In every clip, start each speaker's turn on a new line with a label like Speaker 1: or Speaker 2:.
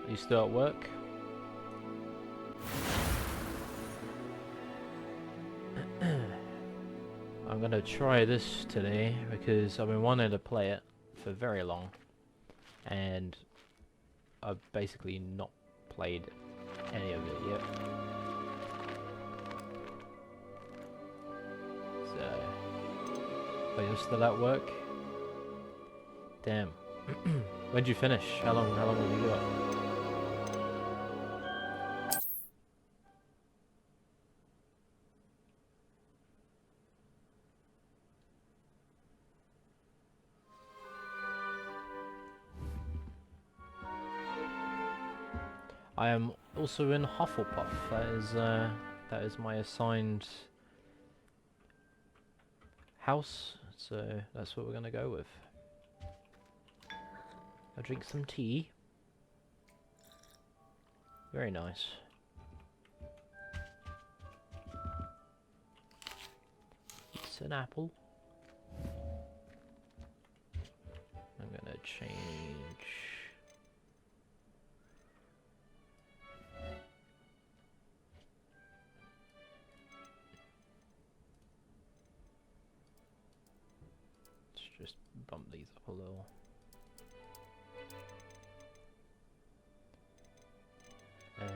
Speaker 1: You still at work? I'm gonna try this today because I've been wanting to play it for very long, and I've basically not played any of it yet. So, but you're still at work? Damn. When'd you finish? How long have you got? I am also in Hufflepuff. That is my assigned house, so that's what we're gonna go with. I'll drink some tea. Very nice. It's an apple. I'm gonna change. Let's just bump these up a little. And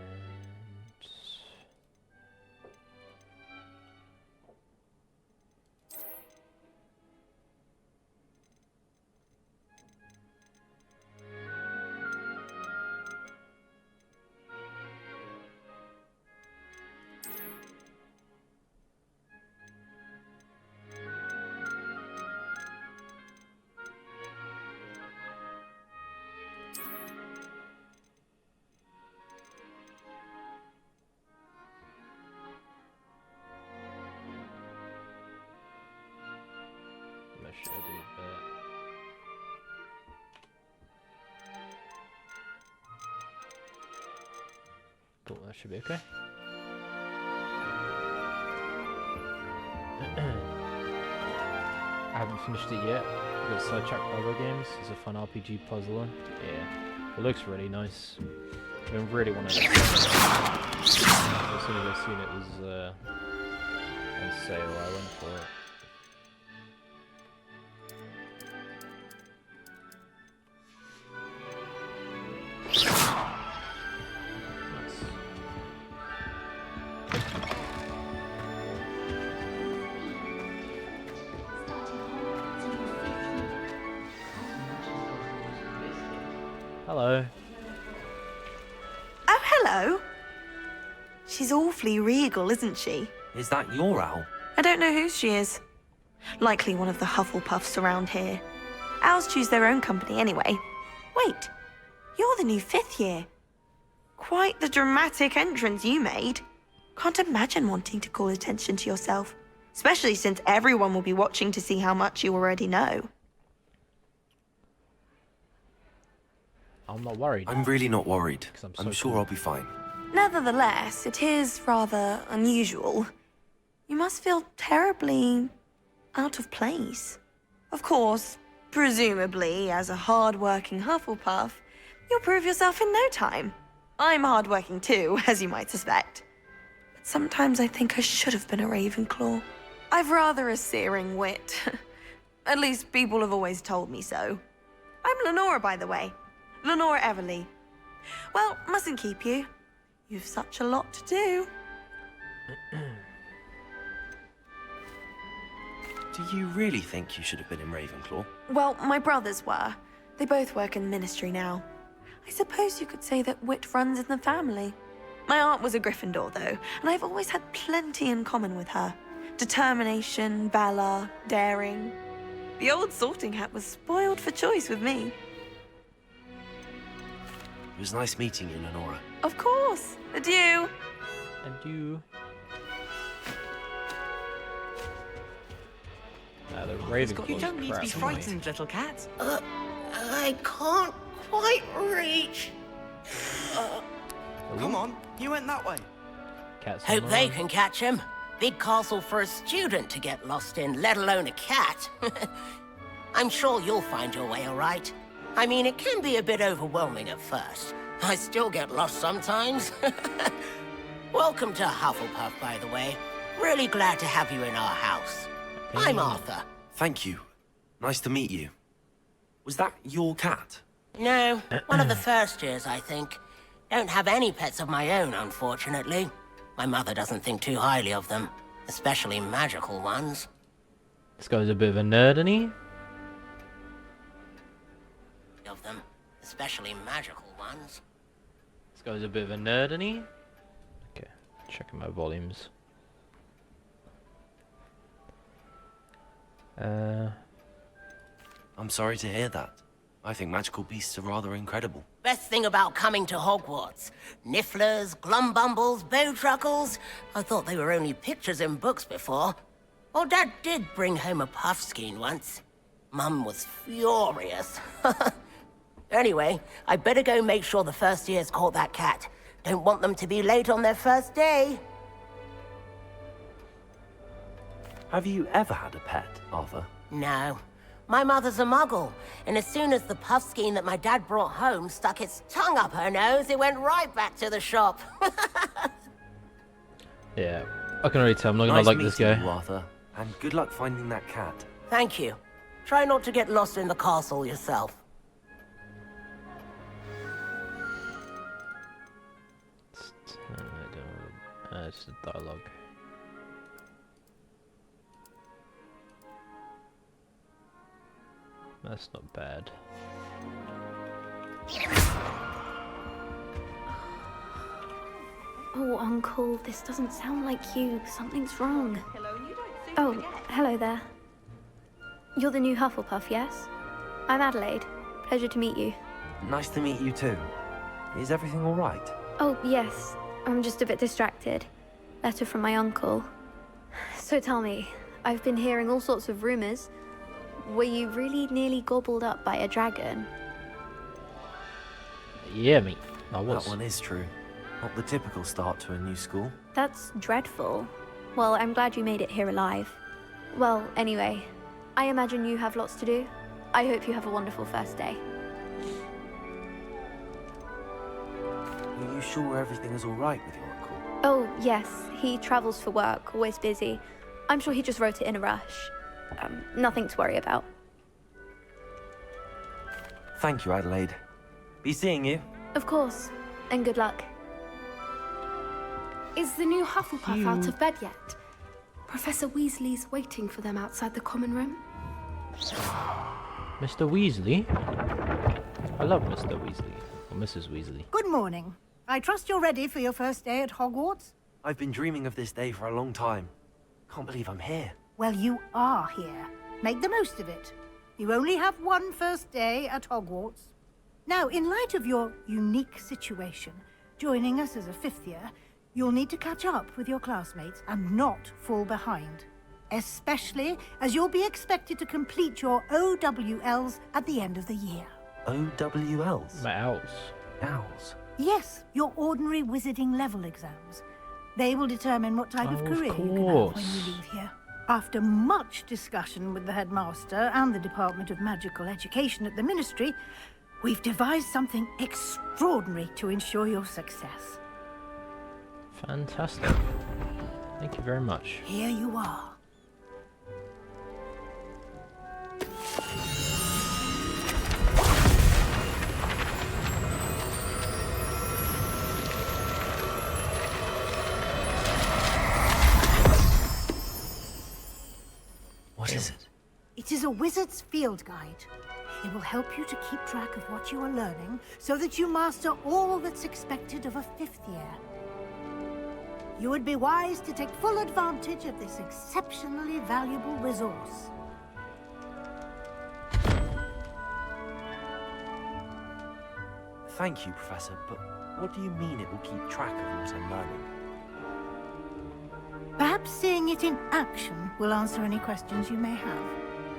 Speaker 1: should I do that? Cool, that should be okay. I haven't finished it yet. I got sidetracked by other games. It's a fun RPG puzzler. Yeah, it looks really nice. I really want to. As soon as I seen it was on sale, I went for it. Hello.
Speaker 2: Oh, hello. She's awfully regal, isn't she?
Speaker 3: Is that your owl?
Speaker 2: I don't know who she is. Likely one of the Hufflepuffs around here. Owls choose their own company anyway. Wait, you're the new 5th year. Quite the dramatic entrance you made. Can't imagine wanting to call attention to yourself, especially since everyone will be watching to see how much you already know.
Speaker 1: I'm not worried.
Speaker 3: I'm really not worried. I'm sure
Speaker 1: cool.
Speaker 3: I'll be fine.
Speaker 2: Nevertheless, it is rather unusual. You must feel terribly out of place. Of course, presumably, as a hard-working Hufflepuff, you'll prove yourself in no time. I'm hard-working too, as you might suspect. But sometimes I think I should have been a Ravenclaw. I've rather a searing wit. At least people have always told me so. I'm Lenora, by the way. Lenora Everly. Well, mustn't keep you. You've such a lot to do.
Speaker 3: Do you really think you should have been in Ravenclaw?
Speaker 2: Well, my brothers were. They both work in the ministry now. I suppose you could say that wit runs in the family. My aunt was a Gryffindor, though, and I've always had plenty in common with her. Determination, valor, daring. The old sorting hat was spoiled for choice with me.
Speaker 3: It was nice meeting you, Lenora.
Speaker 2: Of course. Adieu.
Speaker 1: Adieu. The Ravenclaw.
Speaker 4: You don't need to be frightened, little cat.
Speaker 5: I can't quite reach.
Speaker 4: Come on, you went that way.
Speaker 1: Cat's
Speaker 5: Hope
Speaker 1: on
Speaker 5: they
Speaker 1: the
Speaker 5: can catch him. Big castle for a student to get lost in, let alone a cat. I'm sure you'll find your way all right. I mean, it can be a bit overwhelming at first, I still get lost sometimes. Welcome to Hufflepuff, by the way. Really glad to have you in our house. I'm Arthur.
Speaker 3: Thank you. Nice to meet you. Was that your cat?
Speaker 5: No, one of the first years, I think. Don't have any pets of my own, unfortunately. My mother doesn't think too highly of them, especially magical ones.
Speaker 1: This guy's a bit of a nerd, isn't he?
Speaker 5: Of them, especially magical ones.
Speaker 1: This guy's a bit of a nerd, isn't he? Okay, checking my volumes.
Speaker 3: I'm sorry to hear that. I think magical beasts are rather incredible.
Speaker 5: Best thing about coming to Hogwarts. Nifflers, glumbumbles, bowtruckles. I thought they were only pictures in books before. Well, Dad did bring home a puffskein once. Mum was furious. Anyway, I better go make sure the first years caught that cat. Don't want them to be late on their first day.
Speaker 3: Have you ever had a pet, Arthur?
Speaker 5: No. My mother's a muggle, and as soon as the puffskein that my dad brought home stuck its tongue up her nose, it went right back to the shop.
Speaker 1: Yeah, I can already tell I'm not gonna
Speaker 3: Nice
Speaker 1: like this
Speaker 3: meeting
Speaker 1: guy.
Speaker 3: you, Arthur. And good luck finding that cat.
Speaker 5: Thank you. Try not to get lost in the castle yourself.
Speaker 1: It's the dialogue. That's not bad.
Speaker 6: Oh, Uncle, this doesn't sound like you. Something's wrong. Oh, hello there. You're the new Hufflepuff, yes? I'm Adelaide. Pleasure to meet you.
Speaker 3: Nice to meet you too. Is everything all right?
Speaker 6: Oh, yes. I'm just a bit distracted. Letter from my uncle. So tell me, I've been hearing all sorts of rumors. Were you really nearly gobbled up by a dragon?
Speaker 1: Yeah, mate. I was.
Speaker 3: That one is true. Not the typical start to a new school.
Speaker 6: That's dreadful. Well, I'm glad you made it here alive. Well, anyway, I imagine you have lots to do. I hope you have a wonderful first day.
Speaker 3: Are you sure everything is all right with your uncle?
Speaker 6: Oh, yes. He travels for work, always busy. I'm sure he just wrote it in a rush. Nothing to worry about.
Speaker 3: Thank you, Adelaide. Be seeing you.
Speaker 6: Of course. And good luck.
Speaker 7: Is the new Hufflepuff out of bed yet? Professor Weasley's waiting for them outside the common room.
Speaker 1: Mr. Weasley? I love Mr. Weasley. Or Mrs. Weasley.
Speaker 8: Good morning. I trust you're ready for your first day at Hogwarts?
Speaker 3: I've been dreaming of this day for a long time. Can't believe I'm here.
Speaker 8: Well, you are here. Make the most of it. You only have one first day at Hogwarts. Now, in light of your unique situation, joining us as a fifth year, you'll need to catch up with your classmates and not fall behind. Especially as you'll be expected to complete your OWLs at the end of the year.
Speaker 3: OWLs?
Speaker 1: My owls.
Speaker 3: Owls?
Speaker 8: Yes, your ordinary wizarding level exams. They will determine what type of
Speaker 1: Of
Speaker 8: career you can have
Speaker 1: course.
Speaker 8: when you leave here. After much discussion with the headmaster and the Department of Magical Education at the Ministry, we've devised something extraordinary to ensure your success.
Speaker 1: Fantastic. Thank you very much.
Speaker 8: Here you are.
Speaker 3: What is it?
Speaker 8: It is a wizard's field guide. It will help you to keep track of what you are learning so that you master all that's expected of a fifth year. You would be wise to take full advantage of this exceptionally valuable resource.
Speaker 3: Thank you, Professor, but what do you mean it will keep track of what I'm learning?
Speaker 8: Perhaps seeing it in action will answer any questions you may have.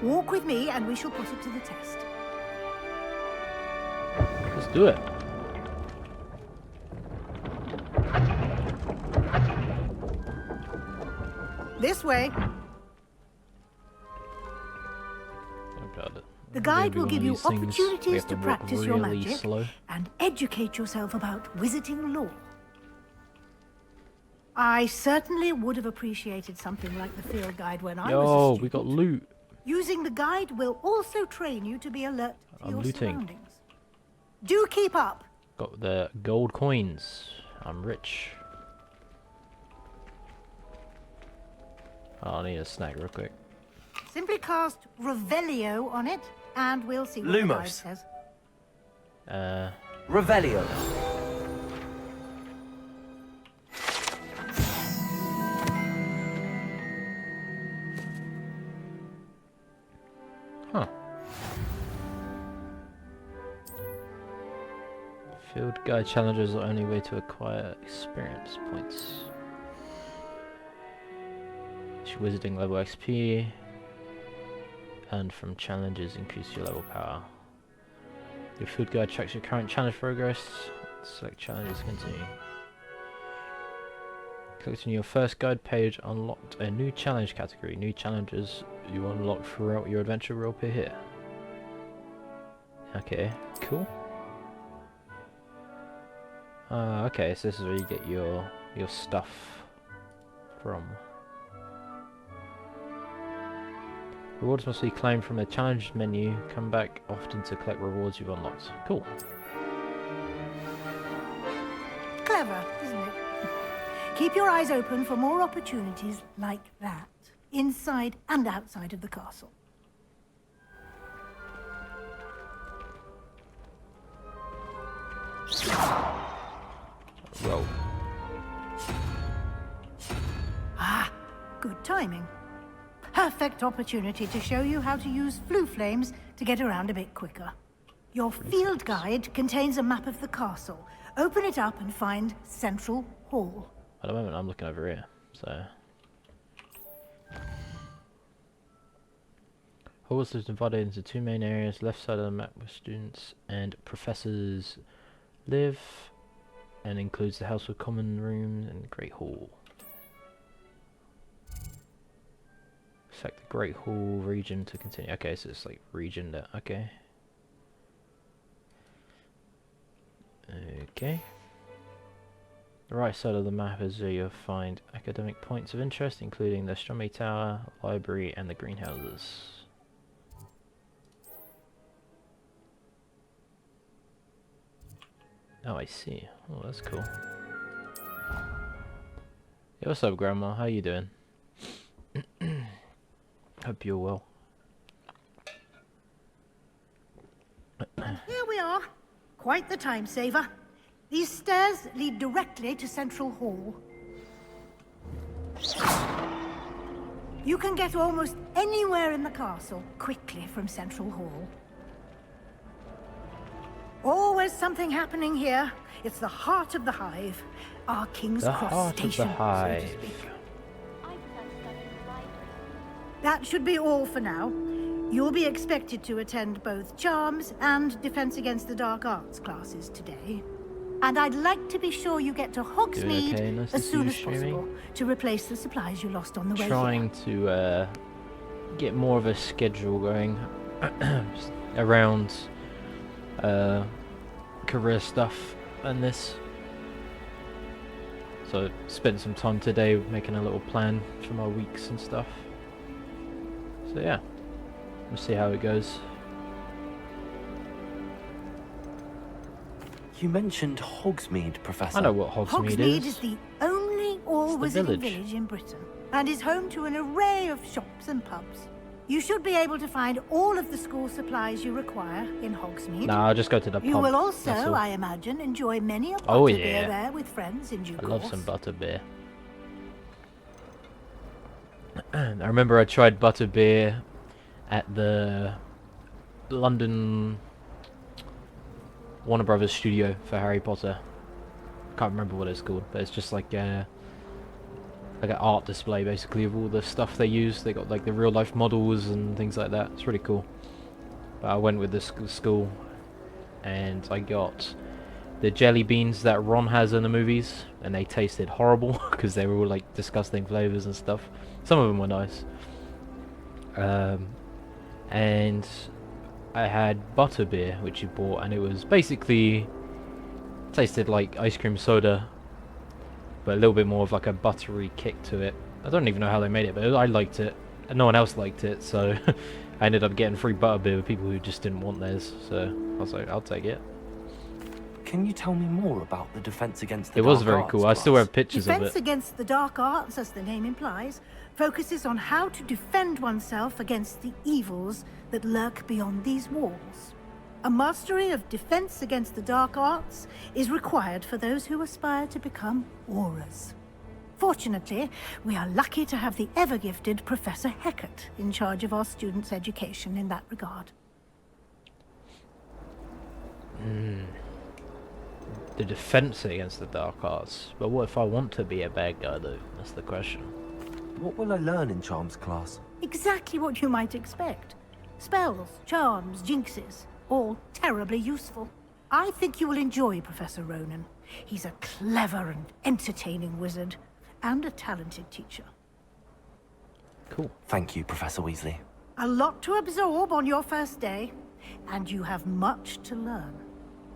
Speaker 8: Walk with me and we shall put it to the test.
Speaker 1: Let's do it.
Speaker 8: This way.
Speaker 1: Oh god.
Speaker 8: The guide will give you
Speaker 1: Things we
Speaker 8: opportunities
Speaker 1: have
Speaker 8: to
Speaker 1: walk
Speaker 8: practice your
Speaker 1: really
Speaker 8: magic
Speaker 1: slow.
Speaker 8: and and educate yourself about wizarding lore. I certainly would have appreciated something like the field guide when I was a
Speaker 1: Yo,
Speaker 8: student.
Speaker 1: we got loot.
Speaker 8: Using the guide will also train you to be alert to
Speaker 1: I'm
Speaker 8: your
Speaker 1: looting.
Speaker 8: surroundings. Do keep up.
Speaker 1: Got the gold coins. I'm rich. Oh, I need a snack real quick.
Speaker 8: Simply cast Revelio on it, and we'll see what the guide
Speaker 3: Lumos.
Speaker 8: says.
Speaker 3: Revelio.
Speaker 1: Huh. Field guide challenges are the only way to acquire experience points. Wizarding level XP. And from challenges increase your level power. Your field guide tracks your current challenge progress. Select challenges to continue. Collecting your first guide page unlocked a new challenge category. New challenges you unlock throughout your adventure will appear here. Okay, cool. Okay, so this is where you get your stuff from. Rewards must be claimed from the challenge menu. Come back often to collect rewards you've unlocked. Cool.
Speaker 8: Clever, isn't it? Keep your eyes open for more opportunities like that, inside and outside of the castle.
Speaker 1: Roll.
Speaker 8: Ah, good timing. Perfect opportunity to show you how to use flue flames to get around a bit quicker. Your field guide contains a map of the castle. Open it up and find Central Hall.
Speaker 1: At the moment I'm looking over here, so... Hogwarts is divided into two main areas. Left side of the map where students and professors live, and includes the House of Common Room and Great Hall. Select the Great Hall region to continue. Okay, so it's like region that, okay. Okay. The right side of the map is where you'll find academic points of interest, including the Astronomy Tower, Library, and the greenhouses. Oh, I see. Oh, that's cool. Hey, what's up, Grandma? How you doing? Hope you're well.
Speaker 8: Here we are. Quite the time saver. These stairs lead directly to Central Hall. You can get almost anywhere in the castle quickly from Central Hall. Always something happening here. It's the heart of the hive. Our King's
Speaker 1: The
Speaker 8: Cross
Speaker 1: heart
Speaker 8: station,
Speaker 1: of the hive.
Speaker 8: so to speak. That should be all for now. You'll be expected to attend both Charms and Defense Against the Dark Arts classes today. And I'd like to be sure you get to Hogsmeade
Speaker 1: okay? Nice to
Speaker 8: as
Speaker 1: see
Speaker 8: soon
Speaker 1: you
Speaker 8: as
Speaker 1: streaming.
Speaker 8: possible to replace the supplies you lost on the way
Speaker 1: Trying to get more of a schedule going around career stuff and this. So spent some time today making a little plan for my weeks and stuff. So yeah, we'll see how it goes.
Speaker 3: You mentioned Hogsmeade, Professor.
Speaker 1: I know what Hogsmeade is.
Speaker 8: is the only all-wizarding
Speaker 1: village.
Speaker 8: village in Britain, and is home to an array of shops and pubs. You should be able to find all of the school supplies you require in Hogsmeade.
Speaker 1: Nah, I'll just go to the pub.
Speaker 8: You will
Speaker 1: that's
Speaker 8: also,
Speaker 1: all.
Speaker 8: I imagine, enjoy many a
Speaker 1: Oh,
Speaker 8: butterbeer
Speaker 1: yeah.
Speaker 8: there with friends in due
Speaker 1: I
Speaker 8: course.
Speaker 1: love some butterbeer. I remember I tried butterbeer at the London Warner Brothers studio for Harry Potter. Can't remember what it's called, but it's just like an art display basically of all the stuff they use. They got like the real life models and things like that. It's really cool. But I went with this school and I got the jelly beans that Ron has in the movies, and they tasted horrible because they were all like disgusting flavors and stuff. Some of them were nice. And I had butterbeer, which you bought, and it was basically Tasted like ice cream soda, but a little bit more of like a buttery kick to it. I don't even know how they made it, but I liked it, and no one else liked it, so I ended up getting free butterbeer with people who just didn't want theirs. So I was like, I'll take it.
Speaker 3: Can you tell me more about the defense against the
Speaker 1: It was
Speaker 3: dark
Speaker 1: very
Speaker 3: arts
Speaker 1: cool. I still
Speaker 3: class?
Speaker 1: have pictures of
Speaker 8: Defense
Speaker 1: it.
Speaker 8: against the dark arts, as the name implies, focuses on how to defend oneself against the evils that lurk beyond these walls. A mastery of defense against the dark arts is required for those who aspire to become auras. Fortunately, we are lucky to have the ever-gifted Professor Heckert in charge of our students' education in that regard.
Speaker 1: The defense against the dark arts. But what if I want to be a bad guy, though? That's the question.
Speaker 3: What will I learn in Charms class?
Speaker 8: Exactly what you might expect. Spells, charms, jinxes, all terribly useful. I think you will enjoy Professor Ronan. He's a clever and entertaining wizard, and a talented teacher.
Speaker 1: Cool.
Speaker 3: Thank you, Professor Weasley.
Speaker 8: A lot to absorb on your first day, and you have much to learn.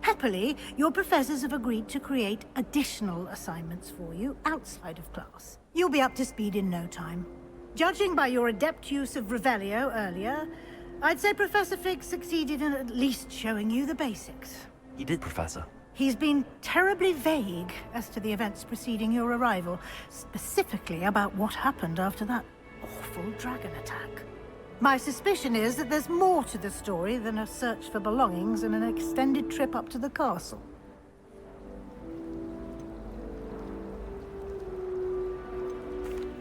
Speaker 8: Happily, your professors have agreed to create additional assignments for you outside of class. You'll be up to speed in no time. Judging by your adept use of Revelio earlier, I'd say Professor Fig succeeded in at least showing you the basics.
Speaker 3: You did, Professor.
Speaker 8: He's been terribly vague as to the events preceding your arrival, specifically about what happened after that awful dragon attack. My suspicion is that there's more to the story than a search for belongings and an extended trip up to the castle.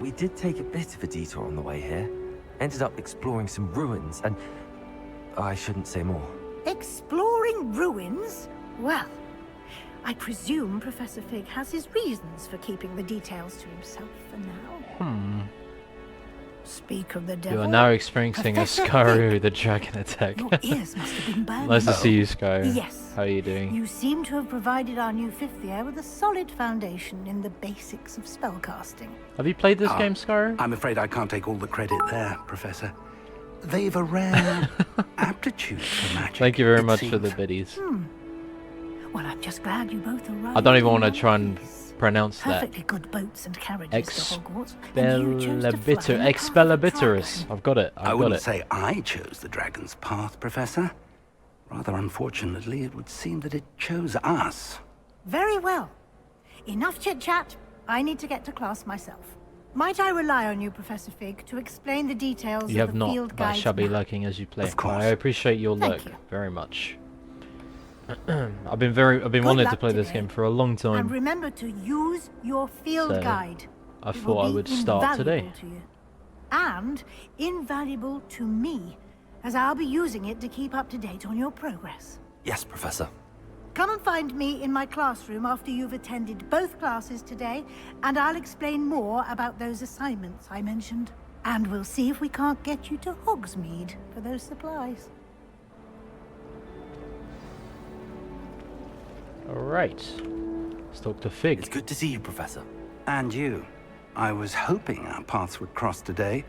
Speaker 3: We did take a bit of a detour on the way here. Ended up exploring some ruins and... I shouldn't say more.
Speaker 8: Exploring ruins? Well, I presume Professor Fig has his reasons for keeping the details to himself for now. Speak of the devil.
Speaker 1: You are now experiencing
Speaker 8: Professor
Speaker 1: a Scaru
Speaker 8: Fig.
Speaker 1: the dragon attack.
Speaker 8: Your ears must have been burning.
Speaker 1: Nice to see you, Scaru.
Speaker 8: Yes.
Speaker 1: How are you doing?
Speaker 8: You seem to have provided our new fifth year with a solid foundation in the basics of spellcasting.
Speaker 1: Have you played this game, Scaru?
Speaker 9: I'm afraid I can't take all the credit there, Professor. They've a rare aptitude for magic.
Speaker 1: Thank you very
Speaker 9: it
Speaker 1: much for
Speaker 9: seems.
Speaker 1: the biddies.
Speaker 8: Well, I'm just glad you both arrived.
Speaker 1: I don't even
Speaker 8: in
Speaker 1: want to
Speaker 8: one
Speaker 1: try and
Speaker 8: piece.
Speaker 1: pronounce that.
Speaker 8: Perfectly good boats and carriages to Hogwarts. and you chose to fly in the path of the
Speaker 1: Expellibitorous.
Speaker 8: dragon.
Speaker 1: I've got it.
Speaker 9: I
Speaker 1: I've got
Speaker 9: wouldn't
Speaker 1: it.
Speaker 9: say I chose the dragon's path, Professor. Rather unfortunately, it would seem that it chose us.
Speaker 8: Very well. Enough chit-chat. I need to get to class myself. Might I rely on you, Professor Fig, to explain the details
Speaker 1: You
Speaker 8: of
Speaker 1: have
Speaker 8: the
Speaker 1: not,
Speaker 8: field
Speaker 1: but
Speaker 8: guide
Speaker 1: I shall be
Speaker 8: map?
Speaker 1: lurking as you play.
Speaker 9: Of course.
Speaker 1: I appreciate your
Speaker 8: Thank
Speaker 1: lurk
Speaker 8: you.
Speaker 1: very much. I've been wanting to
Speaker 8: luck
Speaker 1: play this
Speaker 8: today.
Speaker 1: game for a long
Speaker 8: And
Speaker 1: time.
Speaker 8: remember to use your field
Speaker 1: So,
Speaker 8: guide.
Speaker 1: I
Speaker 8: It
Speaker 1: thought
Speaker 8: will
Speaker 1: I
Speaker 8: be
Speaker 1: would start today.
Speaker 8: invaluable to you. And invaluable to me, as I'll be using it to keep up to date on your progress.
Speaker 3: Yes, Professor.
Speaker 8: Come and find me in my classroom after you've attended both classes today, and I'll explain more about those assignments I mentioned. And we'll see if we can't get you to Hogsmeade for those supplies.
Speaker 1: Alright. Let's talk to Fig.
Speaker 3: It's good to see you, Professor.
Speaker 9: And you. I was hoping our paths would cross today,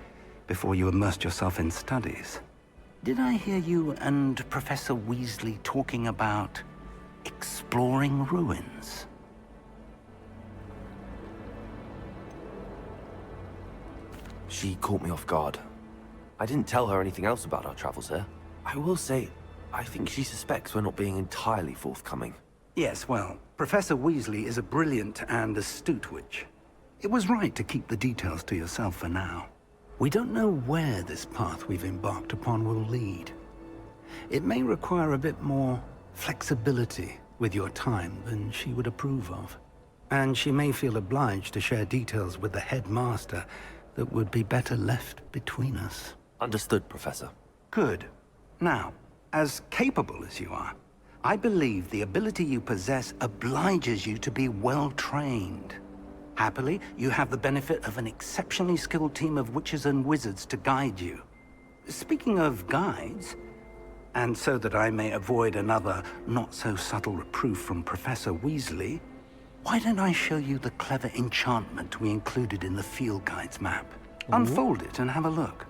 Speaker 9: before you immersed yourself in studies. Did I hear you and Professor Weasley talking about exploring ruins?
Speaker 3: She caught me off guard. I didn't tell her anything else about our travels here. I will say, I think she suspects we're not being entirely forthcoming.
Speaker 9: Yes, well, Professor Weasley is a brilliant and astute witch. It was right to keep the details to yourself for now. We don't know where this path we've embarked upon will lead. It may require a bit more flexibility with your time than she would approve of. And she may feel obliged to share details with the headmaster that would be better left between us.
Speaker 3: Understood, Professor.
Speaker 9: Good. Now, as capable as you are, I believe the ability you possess obliges you to be well trained. Happily, you have the benefit of an exceptionally skilled team of witches and wizards to guide you. Speaking of guides, and so that I may avoid another not-so-subtle reproof from Professor Weasley, why don't I show you the clever enchantment we included in the field guide's map? Unfold it and have a look.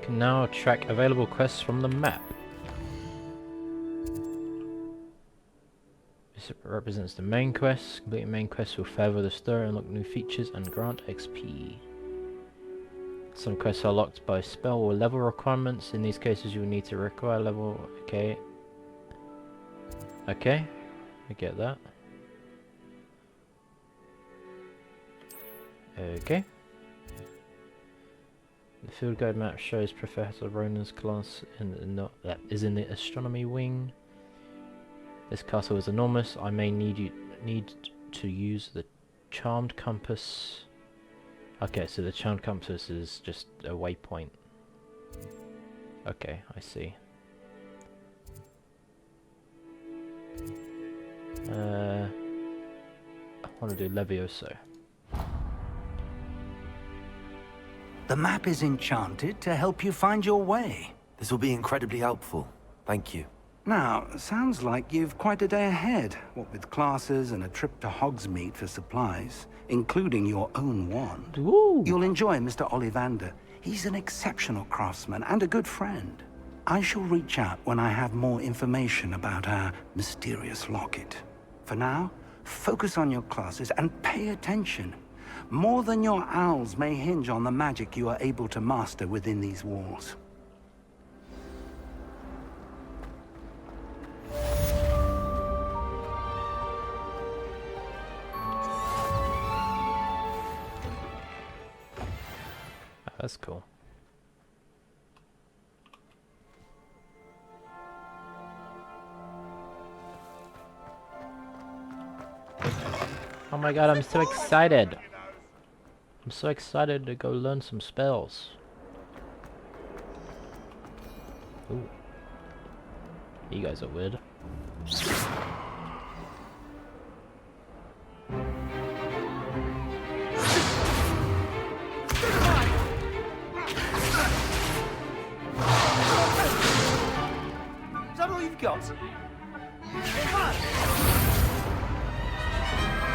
Speaker 1: Can now track available quests from the map. This represents the main quest. Completing main quests will further the story, unlock new features, and grant XP. Some quests are locked by spell or level requirements. In these cases, you will need to require level. Okay. Okay, I get that. Okay. The field guide map shows Professor Ronan's class is in the astronomy wing. This castle is enormous. I may need to use the charmed compass. Okay, so the charmed compass is just a waypoint. Okay, I see. I want to do Levioso.
Speaker 9: The map is enchanted to help you find your way.
Speaker 3: This will be incredibly helpful. Thank you.
Speaker 9: Now, sounds like you've quite a day ahead, what with classes and a trip to Hogsmeade for supplies, including your own wand.
Speaker 1: Ooh.
Speaker 9: You'll enjoy Mr. Ollivander. He's an exceptional craftsman and a good friend. I shall reach out when I have more information about our mysterious locket. For now, focus on your classes and pay attention. More than your owls may hinge on the magic you are able to master within these walls.
Speaker 1: That's cool. Oh my god, I'm so excited. I'm so excited to go learn some spells. Ooh. You guys are weird.
Speaker 4: Is that all you've got?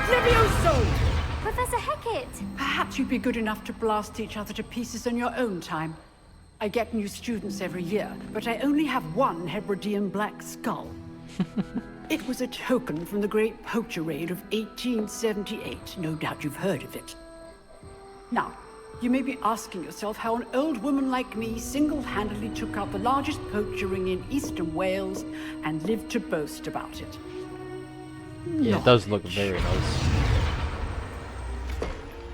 Speaker 10: Levioso!
Speaker 6: Professor Hecat!
Speaker 10: Perhaps you'd be good enough to blast each other to pieces in your own time. I get new students every year, but I only have one Hebridean black skull. It was a token from the Great Poacher Raid of 1878. No doubt you've heard of it. Now, you may be asking yourself how an old woman like me single-handedly took out the largest poacher ring in eastern Wales and lived to boast about it.
Speaker 1: Yeah, it does look very nice.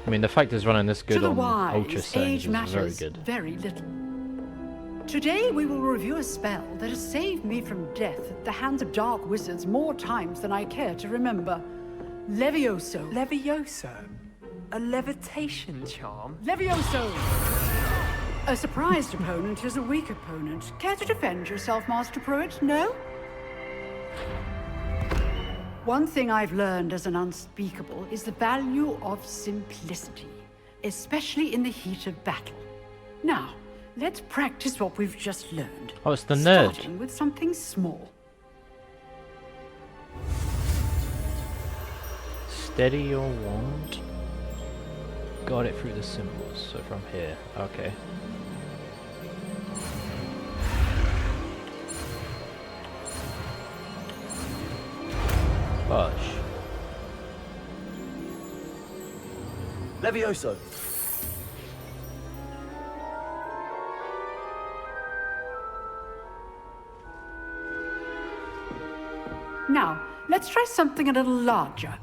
Speaker 1: I mean, the fact it's running this good on Ultra settings is very good.
Speaker 10: Very little. Today we will review a spell that has saved me from death at the hands of dark wizards more times than I care to remember. Levioso.
Speaker 4: Levioso? A levitation charm?
Speaker 10: Levioso! A surprised opponent is a weak opponent. Care to defend yourself, Master Pruitt? No? One thing I've learned as an unspeakable is the value of simplicity, especially in the heat of battle. Now, let's practice what we've just learned.
Speaker 1: Oh, it's the nerd.
Speaker 10: Starting with something small.
Speaker 1: Steady your wand. Got it through the symbols, so from here. Okay. Gosh.
Speaker 3: Levioso!
Speaker 10: Now, let's try something a little larger.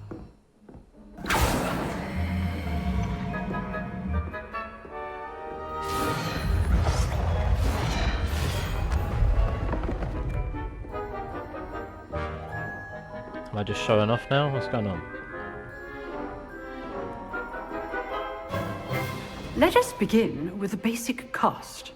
Speaker 1: Am I just showing off now? What's going on?
Speaker 10: Let us begin with the basic cast.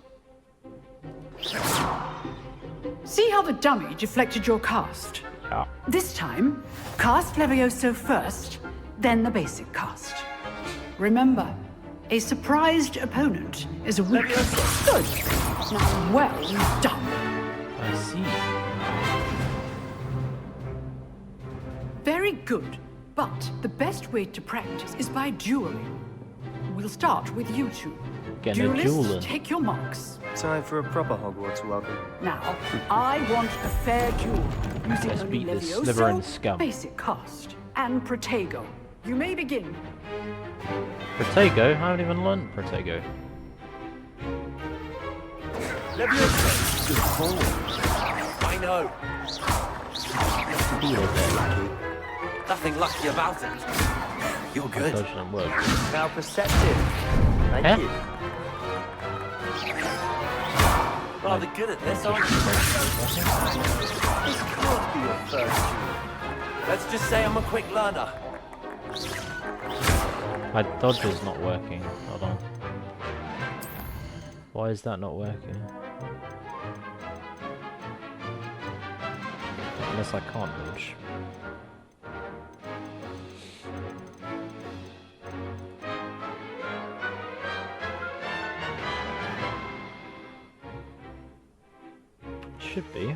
Speaker 10: See how the dummy deflected your cast?
Speaker 1: Yeah.
Speaker 10: This time, cast Levioso first, then the basic cast. Remember, a surprised opponent is a weak... Good! Now, well done.
Speaker 1: I see.
Speaker 10: Very good, but the best way to practice is by dueling. We'll start with you two.
Speaker 1: Get no
Speaker 10: Duelists,
Speaker 1: dueling.
Speaker 10: take your marks.
Speaker 4: Time for a proper Hogwarts welcome.
Speaker 10: Now, I want a fair duel using
Speaker 1: Let's
Speaker 10: only
Speaker 1: beat this
Speaker 10: Levioso,
Speaker 1: Slytherin scum.
Speaker 10: basic cast, and Protego. You may begin.
Speaker 1: Protego? I haven't even learned Protego.
Speaker 4: Leviosa! Good call.
Speaker 3: I know.
Speaker 1: Be a bit lucky.
Speaker 3: Nothing lucky about it. You're good.
Speaker 1: Dodge and work.
Speaker 4: How perceptive. Thank
Speaker 1: Eh?
Speaker 4: you.
Speaker 3: Rather good at this, aren't you?
Speaker 4: This can't be your first duel.
Speaker 3: Let's just say I'm a quick learner.
Speaker 1: My dodge is not working. Hold on. Why is that not working? Unless I can't dodge. Should be.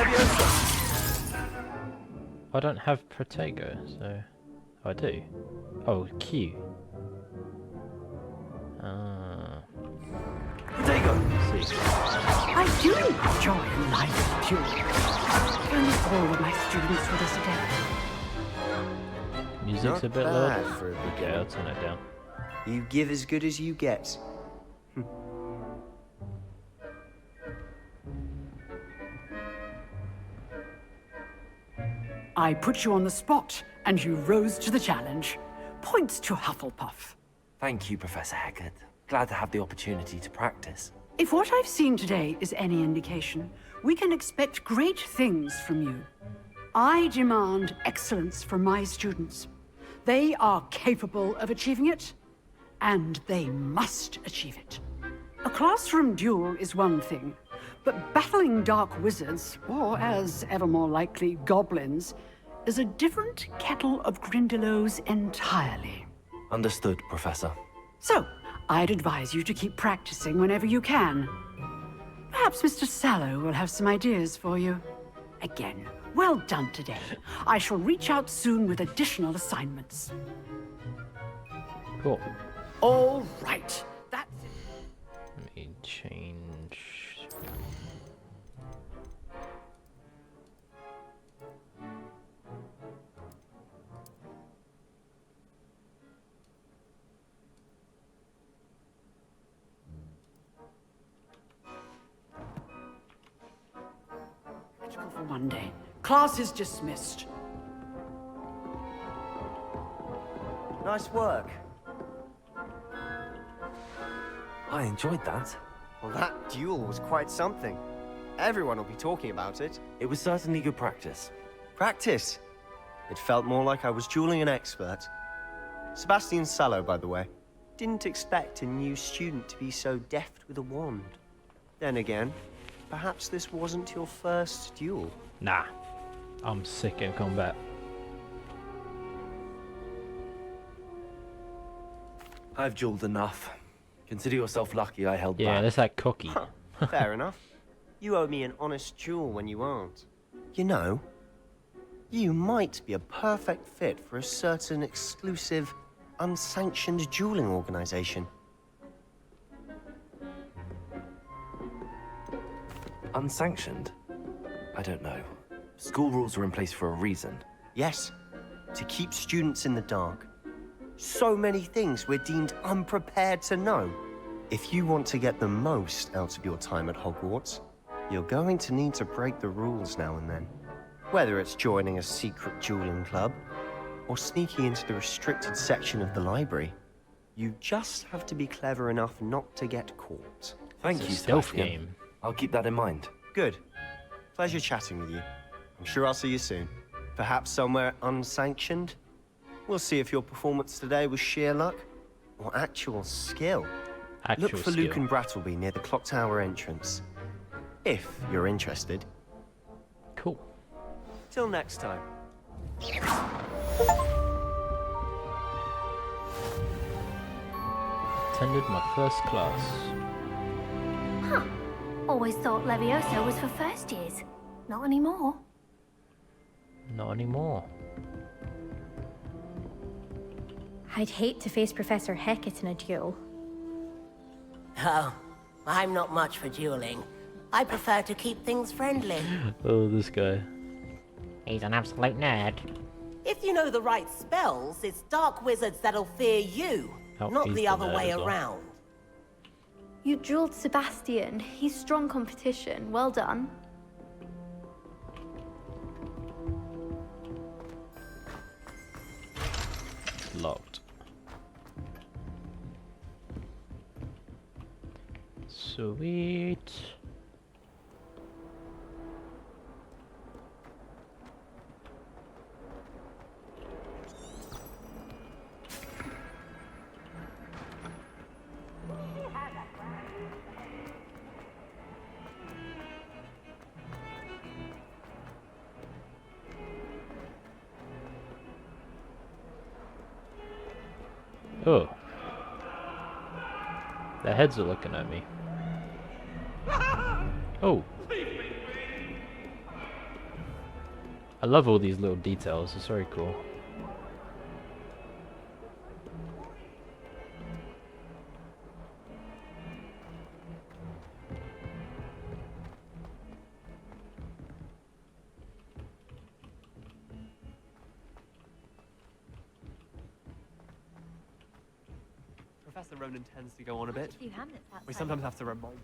Speaker 4: Leviosa!
Speaker 1: I don't have Protego, so... Oh, I do. Oh, Q. Ah.
Speaker 3: Protego!
Speaker 1: See.
Speaker 10: I do enjoy life duel. And all of my students were this adept.
Speaker 1: Music's
Speaker 4: Not
Speaker 1: a bit
Speaker 4: bad
Speaker 1: loud.
Speaker 4: for a
Speaker 1: Yeah,
Speaker 4: beginner.
Speaker 1: I'll turn it down.
Speaker 4: You give as good as you get.
Speaker 10: I put you on the spot, and you rose to the challenge. Points to Hufflepuff.
Speaker 3: Thank you, Professor Haggard. Glad to have the opportunity to practice.
Speaker 10: If what I've seen today is any indication, we can expect great things from you. I demand excellence from my students. They are capable of achieving it, and they must achieve it. A classroom duel is one thing, but battling dark wizards, or as ever more likely, goblins, is a different kettle of Grindylows entirely.
Speaker 3: Understood, Professor.
Speaker 10: So, I'd advise you to keep practicing whenever you can. Perhaps Mr. Sallow will have some ideas for you. Again, well done today. I shall reach out soon with additional assignments.
Speaker 1: Cool.
Speaker 10: All right. That's it.
Speaker 1: Let me change.
Speaker 10: For one day. Class is dismissed.
Speaker 4: Nice work.
Speaker 3: I enjoyed that.
Speaker 4: Well, that duel was quite something. Everyone will be talking about it.
Speaker 3: It was certainly good practice.
Speaker 4: Practice. It felt more like I was dueling an expert. Sebastian Sallow, by the way. Didn't expect a new student to be so deft with a wand. Then again, perhaps this wasn't your first duel.
Speaker 1: Nah. I'm sick in combat.
Speaker 3: I've dueled enough. Consider yourself lucky I held
Speaker 1: Yeah,
Speaker 3: back.
Speaker 1: that's that cookie.
Speaker 4: Fair enough. You owe me an honest duel when you aren't. You know, you might be a perfect fit for a certain exclusive, unsanctioned dueling organization.
Speaker 3: Unsanctioned? I don't know. School rules are in place for a reason.
Speaker 4: Yes, to keep students in the dark. So many things we're deemed unprepared to know. If you want to get the most out of your time at Hogwarts, you're going to need to break the rules now and then. Whether it's joining a secret dueling club, or sneaking into the restricted section of the library, you just have to be clever enough not to get caught.
Speaker 3: Thank
Speaker 1: It's a
Speaker 3: you,
Speaker 1: stealth
Speaker 3: Sebastian.
Speaker 1: game.
Speaker 3: I'll keep that in mind.
Speaker 4: Good. Pleasure chatting with you. I'm sure I'll see you soon. Perhaps somewhere unsanctioned? We'll see if your performance today was sheer luck or actual skill. Look for Luke and Brattleby near the clock tower entrance. If you're interested.
Speaker 1: Cool.
Speaker 4: Till next time.
Speaker 1: Attended my first class.
Speaker 6: Huh. Always thought Levioso was for first years. Not anymore.
Speaker 1: Not anymore.
Speaker 6: I'd hate to face Professor Hecat in a duel.
Speaker 5: Oh, I'm not much for dueling. I prefer to keep things friendly.
Speaker 1: Oh, this guy.
Speaker 11: He's an absolute nerd.
Speaker 5: If you know the right spells, it's dark wizards that'll fear you,
Speaker 1: Oh,
Speaker 5: not
Speaker 1: he's
Speaker 5: the
Speaker 1: the
Speaker 5: other
Speaker 1: nerd
Speaker 5: way
Speaker 1: as well.
Speaker 5: around.
Speaker 6: You drilled Sebastian. He's strong competition. Well done.
Speaker 1: Locked. Sweet. Oh. Their heads are looking at me. Oh. I love all these little details, it's very cool.
Speaker 12: Professor Ronan tends to go on a bit.
Speaker 6: few Hamlets
Speaker 12: We
Speaker 6: outside.
Speaker 12: sometimes have to remind.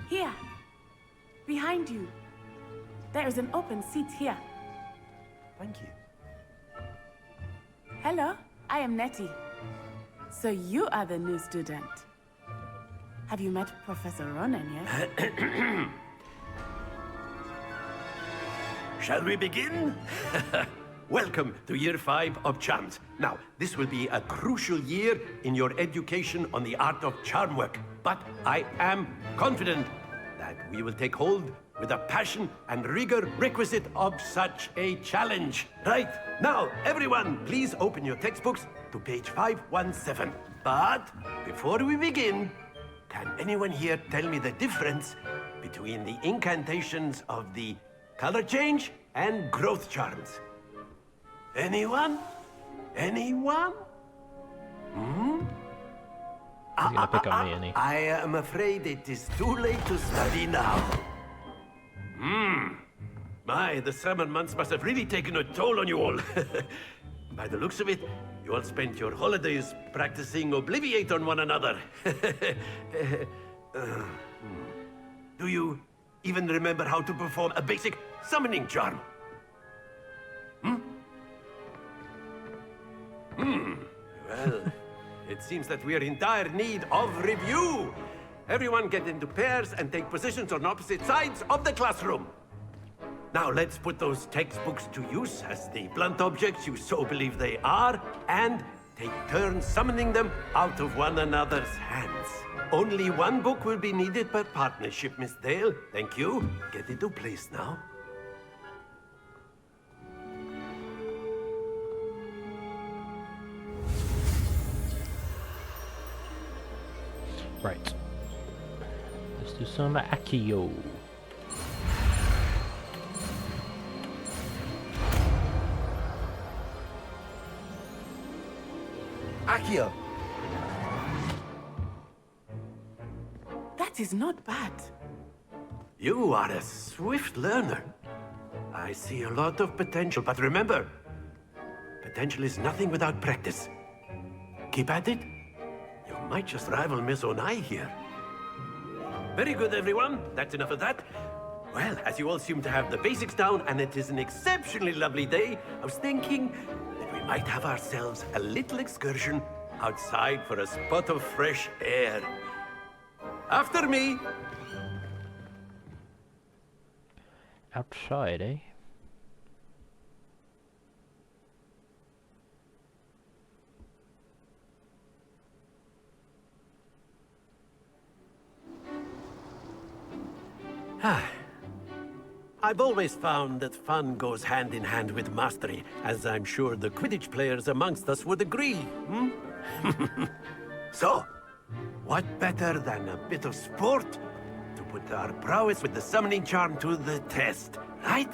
Speaker 13: Here. Behind you. There is an open seat here.
Speaker 12: Thank you.
Speaker 13: Hello, I am Nettie. So you are the new student. Have you met Professor Ronan yet?
Speaker 14: Shall we begin? Welcome to Year 5 of Charms. Now, this will be a crucial year in your education on the art of charm work. But I am confident that we will take hold with the passion and rigor requisite of such a challenge. Right, now, everyone, please open your textbooks to page 517. But before we begin, can anyone here tell me the difference between the incantations of the color change and growth charms? Anyone? Anyone? Hmm?
Speaker 1: He's gonna pick on me, isn't he?
Speaker 14: I am afraid it is too late to study now. My, the summer months must have really taken a toll on you all. By the looks of it, you all spent your holidays practicing Obliviate on one another. Do you even remember how to perform a basic summoning charm? Well, it seems that we are in dire need of review. Everyone get into pairs and take positions on opposite sides of the classroom. Now let's put those textbooks to use as the blunt objects you so believe they are, and take turns summoning them out of one another's hands. Only one book will be needed per partnership, Miss Dale. Thank you. Get into place now.
Speaker 1: Right. Let's do some Accio.
Speaker 14: Accio.
Speaker 13: That is not bad.
Speaker 14: You are a swift learner. I see a lot of potential, but remember, potential is nothing without practice. Keep at it. You might just rival Miss Onai here. Very good, everyone. That's enough of that. Well, as you all seem to have the basics down, and it is an exceptionally lovely day, I was thinking that we might have ourselves a little excursion outside for a spot of fresh air. After me!
Speaker 1: Outside, eh?
Speaker 14: I've always found that fun goes hand in hand with mastery, as I'm sure the Quidditch players amongst us would agree, So, What better than a bit of sport to put our prowess with the summoning charm to the test, right?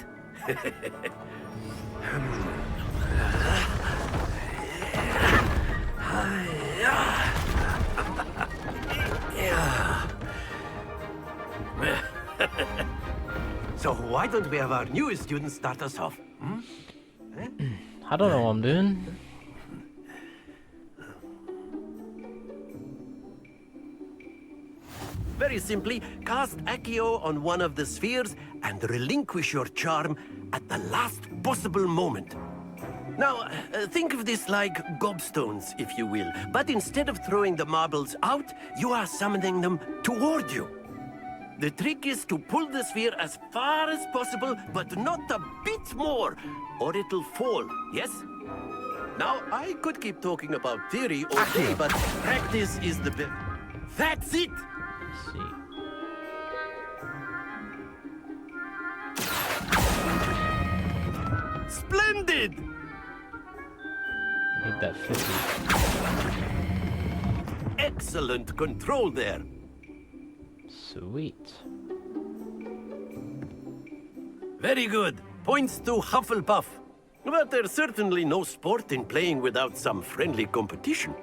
Speaker 14: So why don't we have our newest student start us off? Hmm?
Speaker 1: I don't know what I'm doing.
Speaker 14: Very simply, cast Accio on one of the spheres and relinquish your charm at the last possible moment. Now, think of this like gobstones, if you will. But instead of throwing the marbles out, you are summoning them toward you. The trick is to pull the sphere as far as possible, but not a bit more, or it'll fall, yes? Now, I could keep talking about theory all day, but practice is the best. That's it!
Speaker 1: Let's see.
Speaker 14: Splendid!
Speaker 1: Need that 50.
Speaker 14: Excellent control there.
Speaker 1: Sweet.
Speaker 14: Very good. Points to Hufflepuff. But there's certainly no sport in playing without some friendly competition.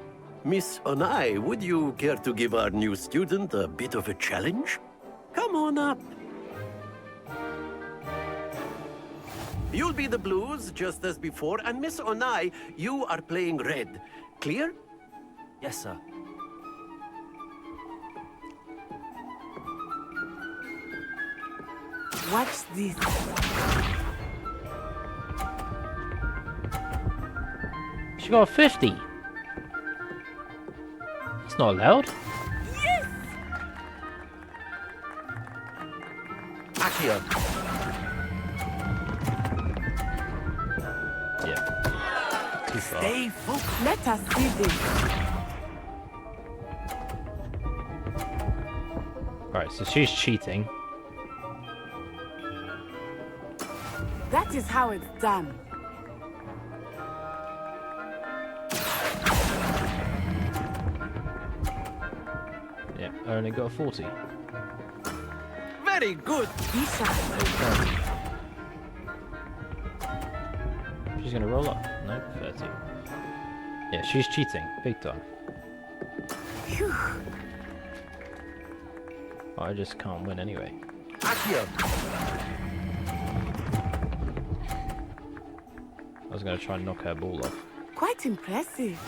Speaker 14: Miss Onai, would you care to give our new student a bit of a challenge? Come on up. You'll be the blues, just as before, and Miss Onai, you are playing red. Clear?
Speaker 3: Yes, sir.
Speaker 13: Watch this.
Speaker 1: She got a 50. It's not allowed.
Speaker 13: Yes!
Speaker 14: Accio.
Speaker 1: Yeah. Too far.
Speaker 14: Stay focused.
Speaker 13: Let us see this.
Speaker 1: Right, so she's cheating.
Speaker 13: That is how it's done.
Speaker 1: Yeah, I only got a 40.
Speaker 14: Very good.
Speaker 13: Bisha.
Speaker 1: She's gonna roll up. No, 30. Yeah, she's cheating. Big time.
Speaker 13: Phew.
Speaker 1: I just can't win anyway.
Speaker 14: Accio.
Speaker 1: I was gonna try and knock her ball off.
Speaker 13: Quite impressive.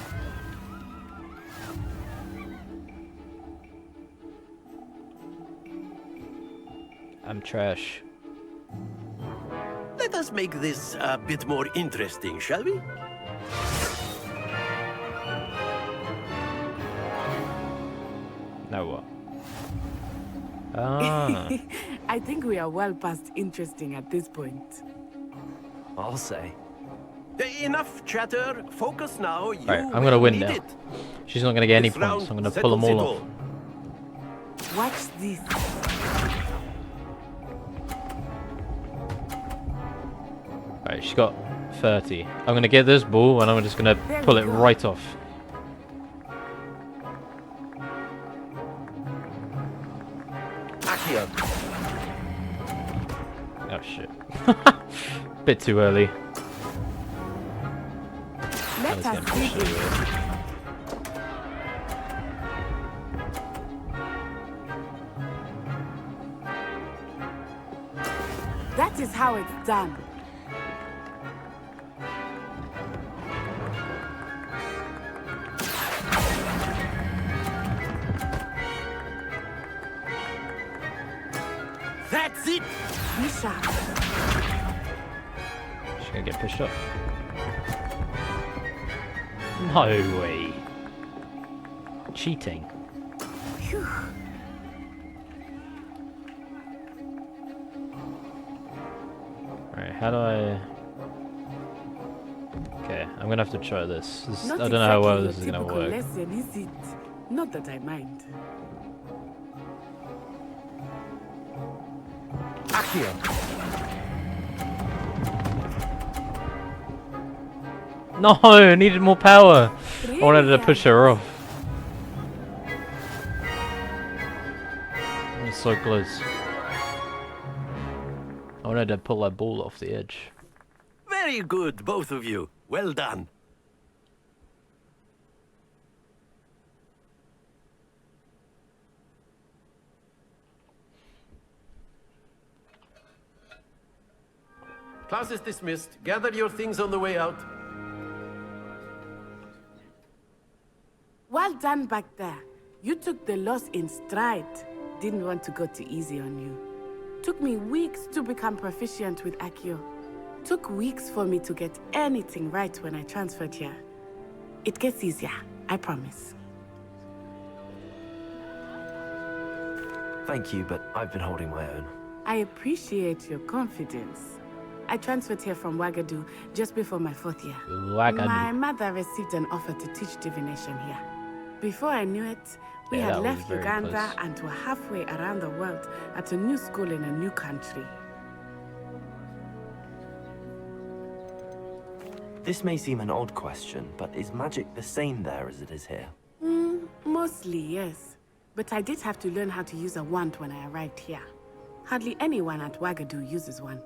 Speaker 1: I'm trash.
Speaker 14: Let us make this a bit more interesting, shall we?
Speaker 1: Now what? Ah.
Speaker 13: I think we are well past interesting at this point.
Speaker 3: I'll say.
Speaker 14: Enough chatter. Focus now. You
Speaker 1: Right, I'm gonna win
Speaker 14: need
Speaker 1: now.
Speaker 14: it.
Speaker 1: She's not gonna get any
Speaker 14: This
Speaker 1: points. I'm
Speaker 14: round
Speaker 1: gonna pull them
Speaker 14: settles
Speaker 1: all
Speaker 14: it
Speaker 1: off.
Speaker 13: Watch this.
Speaker 1: Right, she got 30. I'm gonna get this ball and I'm just gonna pull it right off.
Speaker 14: Accio.
Speaker 1: Oh shit. Bit too early. I
Speaker 13: Let
Speaker 1: was
Speaker 13: us
Speaker 1: getting
Speaker 13: see
Speaker 1: pushed
Speaker 13: this.
Speaker 1: anyway.
Speaker 13: That is how it's done.
Speaker 14: That's it.
Speaker 13: Bisha.
Speaker 1: She's gonna get pushed off. No way. Cheating.
Speaker 13: Phew.
Speaker 1: Right, how do I... Okay, I'm gonna have to try this. I
Speaker 13: Not
Speaker 1: don't know how well
Speaker 13: exactly
Speaker 1: this is
Speaker 13: your
Speaker 1: gonna
Speaker 13: typical
Speaker 1: work.
Speaker 13: lesson, is it? Not that I mind.
Speaker 14: Accio.
Speaker 1: No, I needed more power. I wanted to push her off. so close. I wanted to pull that ball off the edge.
Speaker 14: Very good, both of you. Well done. Class is dismissed. Gather your things on the way out.
Speaker 13: Well done back there. You took the loss in stride. Didn't want to go too easy on you. Took me weeks to become proficient with Accio. Took weeks for me to get anything right when I transferred here. It gets easier, I promise.
Speaker 3: Thank you, but I've been holding my own.
Speaker 13: I appreciate your confidence. I transferred here from Wagadu just before my 4th year.
Speaker 1: Wagadu.
Speaker 13: My mother received an offer to teach divination here. Before I knew it, we
Speaker 1: Yeah,
Speaker 13: had
Speaker 1: that was
Speaker 13: left
Speaker 1: very
Speaker 13: Uganda
Speaker 1: close.
Speaker 13: and were halfway around the world at a new school in a new country.
Speaker 3: This may seem an odd question, but is magic the same there as it is here?
Speaker 13: Mostly, yes. But I did have to learn how to use a wand when I arrived here. Hardly anyone at Wagadu uses one.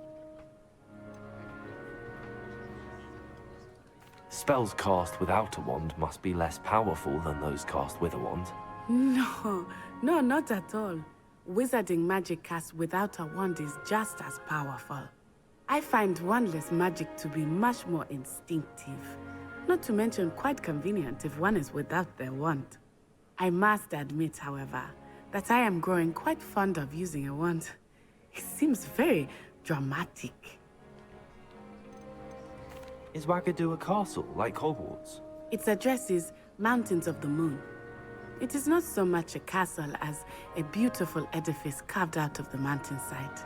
Speaker 3: Spells cast without a wand must be less powerful than those cast with a wand.
Speaker 13: No, not at all. Wizarding magic cast without a wand is just as powerful. I find wandless magic to be much more instinctive. Not to mention quite convenient if one is without their wand. I must admit, however, that I am growing quite fond of using a wand. It seems very dramatic.
Speaker 3: Is Wagadu a castle, like Hogwarts?
Speaker 13: Its address is Mountains of the Moon. It is not so much a castle as a beautiful edifice carved out of the mountainside.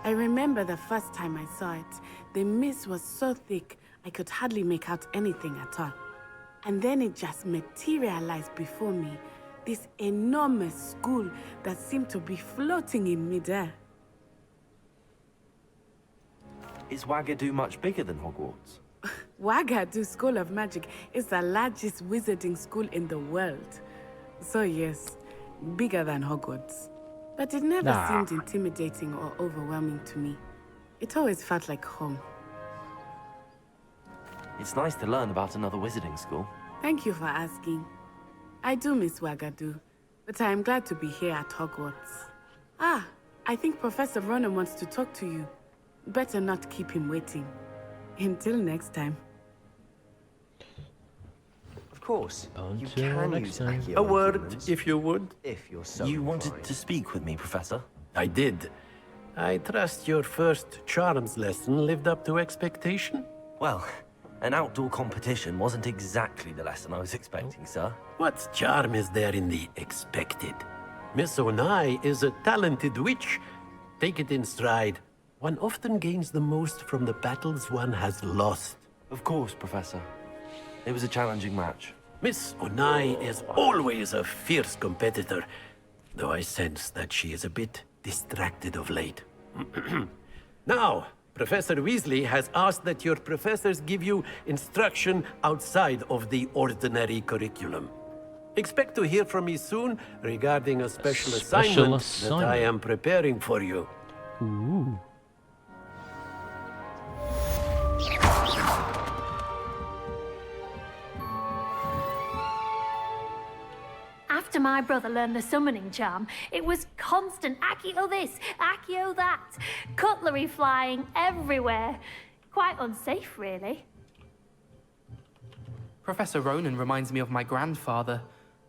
Speaker 13: I remember the first time I saw it, the mist was so thick I could hardly make out anything at all. And then it just materialized before me, this enormous school that seemed to be floating in midair.
Speaker 3: Is Wagadu much bigger than Hogwarts?
Speaker 13: Wagadu School of Magic is the largest wizarding school in the world. So yes, bigger than Hogwarts. But it never seemed intimidating or overwhelming to me. It always felt like home.
Speaker 3: It's nice to learn about another wizarding school.
Speaker 13: Thank you for asking. I do miss Wagadu, but I am glad to be here at Hogwarts. Ah, I think Professor Ronan wants to talk to you. Better not keep him waiting. Until next time.
Speaker 4: Of course. You
Speaker 1: Until
Speaker 4: can
Speaker 1: next
Speaker 4: use
Speaker 1: time.
Speaker 4: Accio
Speaker 14: A
Speaker 4: on
Speaker 14: word,
Speaker 4: humans,
Speaker 14: if you would.
Speaker 4: if you're so
Speaker 3: You wanted
Speaker 4: inclined.
Speaker 3: to speak with me, Professor?
Speaker 14: I did. I trust your first charms lesson lived up to expectation?
Speaker 3: Well, an outdoor competition wasn't exactly the lesson I was expecting, sir.
Speaker 14: What charm is there in the expected? Miss Onai is a talented witch. Take it in stride. One often gains the most from the battles one has lost.
Speaker 3: Of course, Professor. It was a challenging match.
Speaker 14: Miss Onai is always a fierce competitor, though I sense that she is a bit distracted of late. Now, Professor Weasley has asked that your professors give you instruction outside of the ordinary curriculum. Expect to hear from me soon regarding a special assignment that I am preparing for you.
Speaker 1: Ooh.
Speaker 15: After my brother learned the summoning charm, it was constant Accio this, Accio that, cutlery flying everywhere. Quite unsafe, really.
Speaker 16: Professor Ronan reminds me of my grandfather.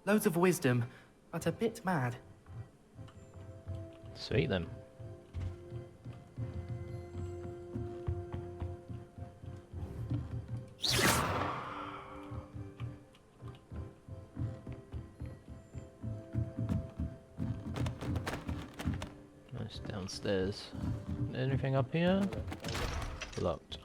Speaker 16: Loads of wisdom, but a bit mad.
Speaker 1: Sweet then. Nice downstairs. Anything up here? Locked.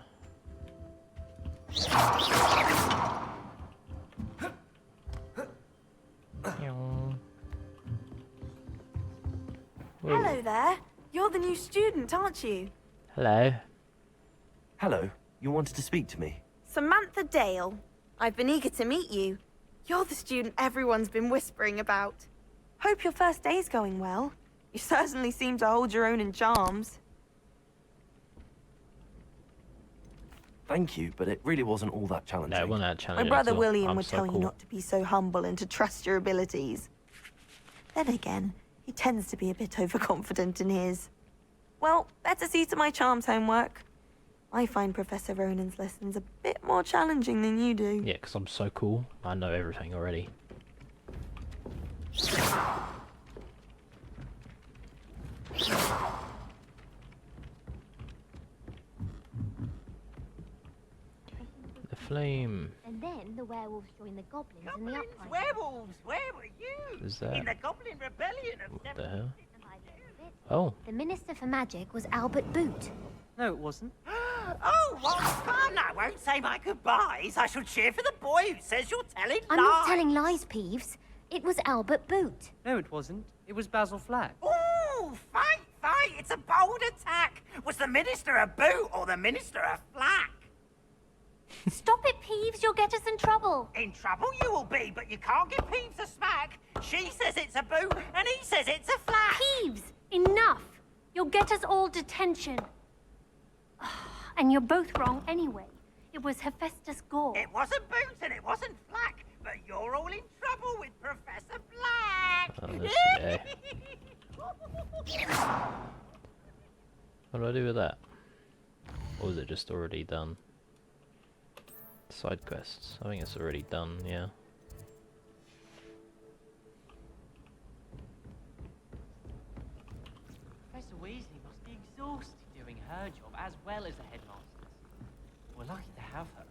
Speaker 2: Hello there. You're the new student, aren't you?
Speaker 1: Hello.
Speaker 3: Hello. You wanted to speak to me?
Speaker 2: Samantha Dale. I've been eager to meet you. You're the student everyone's been whispering about. Hope your first day's going well. You certainly seem to hold your own in charms.
Speaker 3: Thank you, but it really wasn't all that challenging.
Speaker 1: No, it wasn't that
Speaker 2: My
Speaker 1: challenging.
Speaker 2: brother
Speaker 1: at all.
Speaker 2: William
Speaker 1: I'm
Speaker 2: would
Speaker 1: so
Speaker 2: tell
Speaker 1: cool.
Speaker 2: you not to be so humble and to trust your abilities. Then again, he tends to be a bit overconfident in his. Well, better see to my charms homework. I find Professor Ronan's lessons a bit more challenging than you do.
Speaker 1: Yeah, because I'm so cool. I know everything already. The flame.
Speaker 17: And then the werewolves joined the goblins in the uprising.
Speaker 18: Werewolves, where were you?
Speaker 1: Is that?
Speaker 18: In the Goblin Rebellion of
Speaker 1: What the hell?
Speaker 17: And by the end of it,
Speaker 1: Oh.
Speaker 17: the Minister for Magic was Albert Boot.
Speaker 12: No, it wasn't.
Speaker 18: Oh, what fun! I won't say my goodbyes. I shall cheer for the boy who says you're telling
Speaker 17: I'm
Speaker 18: lies.
Speaker 17: not telling lies, Peeves. It was Albert Boot.
Speaker 12: No, it wasn't. It was Basil Flack.
Speaker 18: Ooh, fight, fight! It's a bold attack. Was the Minister a boot or the Minister a flack?
Speaker 15: Stop it, Peeves. You'll get us in trouble.
Speaker 18: In trouble you will be, but you can't give Peeves a smack. She says it's a boot, and he says it's a flack.
Speaker 15: Peeves, enough. You'll get us all detention. And you're both wrong anyway. It was Hephaestus Gore.
Speaker 18: It wasn't boot and it wasn't flack, but you're all in trouble with Professor Black.
Speaker 1: Oh, that's gay. What do I do with that? Or is it just already done? Side quests. I think it's already done, yeah.
Speaker 12: Professor Weasley must be exhausted doing her job as well as the headmaster's. We're lucky to have her.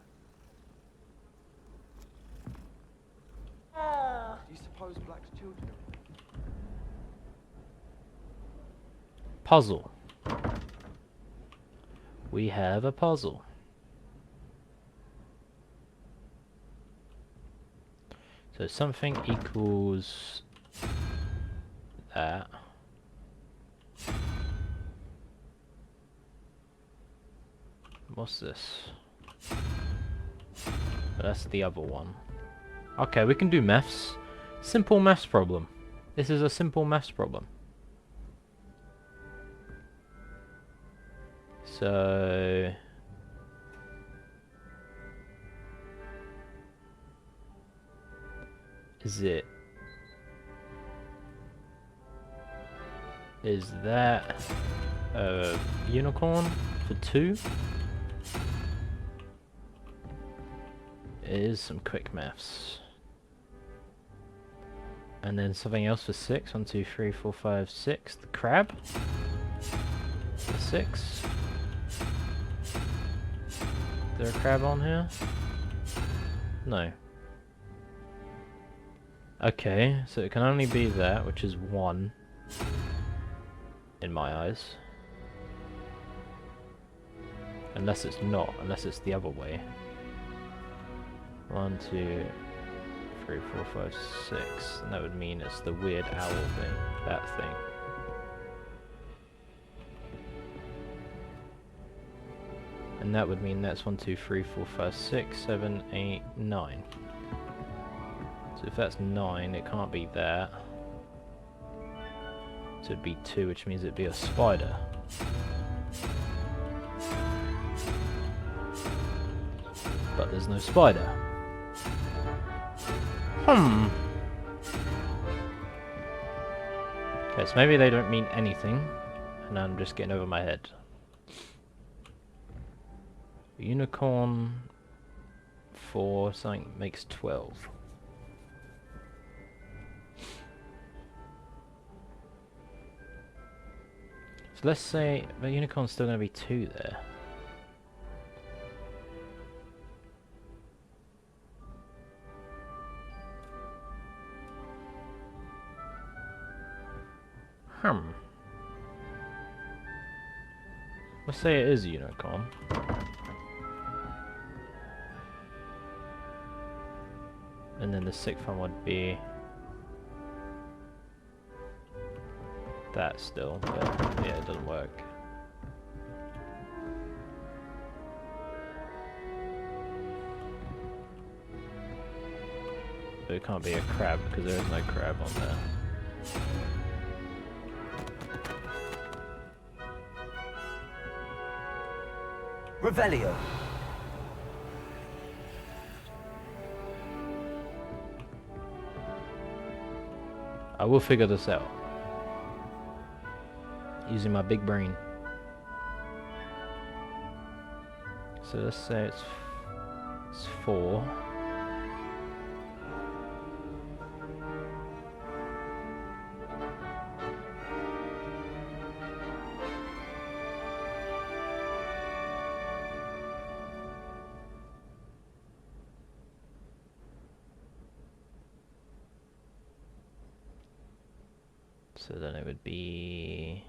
Speaker 19: Do you suppose Black's children are...
Speaker 1: Puzzle. We have a puzzle. So something equals that. What's this? Oh, that's the other one. Okay, we can do maths. Simple maths problem. This is a simple maths problem. So... Is that a unicorn for 2? It is some quick maths. And then something else for 6. 1, 2, 3, 4, 5, 6. The crab. For 6. Is there a crab on here? No. Okay, so it can only be that, which is 1. In my eyes. Unless it's not, unless it's the other way. 1, 2, 3, 4, 5, 6. And that would mean it's the weird owl thing. That thing. And that would mean that's 1, 2, 3, 4, 5, 6, 7, 8, 9. So if that's 9, it can't be that. So it'd be 2, which means it'd be a spider. But there's no spider. Okay, so maybe they don't mean anything, and I'm just getting over my head. Unicorn for something makes 12. So let's say the unicorn's still going to be 2 there. Let's say it is a unicorn. And then the 6th one would be that still, but yeah, it doesn't work. But it can't be a crab because there is no crab on there.
Speaker 3: Revelio.
Speaker 1: I will figure this out. Using my big brain. So let's say it's 4. So then it would be...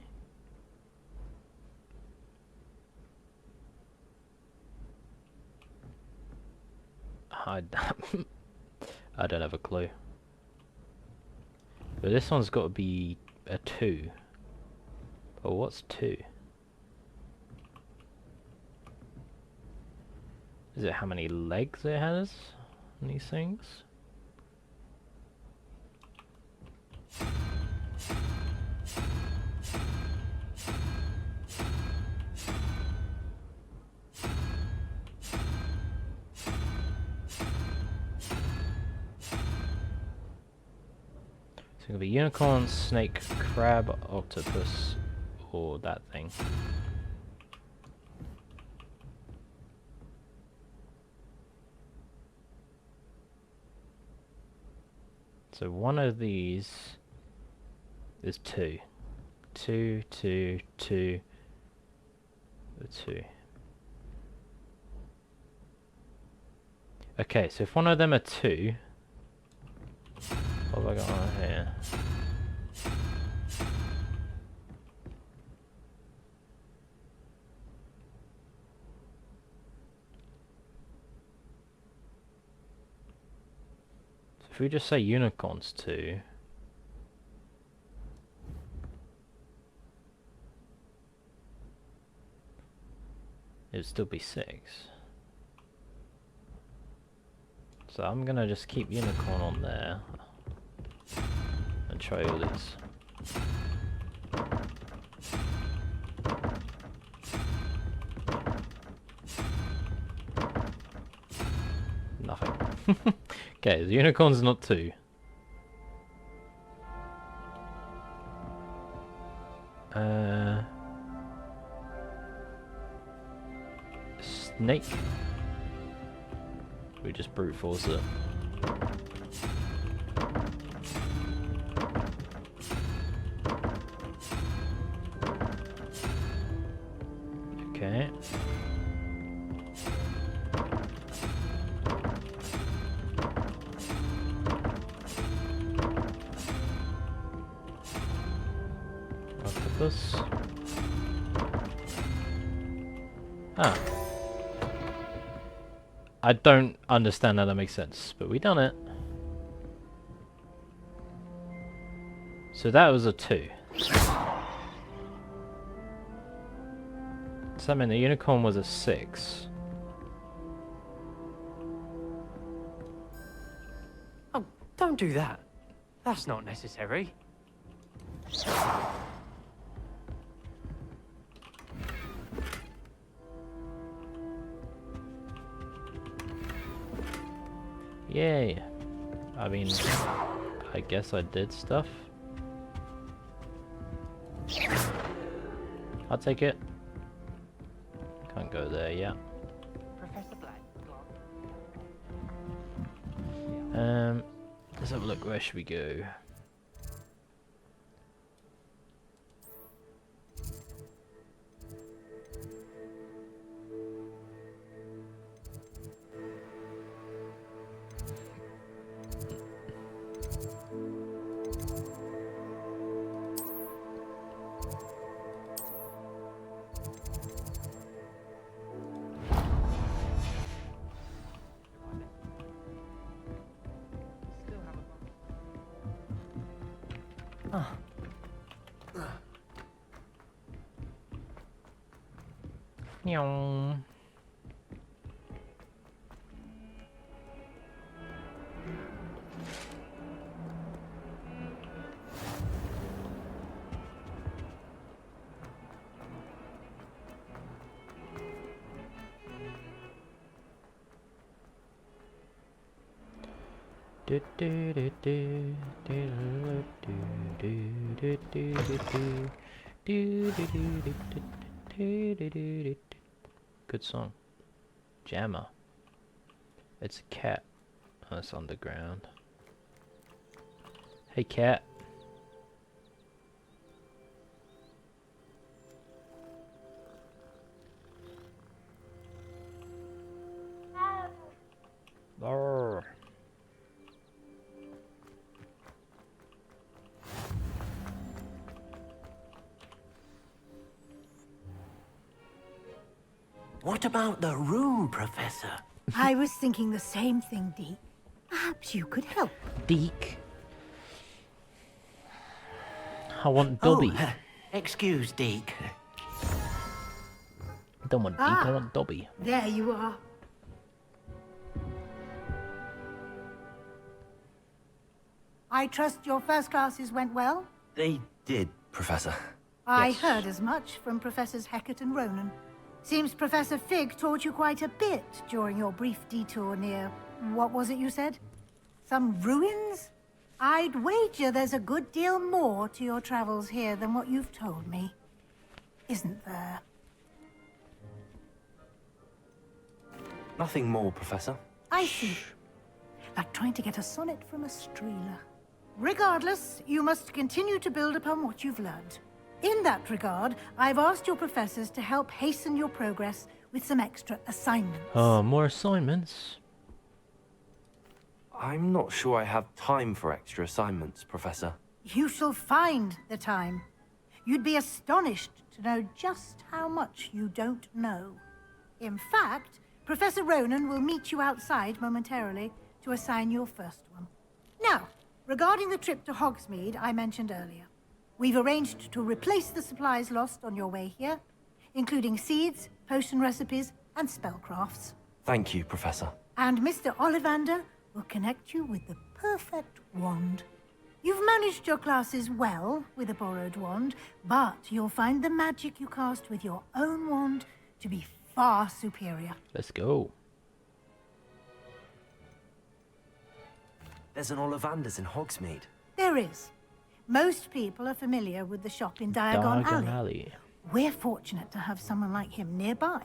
Speaker 1: I don't have a clue. But this one's got to be a 2. But what's 2? Is it how many legs it has on these things? It's gonna be unicorn, snake, crab, octopus, or that thing. So one of these is 2. 2, 2, 2, 2. Okay, so if one of them are 2, what have I got on here? So if we just say unicorns 2, it would still be 6. So I'm gonna just keep unicorn on there and try all these. Nothing. Okay, the unicorn's not 2. Snake. We just brute force it. Okay. Octopus. Ah. I don't understand how that makes sense, but we done it. So that was a 2. Does that mean the unicorn was a 6?
Speaker 12: Oh, don't do that. That's not necessary.
Speaker 1: Yay. I mean, I guess I did stuff. I'll take it. Can't go there yet.
Speaker 12: Professor Black.
Speaker 1: Let's have a look. Where should we go? Meow. Good song. Jammer. It's a cat. Oh, it's underground. Hey, cat. Arr.
Speaker 14: What about the room, Professor?
Speaker 8: I was thinking the same thing, Deke. Perhaps you could help.
Speaker 1: Deke. I want Dobby.
Speaker 14: Oh, excuse, Deke.
Speaker 1: I don't want Deke, I want Dobby.
Speaker 8: There you are. I trust your first classes went well?
Speaker 3: They did, Professor.
Speaker 8: I heard as much from Professors Hecat and Ronan. Seems Professor Fig taught you quite a bit during your brief detour near... what was it you said? Some ruins? I'd wager there's a good deal more to your travels here than what you've told me. Isn't there?
Speaker 3: Nothing more, Professor.
Speaker 8: I see. Like trying to get a sonnet from a streeler. Regardless, you must continue to build upon what you've learned. In that regard, I've asked your professors to help hasten your progress with some extra assignments.
Speaker 1: Oh, more assignments?
Speaker 3: I'm not sure I have time for extra assignments, Professor.
Speaker 8: You shall find the time. You'd be astonished to know just how much you don't know. In fact, Professor Ronan will meet you outside momentarily to assign your first one. Now, regarding the trip to Hogsmeade I mentioned earlier, we've arranged to replace the supplies lost on your way here, including seeds, potion recipes, and spellcrafts.
Speaker 3: Thank you, Professor.
Speaker 8: And Mr. Ollivander will connect you with the perfect wand. You've managed your classes well with a borrowed wand, but you'll find the magic you cast with your own wand to be far superior.
Speaker 1: Let's go.
Speaker 3: There's an Ollivander's in Hogsmeade.
Speaker 8: There is. Most people are familiar with the shop in Diagon Alley. We're fortunate to have someone like him nearby.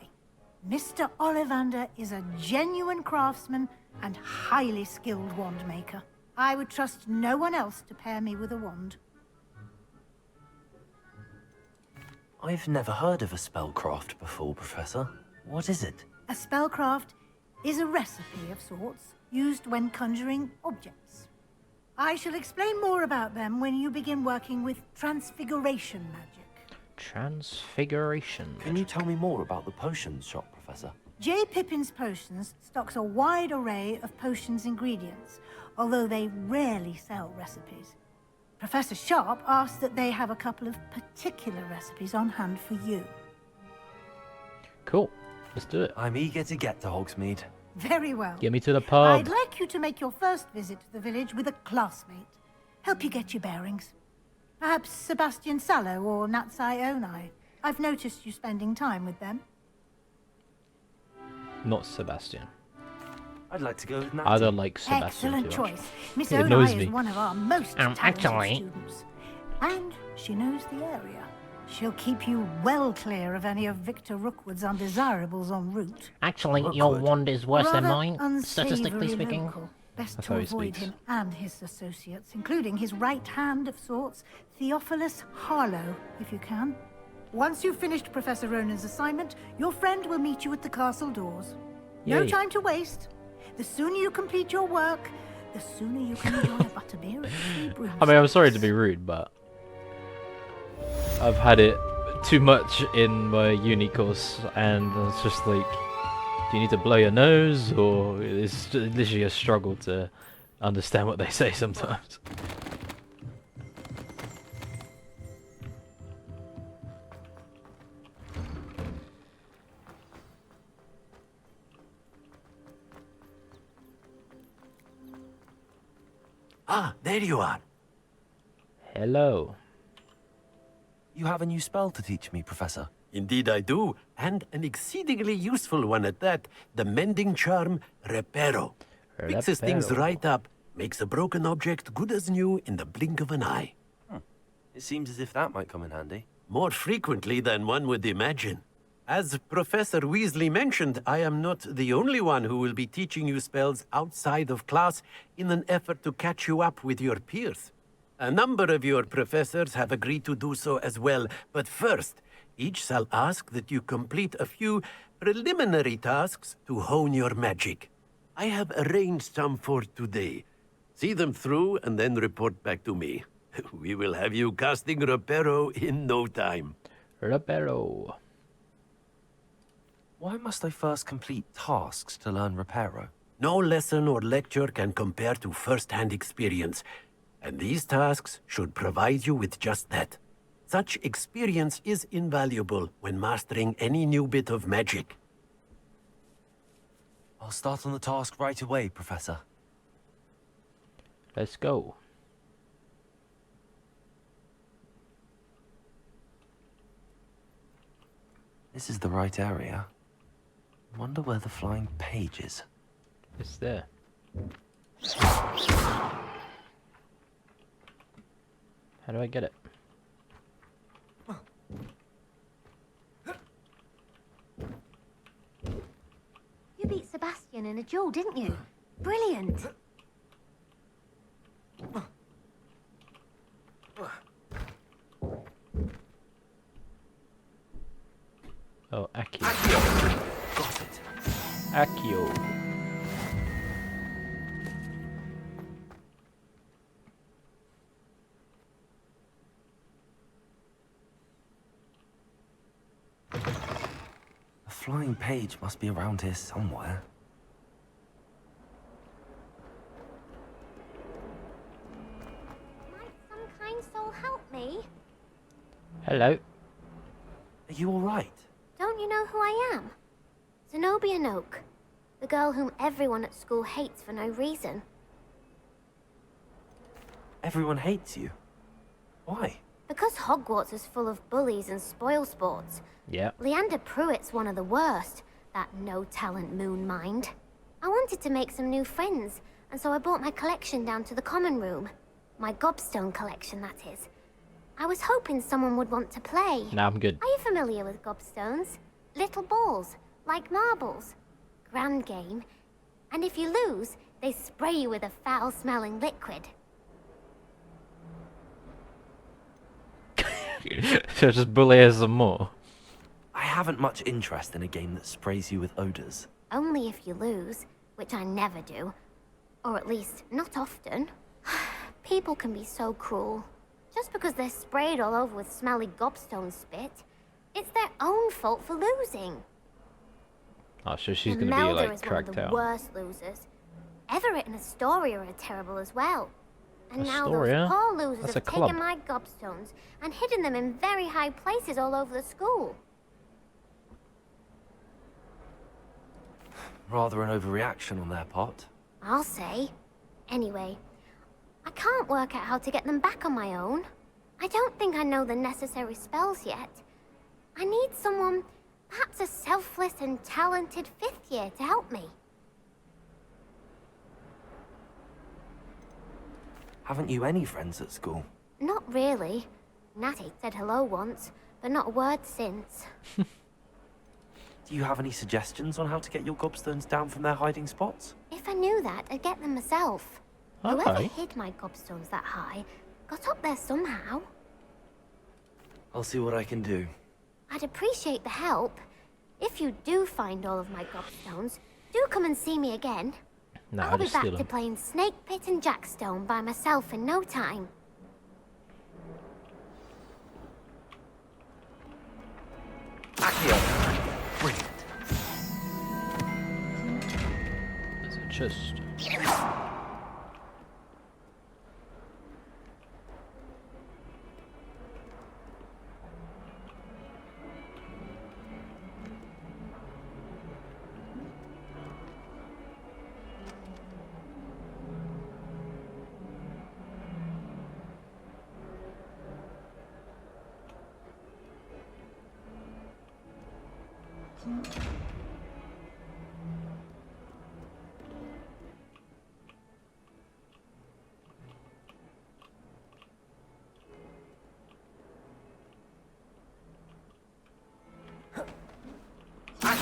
Speaker 8: Mr. Ollivander is a genuine craftsman and highly skilled wand maker. I would trust no one else to pair me with a wand.
Speaker 3: I've never heard of a spellcraft before, Professor. What is it?
Speaker 8: A spellcraft is a recipe of sorts used when conjuring objects. I shall explain more about them when you begin working with transfiguration magic.
Speaker 1: Transfiguration.
Speaker 3: Can you tell me more about the potions shop, Professor?
Speaker 8: J. Pippin's Potions stocks a wide array of potions ingredients, although they rarely sell recipes. Professor Sharp asked that they have a couple of particular recipes on hand for you.
Speaker 1: Cool. Let's do it.
Speaker 3: I'm eager to get to Hogsmeade.
Speaker 8: Very well.
Speaker 1: Get me to the pub.
Speaker 8: I'd like you to make your first visit to the village with a classmate. Help you get your bearings. Perhaps Sebastian Sallow or Natsai Onai. I've noticed you spending time with them.
Speaker 1: Not Sebastian.
Speaker 3: I'd like to go with
Speaker 1: I don't like Sebastian
Speaker 8: Excellent
Speaker 1: too much.
Speaker 8: choice. Miss
Speaker 1: It annoys
Speaker 8: Onai
Speaker 1: me.
Speaker 8: is one of our most talented
Speaker 11: actually-
Speaker 8: students. And she knows the area. She'll keep you well clear of any of Victor Rookwood's undesirables en route.
Speaker 11: Actually, your wand is worse than
Speaker 8: Rather
Speaker 11: mine, statistically
Speaker 8: unsavory
Speaker 11: speaking.
Speaker 8: local. Best
Speaker 1: That's
Speaker 8: to
Speaker 1: how he
Speaker 8: avoid
Speaker 1: speaks.
Speaker 8: him and his associates, including his right hand of sorts, Theophilus Harlow, if you can. Once you've finished Professor Ronan's assignment, your friend will meet you at the castle doors. No
Speaker 1: Yay.
Speaker 8: time to waste. The sooner you complete your work, the sooner you can enjoy a butterbeer and 3 brooms.
Speaker 1: I mean, I'm sorry to be rude, but I've had it too much in my uni course, and it's just like, do you need to blow your nose, or it's literally a struggle to understand what they say sometimes.
Speaker 14: Ah, there you are.
Speaker 1: Hello.
Speaker 3: You have a new spell to teach me, Professor.
Speaker 14: Indeed I do, and an exceedingly useful one at that. The mending charm, Reparo. Fixes things
Speaker 1: Reparo.
Speaker 14: right up, makes a broken object good as new in the blink of an eye.
Speaker 3: It seems as if that might come in handy.
Speaker 14: More frequently than one would imagine. As Professor Weasley mentioned, I am not the only one who will be teaching you spells outside of class in an effort to catch you up with your peers. A number of your professors have agreed to do so as well, but first, each shall ask that you complete a few preliminary tasks to hone your magic. I have arranged some for today. See them through and then report back to me. We will have you casting Reparo in no time.
Speaker 1: Reparo.
Speaker 3: Why must I first complete tasks to learn Reparo?
Speaker 14: No lesson or lecture can compare to first-hand experience, and these tasks should provide you with just that. Such experience is invaluable when mastering any new bit of magic.
Speaker 3: I'll start on the task right away, Professor.
Speaker 1: Let's go.
Speaker 3: This is the right area. Wonder where the flying page is.
Speaker 1: It's there. How do I get it?
Speaker 17: You beat Sebastian in a duel, didn't you? Brilliant.
Speaker 1: Oh, Accio.
Speaker 3: Got it.
Speaker 1: Accio.
Speaker 3: The flying page must be around here somewhere.
Speaker 17: Might some kind soul help me?
Speaker 1: Hello.
Speaker 3: Are you all right?
Speaker 17: Don't you know who I am? Zenobia Noak, the girl whom everyone at school hates for no reason.
Speaker 3: Everyone hates you. Why?
Speaker 17: Because Hogwarts is full of bullies and spoilsports.
Speaker 1: Yeah.
Speaker 17: Leander Pruitt's one of the worst, that no-talent moon mind. I wanted to make some new friends, and so I brought my collection down to the common room. My gobstone collection, that is. I was hoping someone would want to play.
Speaker 1: Nah, I'm good.
Speaker 17: Are you familiar with gobstones? Little balls, like marbles. Grand game. And if you lose, they spray you with a foul-smelling liquid.
Speaker 1: So just bully us some more.
Speaker 3: I haven't much interest in a game that sprays you with odors.
Speaker 17: Only if you lose, which I never do. Or at least, not often. People can be so cruel. Just because they're sprayed all over with smelly gobstone spit, it's their own fault for losing.
Speaker 1: Oh, so she's gonna
Speaker 17: Imelda
Speaker 1: be like
Speaker 17: is one of
Speaker 1: cracked
Speaker 17: the
Speaker 1: out.
Speaker 17: worst losers. Everett and Astoria are terrible as well. And now
Speaker 1: Astoria?
Speaker 17: those poor losers
Speaker 1: That's
Speaker 17: have
Speaker 1: a club.
Speaker 17: taken my gobstones and hidden them in very high places all over the school.
Speaker 3: Rather an overreaction on their part.
Speaker 17: I'll say. Anyway, I can't work out how to get them back on my own. I don't think I know the necessary spells yet. I need someone, perhaps a selfless and talented fifth year to help me.
Speaker 3: Haven't you any friends at school?
Speaker 17: Not really. Natty said hello once, but not a word since.
Speaker 3: Do you have any suggestions on how to get your gobstones down from their hiding spots?
Speaker 17: If I knew that, I'd get them myself.
Speaker 3: Okay.
Speaker 17: Whoever hid my gobstones that high got up there somehow.
Speaker 3: I'll see what I can do.
Speaker 17: I'd appreciate the help. If you do find all of my gobstones, do come and see me again.
Speaker 1: No,
Speaker 17: I'll
Speaker 1: I'll
Speaker 17: be
Speaker 1: just
Speaker 17: back
Speaker 1: steal
Speaker 17: to
Speaker 1: them.
Speaker 17: playing Snake Pit and Jackstone by myself in no time.
Speaker 3: Accio. Brilliant.
Speaker 1: There's a chest.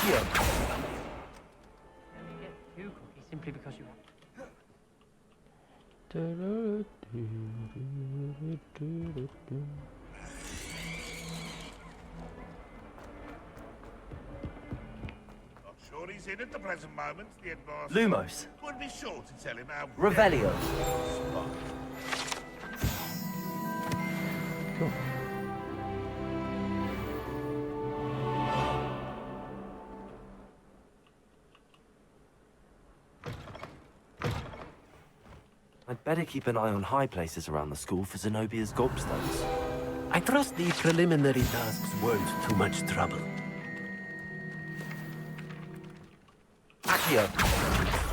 Speaker 12: Don't get too cocky simply because you have.
Speaker 20: Not sure he's in at the present moment, the headmaster.
Speaker 3: Lumos.
Speaker 20: Would be sure to tell him how.
Speaker 3: Revelio.
Speaker 1: Cool.
Speaker 3: I'd better keep an eye on high places around the school for Zenobia's gobstones.
Speaker 14: I trust the preliminary tasks weren't too much trouble.
Speaker 3: Accio!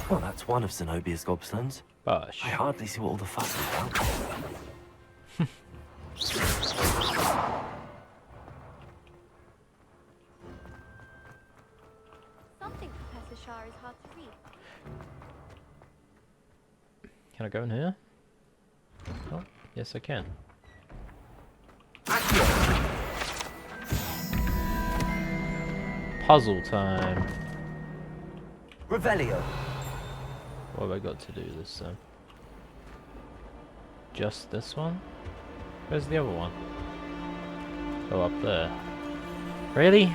Speaker 3: Well, that's one of Zenobia's gobstones.
Speaker 1: Gosh.
Speaker 3: I hardly see what all the fuss is about.
Speaker 6: Something, Professor Shah, is hard to read.
Speaker 1: Can I go in here? Oh, yes I can. Puzzle time.
Speaker 3: Revelio.
Speaker 1: What have I got to do this time? Just this one? Where's the other one? Oh, up there. Really?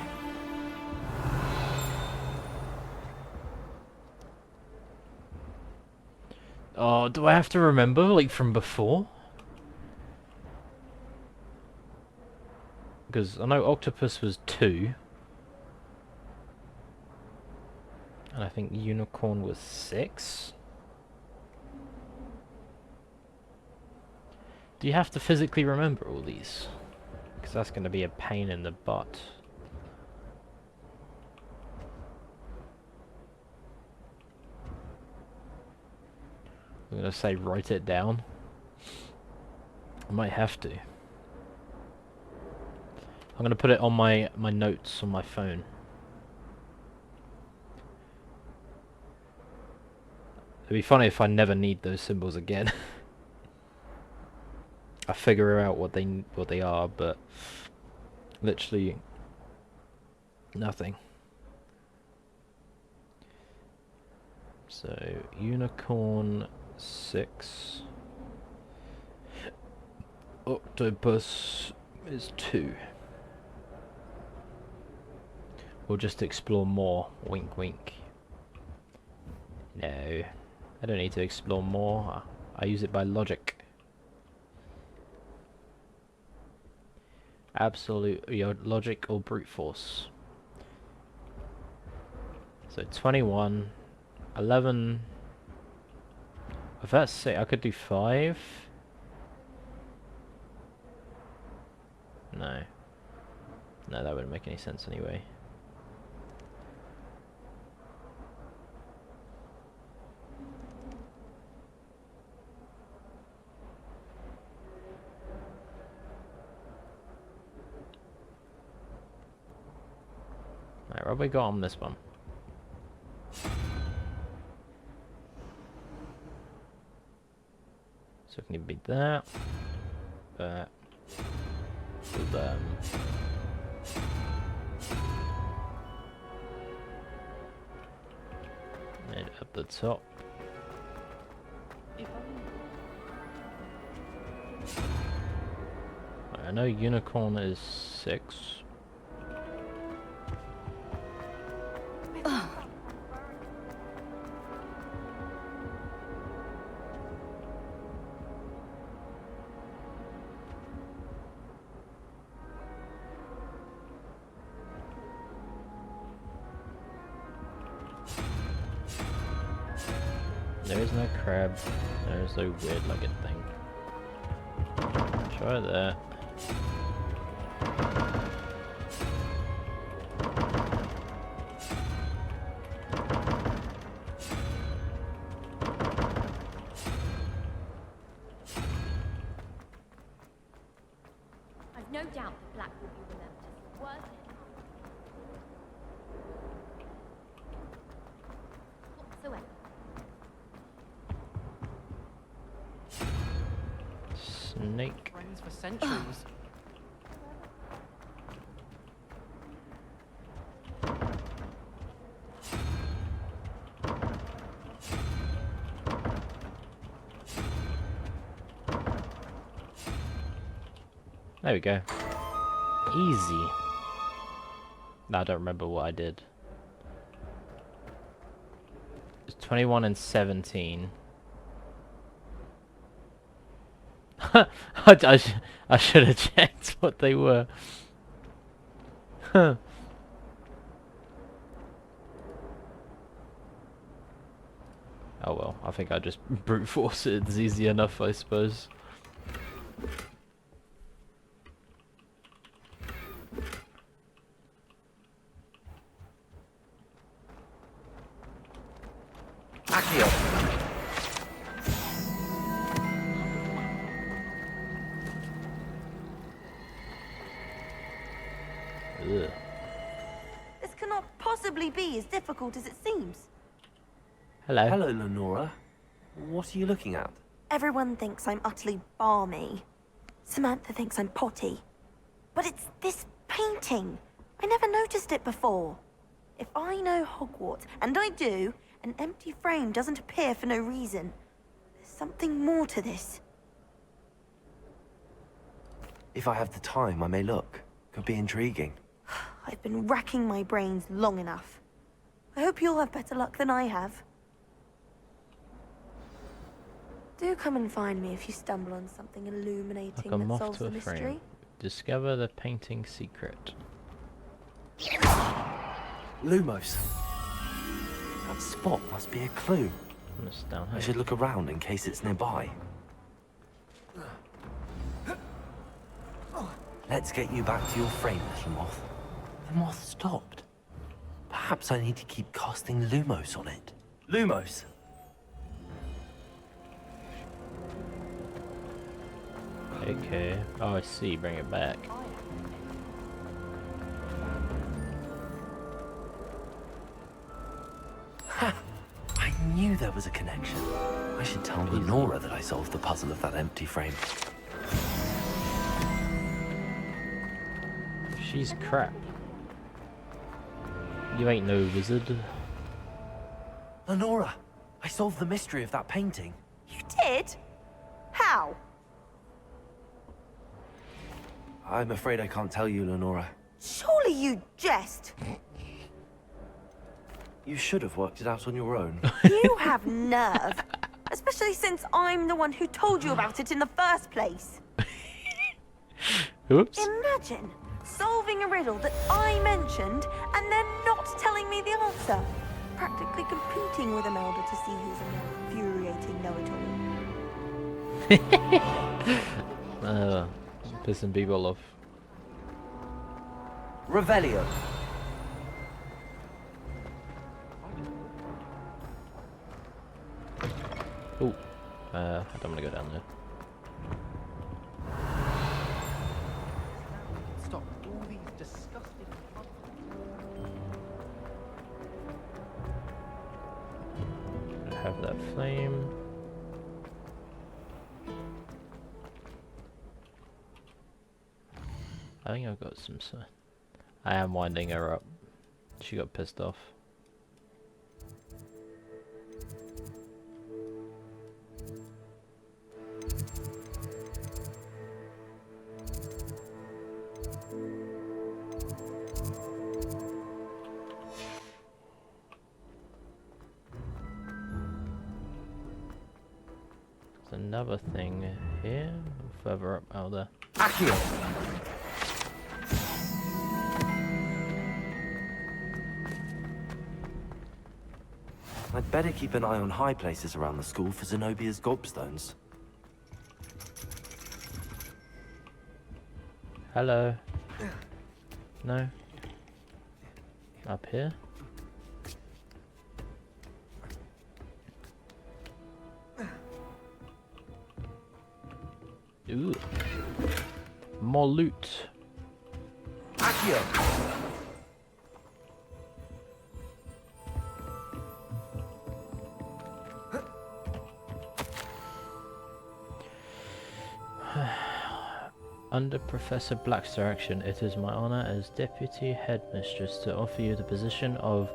Speaker 1: Oh, do I have to remember, like, from before? Because I know octopus was 2. And I think unicorn was 6. Do you have to physically remember all these? Because that's going to be a pain in the butt. I'm going to say write it down. I might have to. I'm going to put it on my notes on my phone. It'd be funny if I never need those symbols again. I figure out what they are, but literally nothing. So unicorn 6, octopus is 2. We'll just explore more. Wink, wink. No, I don't need to explore more. I use it by logic. Absolute logic or brute force. So 21, 11. If that's 6, I could do 5. No. No, that wouldn't make any sense anyway. Alright, what have we got on this one? So it can either be that, that, or them. And up the top. I know unicorn is 6. There is no crab. There is no weird-legged thing. Try that.
Speaker 21: I've no doubt that Black will be remembered as the worst. Whatsoever.
Speaker 1: Snake.
Speaker 16: Friends for centuries.
Speaker 1: There we go. Easy. No, I don't remember what I did. It's 21 and 17. I should have checked what they were. Huh. Oh well, I think I just brute force it. It's easy enough, I suppose.
Speaker 3: Accio!
Speaker 1: Ugh.
Speaker 2: This cannot possibly be as difficult as it seems.
Speaker 1: Hello.
Speaker 3: Hello, Lenora. What are you looking at?
Speaker 2: Everyone thinks I'm utterly balmy. Samantha thinks I'm potty. But it's this painting. I never noticed it before. If I know Hogwarts, and I do, an empty frame doesn't appear for no reason. There's something more to this.
Speaker 3: If I have the time, I may look. Could be intriguing.
Speaker 2: I've been racking my brains long enough. I hope you'll have better luck than I have. Do come and find me if you stumble on something illuminating
Speaker 1: Like a
Speaker 2: that
Speaker 1: moth
Speaker 2: solves
Speaker 1: to
Speaker 2: the
Speaker 1: a
Speaker 2: mystery.
Speaker 1: frame. Discover the painting secret.
Speaker 3: Lumos. That spot must be a clue.
Speaker 1: Down
Speaker 3: I
Speaker 1: here.
Speaker 3: should look around in case it's nearby. Let's get you back to your frame, little moth. The moth stopped. Perhaps I need to keep casting Lumos on it. Lumos!
Speaker 1: Okay. Oh, I see. Bring it back.
Speaker 3: I knew there was a connection. I should tell Lenora that I solved the puzzle of that empty frame.
Speaker 1: She's crap. You ain't no wizard.
Speaker 3: Lenora, I solved the mystery of that painting.
Speaker 2: You did? How?
Speaker 3: I'm afraid I can't tell you, Lenora.
Speaker 2: Surely you jest.
Speaker 3: You should have worked it out on your own.
Speaker 2: You have nerve. Especially since I'm the one who told you about it in the first place.
Speaker 1: Oops.
Speaker 2: Imagine solving a riddle that I mentioned and then not telling me the answer. Practically competing with Imelda to see who's a more infuriating know-it-all.
Speaker 1: Pissing people off.
Speaker 3: Revelio.
Speaker 1: Oh, I don't want to go down there.
Speaker 16: Stop all these disgusting.
Speaker 1: I have that flame. I think I've got some. I am winding her up. She got pissed off. There's another thing here, further up out there.
Speaker 3: Accio! I'd better keep an eye on high places around the school for Zenobia's gobstones.
Speaker 1: Hello. No. Up here. Ooh. More loot.
Speaker 3: Accio!
Speaker 1: Under Professor Black's direction, it is my honor as Deputy Headmistress to offer you the position of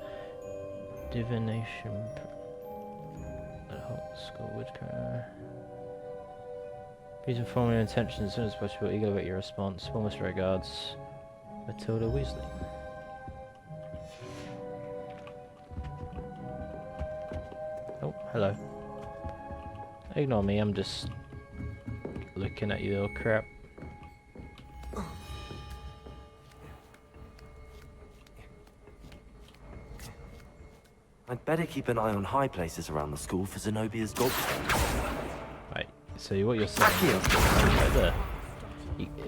Speaker 1: Divination at Hogwarts School Woodcutter. Please inform your intentions as soon as possible. Eager to await your response. Warmest regards, Matilda Weasley. Oh, hello. Ignore me, I'm just looking at you little crap.
Speaker 3: I'd better keep an eye on high places around the school for Zenobia's gobstones.
Speaker 1: Right, so what you're saying is right there.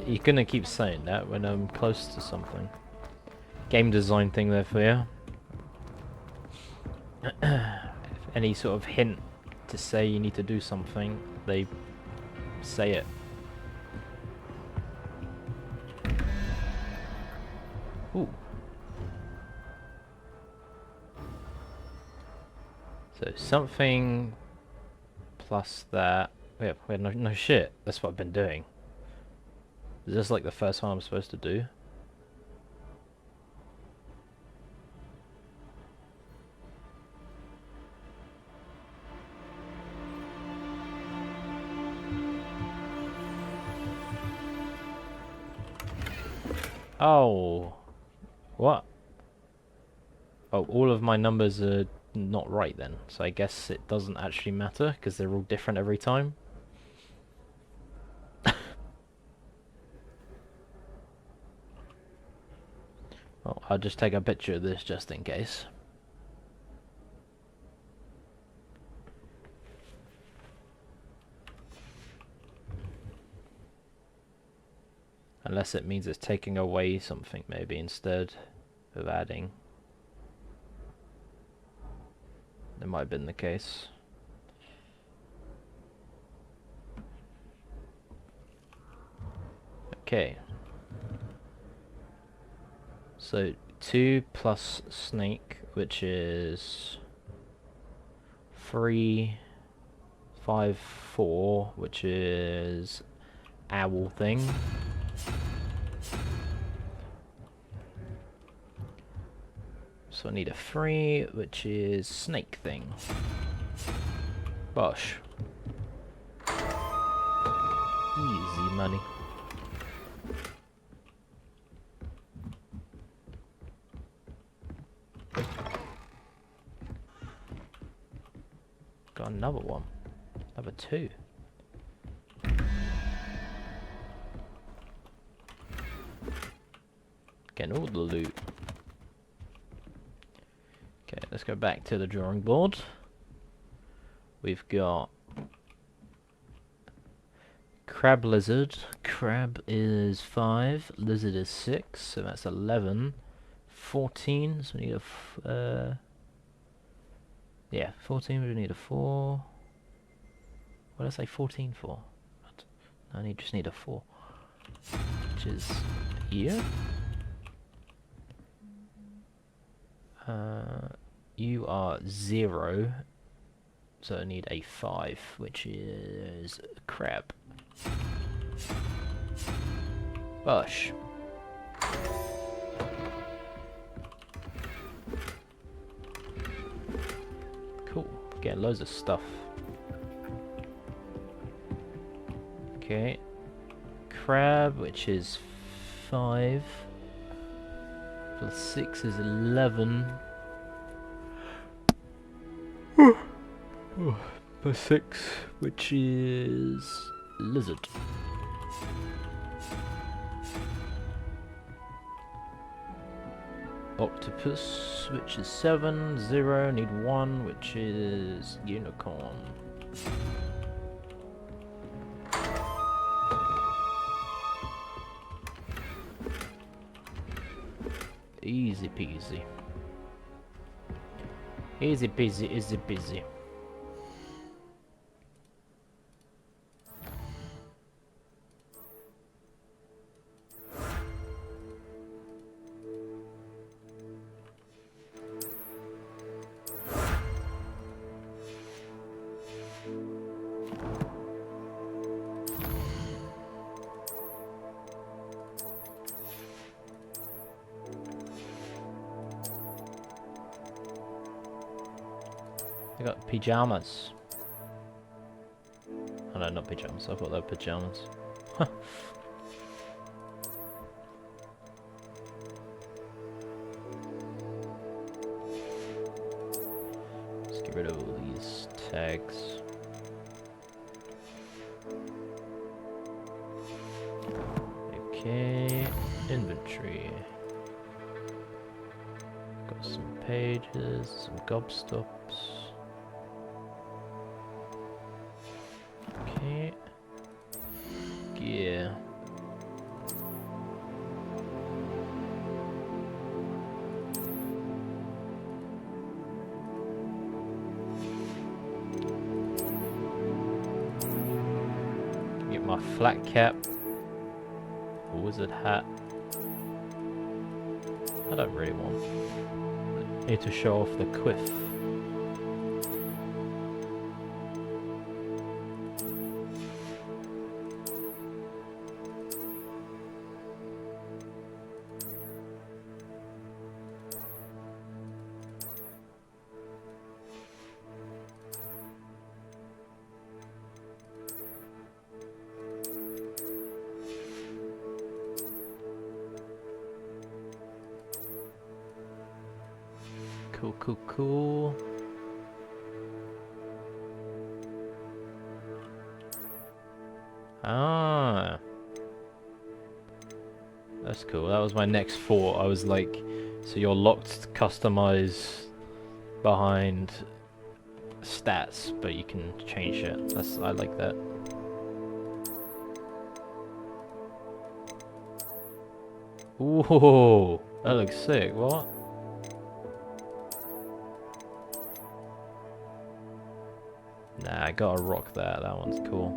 Speaker 1: You're gonna keep saying that when I'm close to something. Game design thing there for you. Any sort of hint to say you need to do something, they say it. Ooh. So something plus that. Wait, no shit. That's what I've been doing. Is this like the first one I'm supposed to do? Oh. What? Oh, all of my numbers are not right then. So I guess it doesn't actually matter because they're all different every time. Well, I'll just take a picture of this just in case. Unless it means it's taking away something maybe instead of adding. That might have been the case. Okay. So 2 plus snake, which is 3, 5, 4, which is owl thing. So I need a 3, which is snake thing. Bosh. Easy money. Got another one. Number 2. Getting all the loot. Okay, let's go back to the drawing board. We've got crab lizard. Crab is 5. Lizard is 6. So that's 11. 14. So we need a yeah, 14. We need a 4. What did I say 14 for? I just need a 4, which is here. You are 0, so I need a 5, which is crab. Bush. Cool, getting loads of stuff. Okay, crab, which is 5. Plus 6 is 11. Plus 6, which is lizard. Octopus, which is 7. 0, need 1, which is unicorn. Easy peasy. Easy peasy, easy peasy. I got pajamas. Oh no, not pajamas. I thought they were pajamas. Let's get rid of all these tags. Okay, inventory. Got some pages, some gobstops. Okay. Gear. Get my flat cap. A wizard hat. I don't really want. Need to show off the quiff. Cool. Ah. That's cool. That was my next thought. I was like, so you're locked to customize behind stats, but you can change it. I like that. Ooh, that looks sick. What? Nah, I gotta rock that. That one's cool.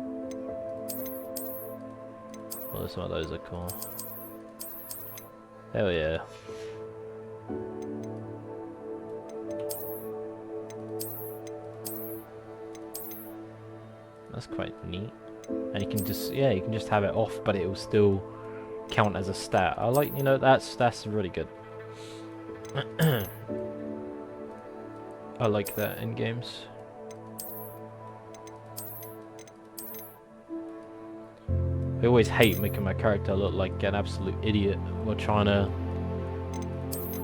Speaker 1: Well, some of those are cool. Hell yeah. That's quite neat. And you can just, yeah, you can just have it off, but it will still count as a stat. I like, you know, that's really good. I like that in games. I always hate making my character look like an absolute idiot while trying to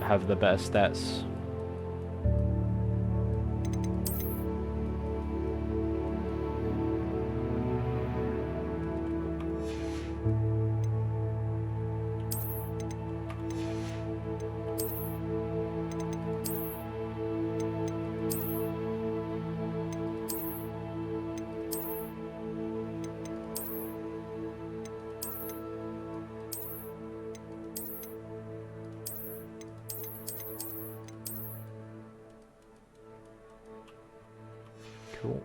Speaker 1: have the better stats. Cool.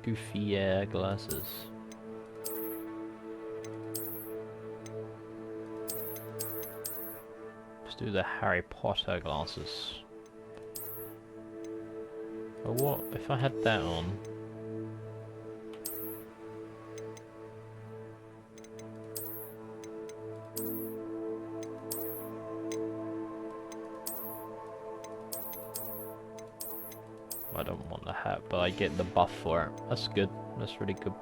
Speaker 1: Goofy glasses. Let's do the Harry Potter glasses. But what if I had that on? I don't want the hat, but I get the buff for it. That's good. That's really good.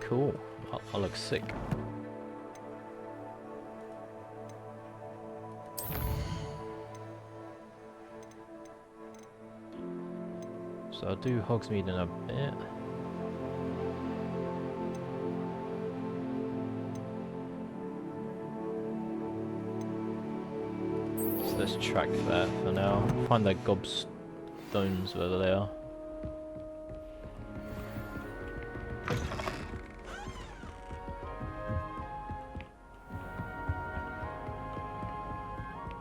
Speaker 1: Cool. I look sick. So I'll do Hogsmeade in a bit. So let's track that for now. Find the gobstones, whether they are.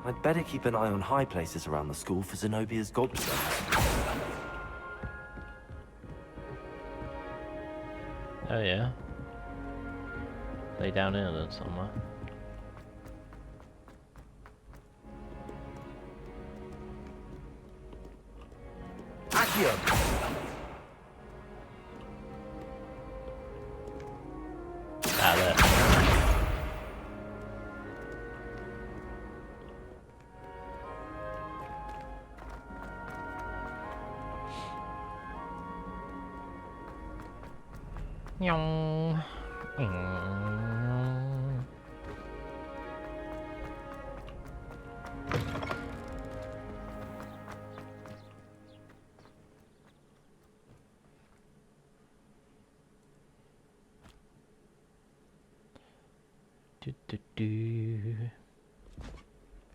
Speaker 3: I'd better keep an eye on high places around the school for Zenobia's gobstones.
Speaker 1: Oh yeah. They down here then somewhere.
Speaker 3: Accio!
Speaker 1: Ah, there. Nyong.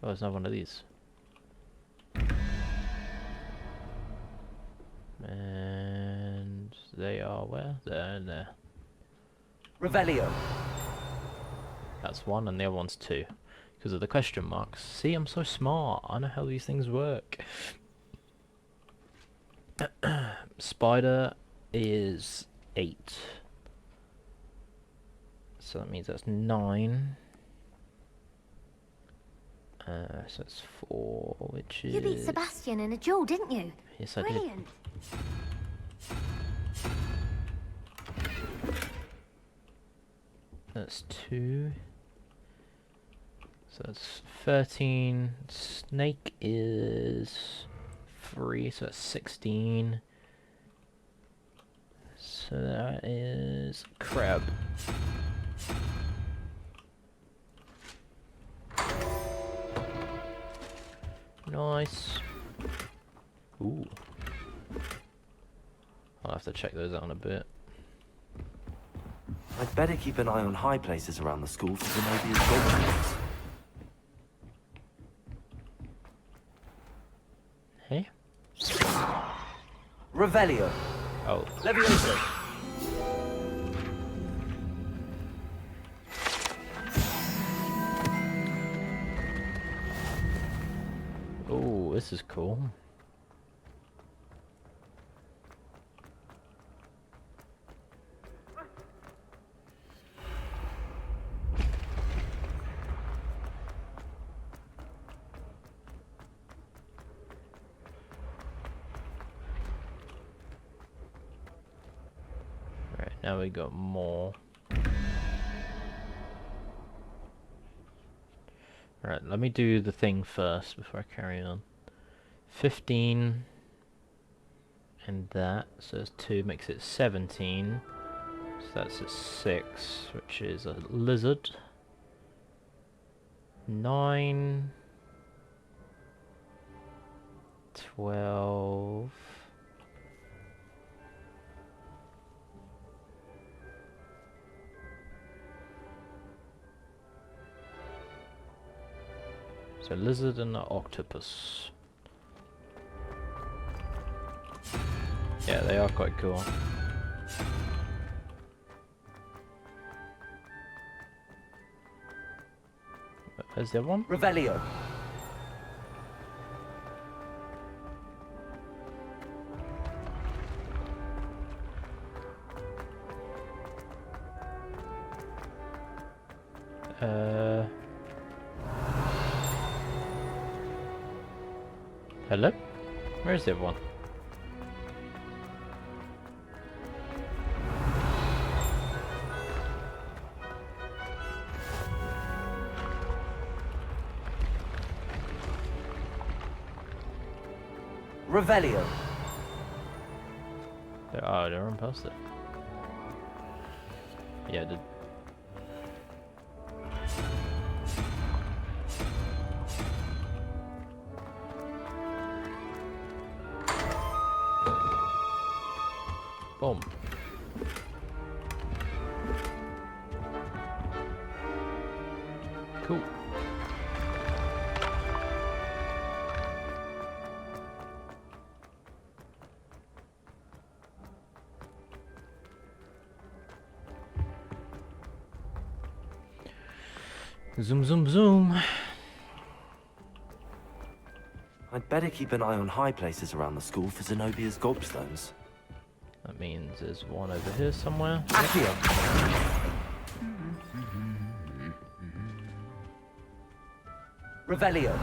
Speaker 1: Oh, it's not one of these. And they are where? They're in there.
Speaker 3: Revelio.
Speaker 1: That's one, and the other one's two. Because of the question marks. See, I'm so smart. I know how these things work. Spider is 8. So that means that's 9. So it's 4, which is...
Speaker 17: You beat Sebastian in a duel, didn't you?
Speaker 1: Yes, I did.
Speaker 17: Brilliant.
Speaker 1: That's 2. So that's 13. Snake is 3, so that's 16. So that is Crab. Nice. Ooh. I'll have to check those out in a bit.
Speaker 3: I'd better keep an eye on high places around the school for Zenobia's gobstones.
Speaker 1: Hey?
Speaker 3: Revelio.
Speaker 1: Oh.
Speaker 3: Levioso.
Speaker 1: Oh, this is cool. Right, now we got more. Alright, let me do the thing first before I carry on. 15 and that, so it's 2 makes it 17. So that's a 6, which is a lizard. 9, 12. So lizard and an octopus. Yeah, they are quite cool. Where's the other one?
Speaker 3: Revelio.
Speaker 1: Hello? Where's the other one?
Speaker 3: Revelio.
Speaker 1: Oh, they're on past it. Yeah, I did. Boom. Cool. Zoom, zoom, zoom.
Speaker 3: I'd better keep an eye on high places around the school for Zenobia's gobstones.
Speaker 1: That means there's one over here somewhere.
Speaker 3: Accio! Revelio!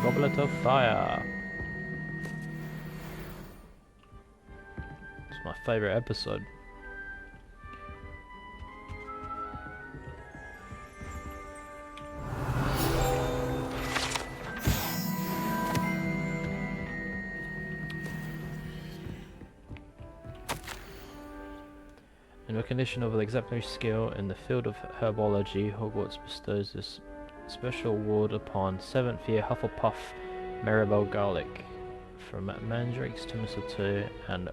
Speaker 1: Goblet of Fire. It's my favorite episode. In recognition of exemplary skill in the field of herbology, Hogwarts bestows this special award upon 7th year Hufflepuff Maribel Garlic. From mandrakes to mistletoe and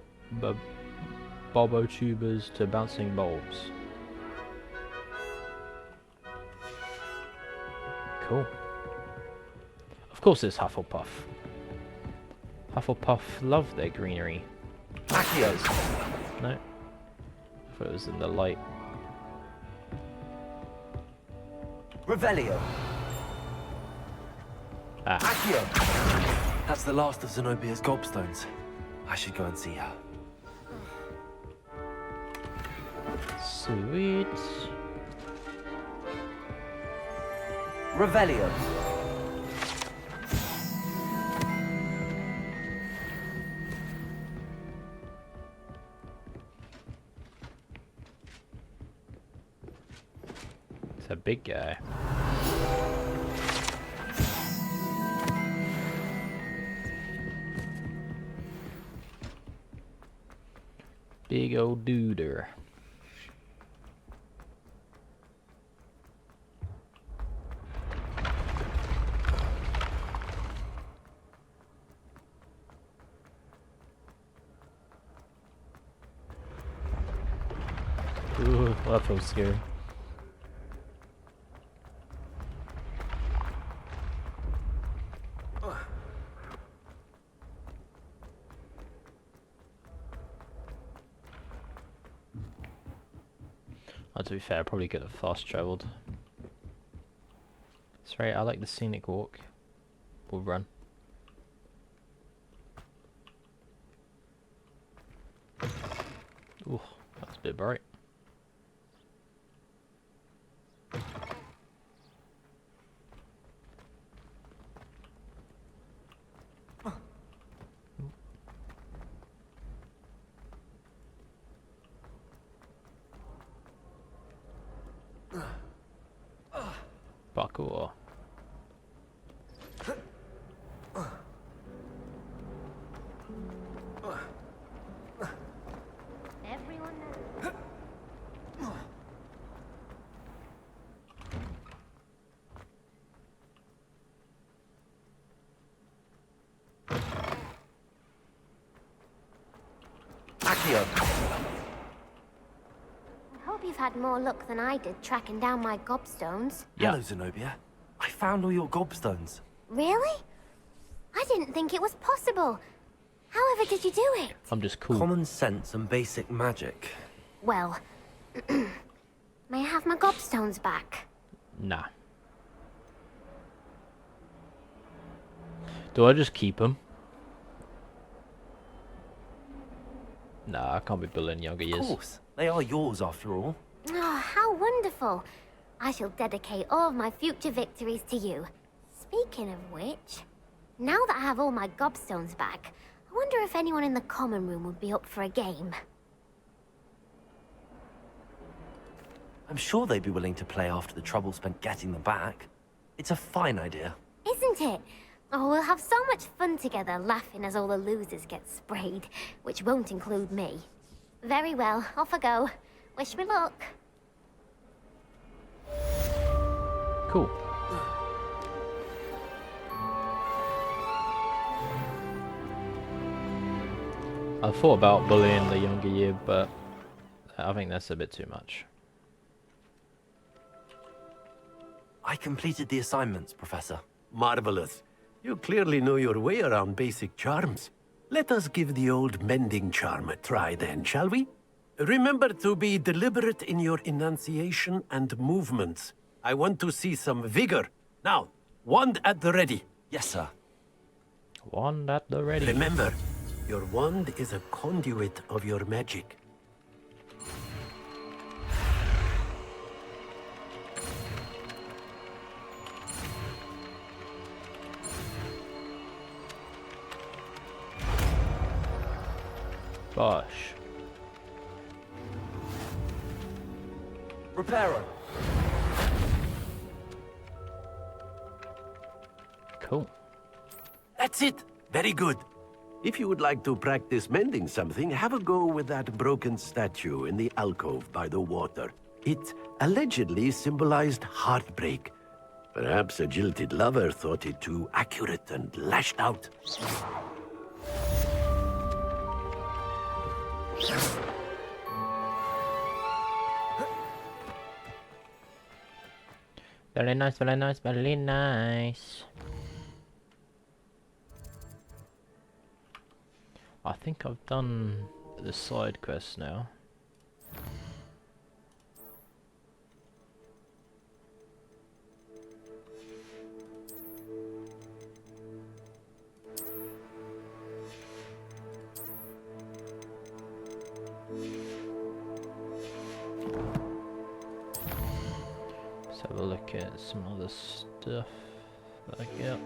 Speaker 1: bobotubers to bouncing bulbs. Cool. Of course it's Hufflepuff. Hufflepuff love their greenery.
Speaker 3: Accios!
Speaker 1: No. I thought it was in the light.
Speaker 3: Revelio!
Speaker 1: Ah.
Speaker 3: Accio! That's the last of Zenobia's gobstones. I should go and see her.
Speaker 1: Sweet.
Speaker 3: Revelio!
Speaker 1: It's a big guy. Big old duder. Ooh, that feels scary. To be fair, I probably could have fast travelled. That's right, I like the scenic walk. We'll run. Ooh, that's a bit bright. Parkour.
Speaker 17: Everyone
Speaker 3: Accio!
Speaker 17: I hope you've had more luck than I did tracking down my gobstones.
Speaker 3: Hello, Zenobia. I found all your gobstones.
Speaker 17: Really? I didn't think it was possible. However did you do it?
Speaker 1: I'm just cool.
Speaker 3: Common sense and basic magic.
Speaker 17: Well, may I have my gobstones back?
Speaker 1: Nah. Do I just keep them? Nah, I can't be bullying younger years.
Speaker 3: Of course. They are yours after all.
Speaker 17: Oh, how wonderful. I shall dedicate all of my future victories to you. Speaking of which, now that I have all my gobstones back, I wonder if anyone in the common room would be up for a game.
Speaker 3: I'm sure they'd be willing to play after the trouble spent getting them back. It's a fine idea.
Speaker 17: Isn't it? Oh, we'll have so much fun together, laughing as all the losers get sprayed, which won't include me. Very well, off I go. Wish me luck.
Speaker 1: Cool. I thought about bullying the younger year, but I think that's a bit too much.
Speaker 3: I completed the assignments, Professor.
Speaker 14: Marvelous. You clearly know your way around basic charms. Let us give the old mending charm a try then, shall we? Remember to be deliberate in your enunciation and movements. I want to see some vigor. Now, Wand at the ready.
Speaker 3: Yes, sir.
Speaker 1: Wand at the ready.
Speaker 14: Remember, your wand is a conduit of your magic.
Speaker 1: Gosh.
Speaker 3: Repairer.
Speaker 1: Cool.
Speaker 14: That's it. Very good. If you would like to practice mending something, have a go with that broken statue in the alcove by the water. It allegedly symbolized heartbreak. Perhaps a jilted lover thought it too accurate and lashed out.
Speaker 11: Very nice, very nice, very nice.
Speaker 1: I think I've done the side quest now. Let's have a look at some other stuff that I got.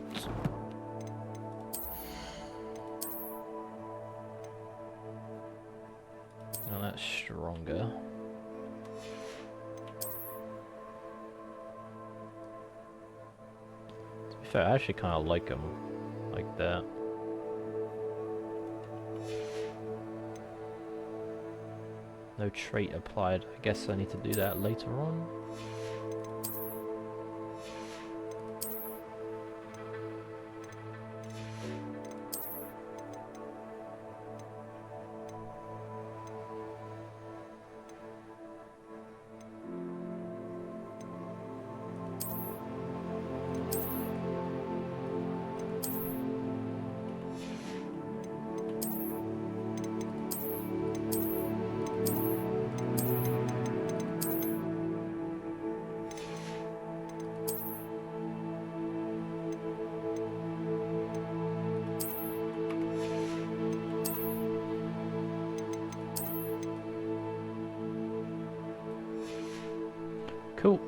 Speaker 1: Now that's stronger. To be fair, I actually kind of like them like that. No trait applied. I guess I need to do that later on. Cool.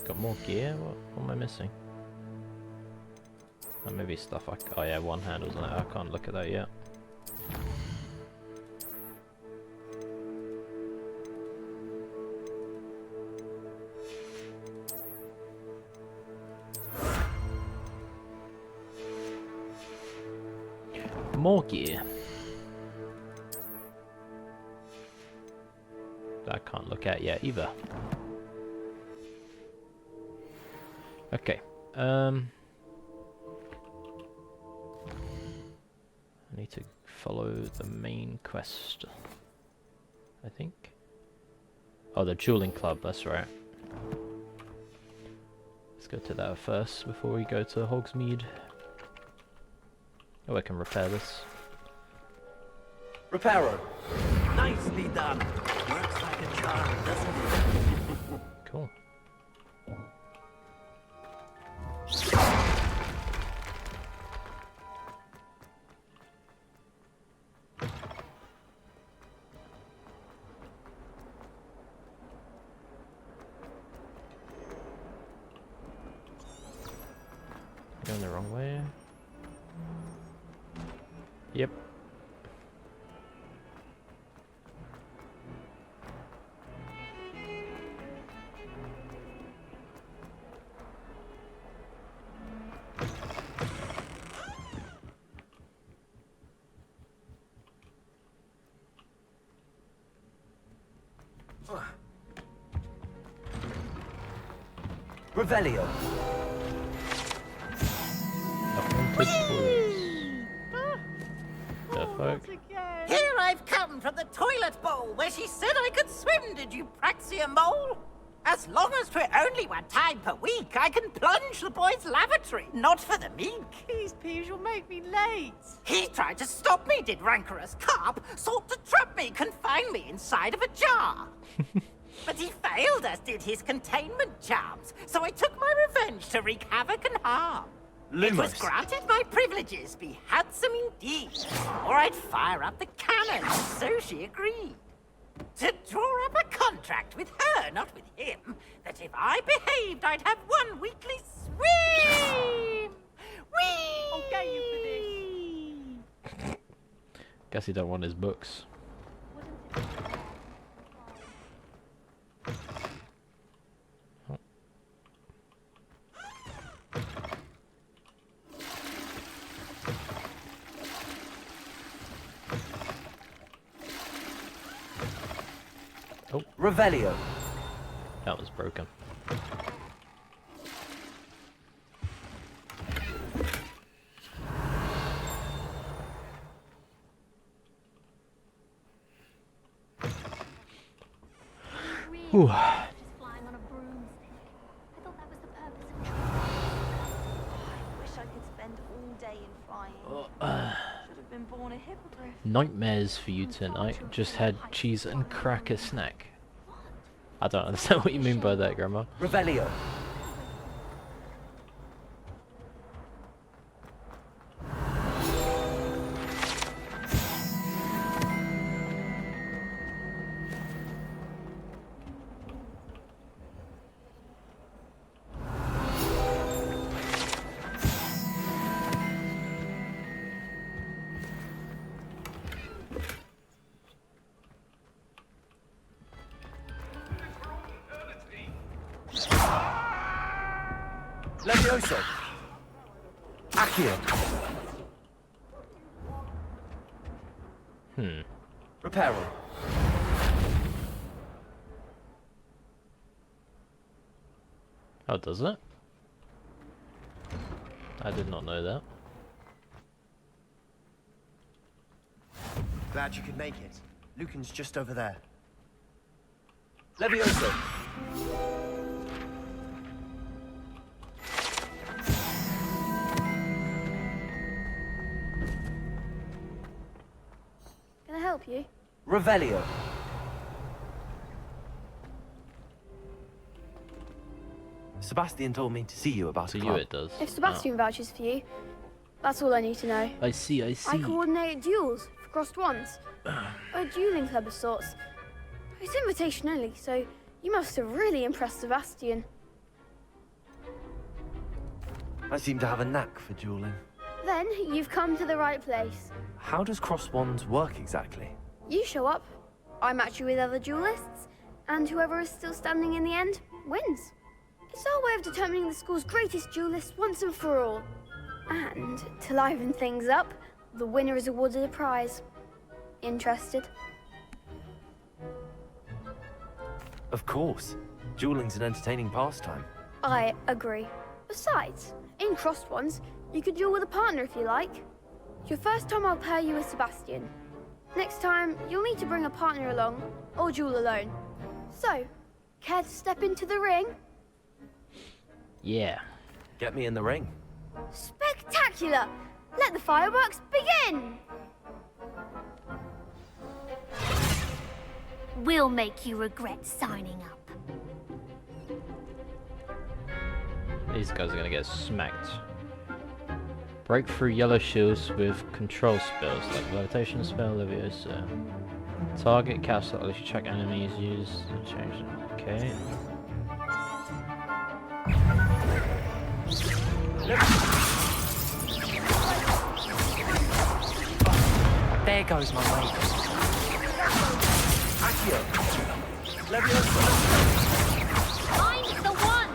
Speaker 1: Got more gear? What am I missing? Oh, maybe stuff oh yeah, one handle's on it. I can't look at that yet. More gear. I can't look at yet either. Okay. I need to follow the main quest, I think. Oh, the dueling club, that's right. Let's go to that first before we go to Hogsmeade. Oh, I can repair this.
Speaker 3: Repairer.
Speaker 14: Nicely done. Works like a charm, doesn't it?
Speaker 1: Cool. Going the wrong way. Yep.
Speaker 3: Revelio.
Speaker 18: Here I've come from the toilet bowl where she said I could swim, did you praxia mole? As long as 'twere only one time per week, I can plunge the boy's lavatory, not for the meek.
Speaker 7: These peas will make me late.
Speaker 18: He tried to stop me, did rancorous carp, sought to trap me, confine me inside of a jar. But he failed, as did his containment charms, so I took my revenge to wreak havoc and harm. It was
Speaker 3: Lumos.
Speaker 18: granted my privileges be handsome indeed, or I'd fire up the cannon, so she agreed. To draw up a contract with her, not with him, that if I behaved, I'd have one weekly swim! Whee!
Speaker 12: I'll get you for this.
Speaker 1: Guess he don't want his books. Oh.
Speaker 3: Revelio.
Speaker 1: That was broken. Whew.
Speaker 15: Just flying on a broomstick. I thought that was the purpose of
Speaker 2: I wish I could spend all day in flying. Should have been born a hippogriff.
Speaker 1: Nightmares for you tonight. Just had cheese and cracker snack. I don't understand what you mean by that, Grandma.
Speaker 3: Revelio. Levioso. Accio. Reparo.
Speaker 1: Oh, does it? I did not know that.
Speaker 4: Glad you could make it. Lucan's just over there.
Speaker 3: Levioso.
Speaker 6: Can I help you?
Speaker 3: Revelio. Sebastian told me to see you about
Speaker 1: To
Speaker 3: a
Speaker 1: you
Speaker 3: club.
Speaker 1: it does.
Speaker 6: If Sebastian vouches for you, that's all I need to know.
Speaker 1: I see, I
Speaker 6: I
Speaker 1: see.
Speaker 6: coordinate duels for crossed ones. A dueling club of sorts. It's invitation only, so you must have really impressed Sebastian.
Speaker 3: I seem to have a knack for dueling.
Speaker 6: Then you've come to the right place.
Speaker 3: How does cross wands work exactly?
Speaker 6: You show up, I match you with other duelists, and whoever is still standing in the end wins. It's our way of determining the school's greatest duelist once and for all. And to liven things up, the winner is awarded a prize. Interested?
Speaker 3: Of course. Dueling's an entertaining pastime.
Speaker 6: I agree. Besides, in crossed ones, you could duel with a partner if you like. Your first time I'll pair you with Sebastian. Next time, you'll need to bring a partner along, or duel alone. So, care to step into the ring?
Speaker 1: Yeah.
Speaker 3: Get me in the ring.
Speaker 6: Spectacular! Let the fireworks begin!
Speaker 15: We'll make you regret signing up.
Speaker 1: These guys are gonna get smacked. Break through yellow shields with control spells like levitation spell, Leviosa. Target castle unless you check enemies used to change them. Okay.
Speaker 16: There goes my way.
Speaker 3: Accio. Leviosa.
Speaker 15: I'm the one!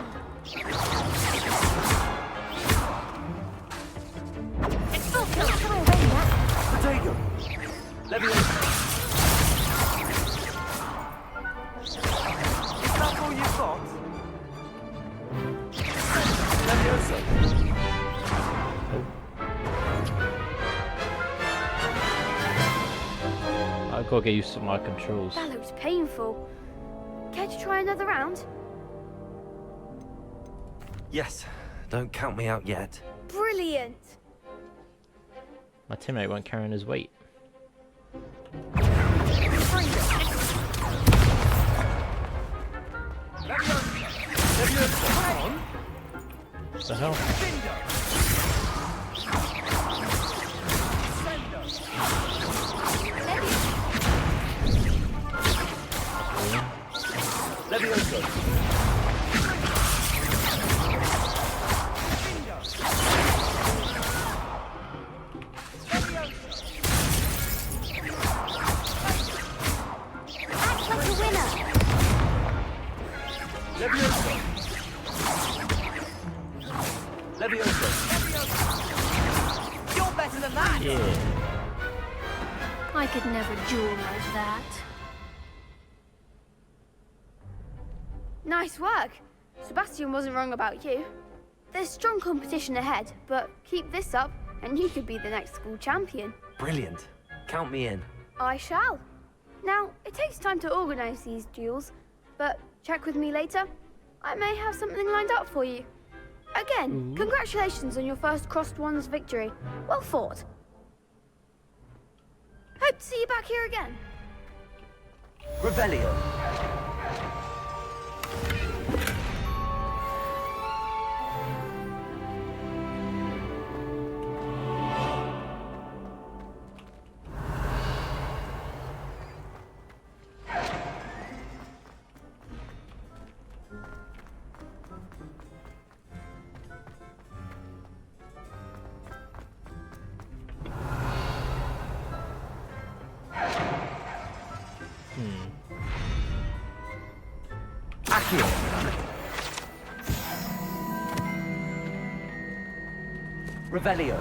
Speaker 15: It's full kill!
Speaker 3: Protego. Leviosa. Is that all you've got? Leviosa.
Speaker 1: I've got to get used to my controls.
Speaker 6: That looks painful. Care to try another round?
Speaker 3: Yes. Don't count me out yet.
Speaker 6: Brilliant!
Speaker 1: My teammate won't carry his weight. Ian.
Speaker 17: Act like a winner.
Speaker 18: You're better than that!
Speaker 1: Yeah.
Speaker 15: I could never duel like that.
Speaker 6: Nice work. Sebastian wasn't wrong about you. There's strong competition ahead, but keep this up and you could be the next school champion.
Speaker 3: Brilliant. Count me in.
Speaker 6: I shall. Now, it takes time to organize these duels, but check with me later. I may have something lined up for you. Again, congratulations on your first Crossed Ones victory. Well fought. Hope to see you back here again.
Speaker 3: Revelio. Accio. Revelio.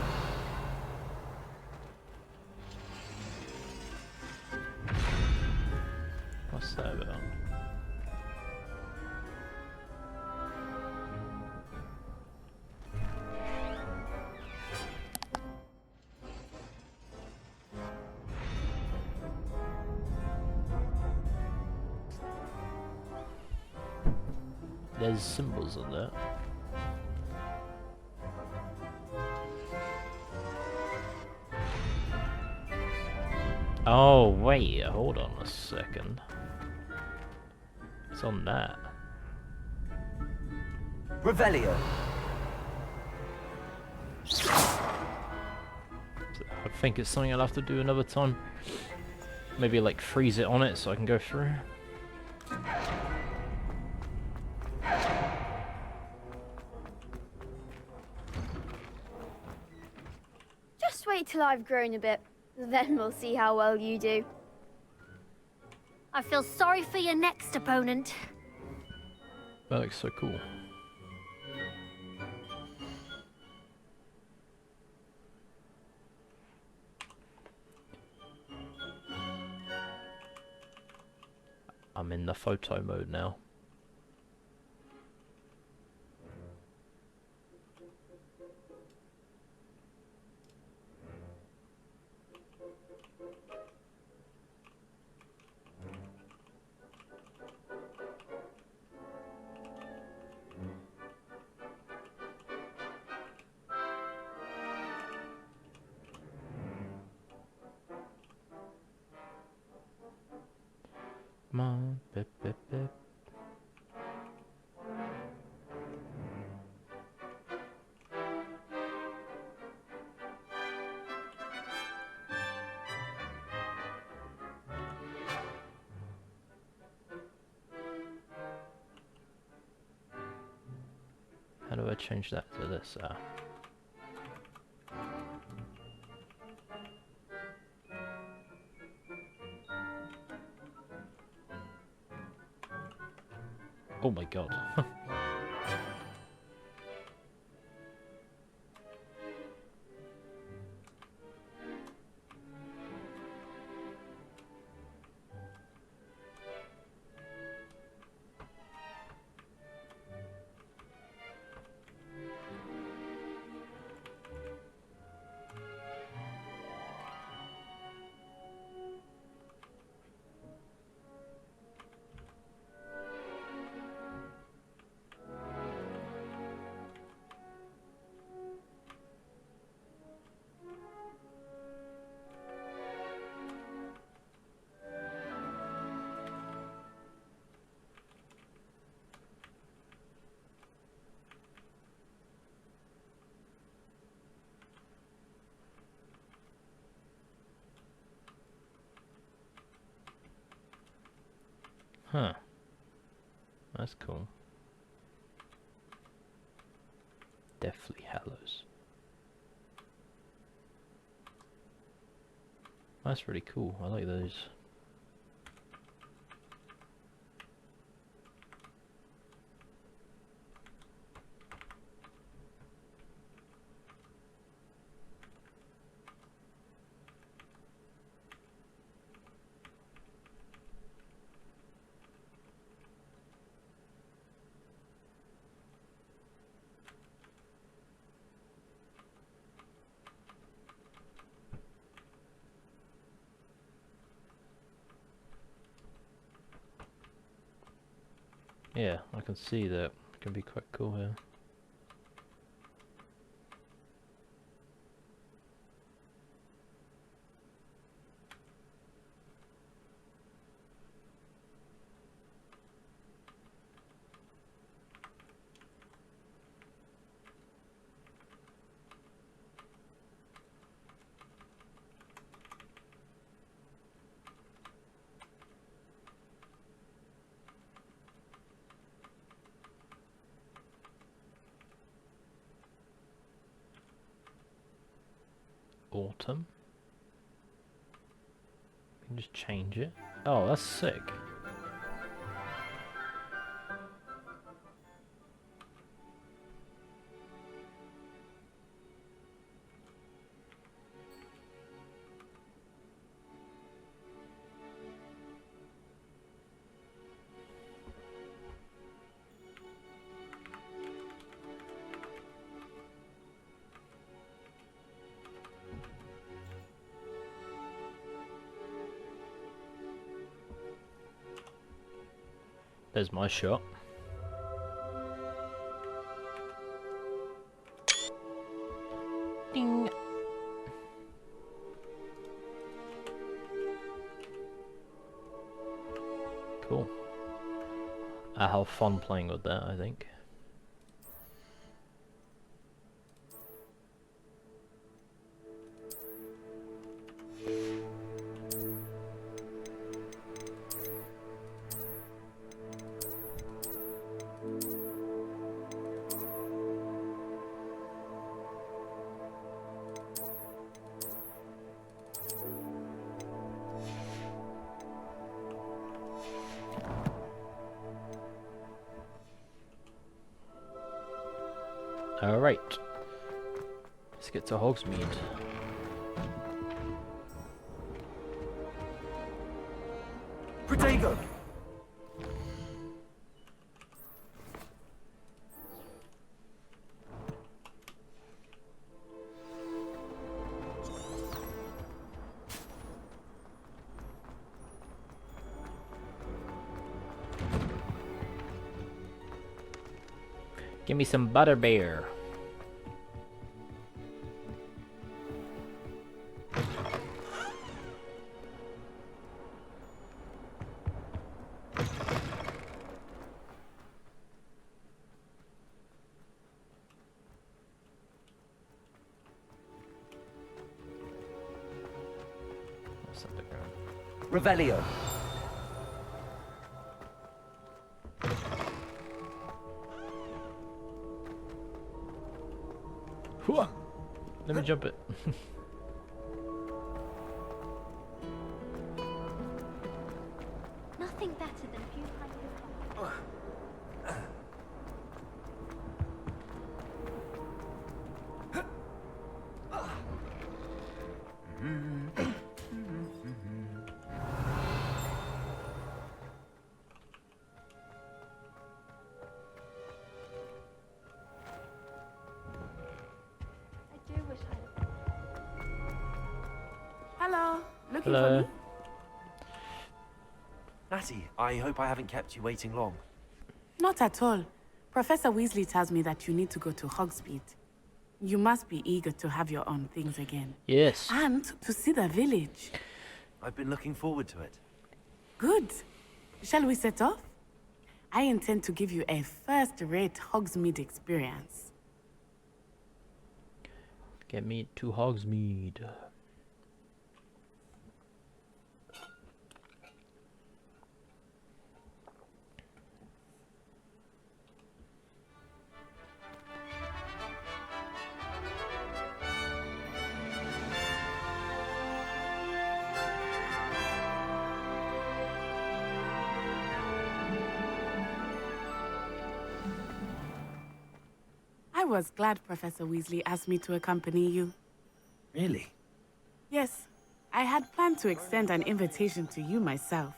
Speaker 1: What's that about? There's symbols on that. Oh wait, hold on a second. It's on that.
Speaker 3: Revelio.
Speaker 1: I think it's something I'll have to do another time. Maybe like freeze it on it so I can go through.
Speaker 6: Just wait till I've grown a bit, then we'll see how well you do.
Speaker 15: I feel sorry for your next opponent.
Speaker 1: That looks so cool. I'm in the photo mode now. Come on, bip, bip, bip. How do I change that to this? Oh my god. Huh. That's cool. Deathly Hallows. That's really cool. I like those. Yeah, I can see that. It can be quite cool here. Autumn. You can just change it. Oh, that's sick. There's my shot. Ding. Cool. I have fun playing with that, I think. Alright. Let's get to Hogsmeade.
Speaker 3: Protego!
Speaker 11: Give me some butterbeer.
Speaker 3: Revelio.
Speaker 1: Let me jump it.
Speaker 17: Nothing better than a few hikers.
Speaker 13: Hello, looking
Speaker 1: Hello.
Speaker 13: for me?
Speaker 3: Natty, I hope I haven't kept you waiting long.
Speaker 13: Not at all. Professor Weasley tells me that you need to go to Hogsmeade. You must be eager to have your own things again.
Speaker 1: Yes.
Speaker 13: And to see the village.
Speaker 3: I've been looking forward to it.
Speaker 13: Good. Shall we set off? I intend to give you a first-rate Hogsmeade experience.
Speaker 1: Get me to Hogsmeade.
Speaker 13: was glad Professor Weasley asked me to accompany you.
Speaker 3: Really?
Speaker 13: Yes, I had planned to extend an invitation to you myself.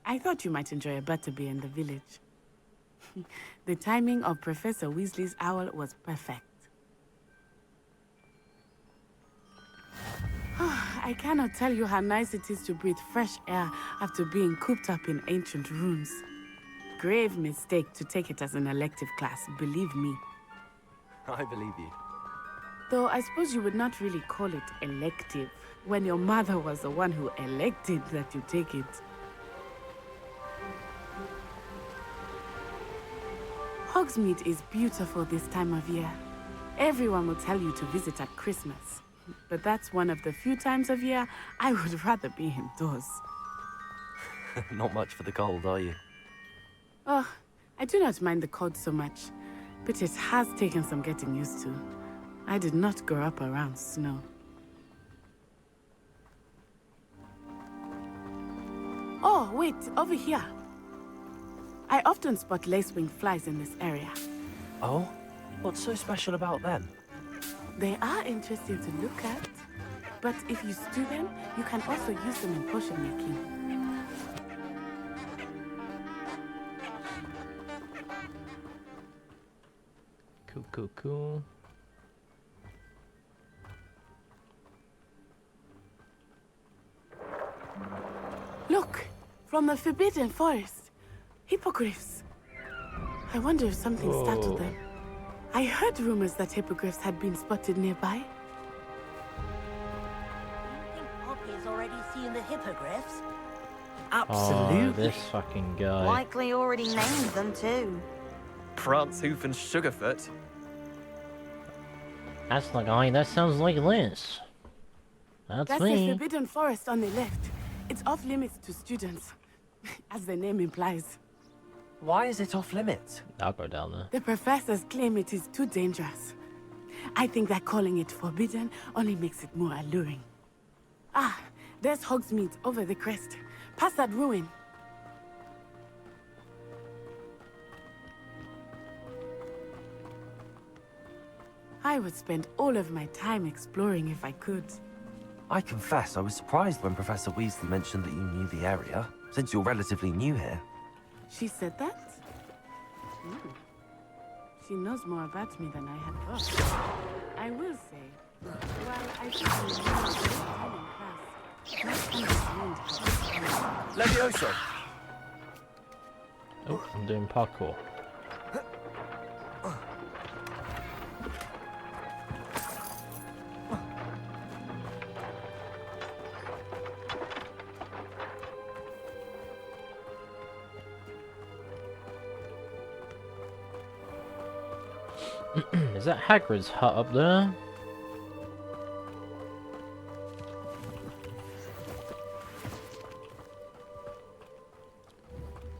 Speaker 13: I thought you might enjoy a butterbeer in the village. The timing of Professor Weasley's owl was perfect. I cannot tell you how nice it is to breathe fresh air after being cooped up in ancient rooms. Grave mistake to take it as an elective class, believe me.
Speaker 3: I believe you.
Speaker 13: Though I suppose you would not really call it elective, when your mother was the one who elected that you take it. Hogsmeade is beautiful this time of year. Everyone will tell you to visit at Christmas. But that's one of the few times of year I would rather be indoors.
Speaker 3: Not much for the cold, are you?
Speaker 13: Oh, I do not mind the cold so much, but it has taken some getting used to. I did not grow up around snow. Oh, wait, over here. I often spot lacewing flies in this area.
Speaker 3: Oh? What's so special about them?
Speaker 13: They are interesting to look at, but if you stew them, you can also use them in potion making.
Speaker 1: Cool.
Speaker 13: Look, from the Forbidden Forest. Hippogriffs. I wonder if something startled them. I heard rumors that hippogriffs had been spotted nearby.
Speaker 5: You think Poppy's already seen the hippogriffs?
Speaker 1: Oh, this fucking guy.
Speaker 2: Likely already named them too.
Speaker 19: Prance, Hoof, and Sugarfoot.
Speaker 11: That's the guy. That sounds like this. That's
Speaker 13: the
Speaker 11: me.
Speaker 13: Forbidden Forest on the left. It's off limits to students, as the name implies.
Speaker 3: Why is it off limits?
Speaker 1: I'll go down there.
Speaker 13: The professors claim it is too dangerous. I think that calling it forbidden only makes it more alluring. Ah, there's Hogsmeade over the crest. Past that ruin. I would spend all of my time exploring if I could.
Speaker 3: I confess, I was surprised when Professor Weasley mentioned that you knew the area, since you're relatively new here.
Speaker 13: She said that? She knows more about me than I had thought. I will say, while I think
Speaker 3: Levioso!
Speaker 1: Oh, I'm doing parkour. Is that Hagrid's hut up there?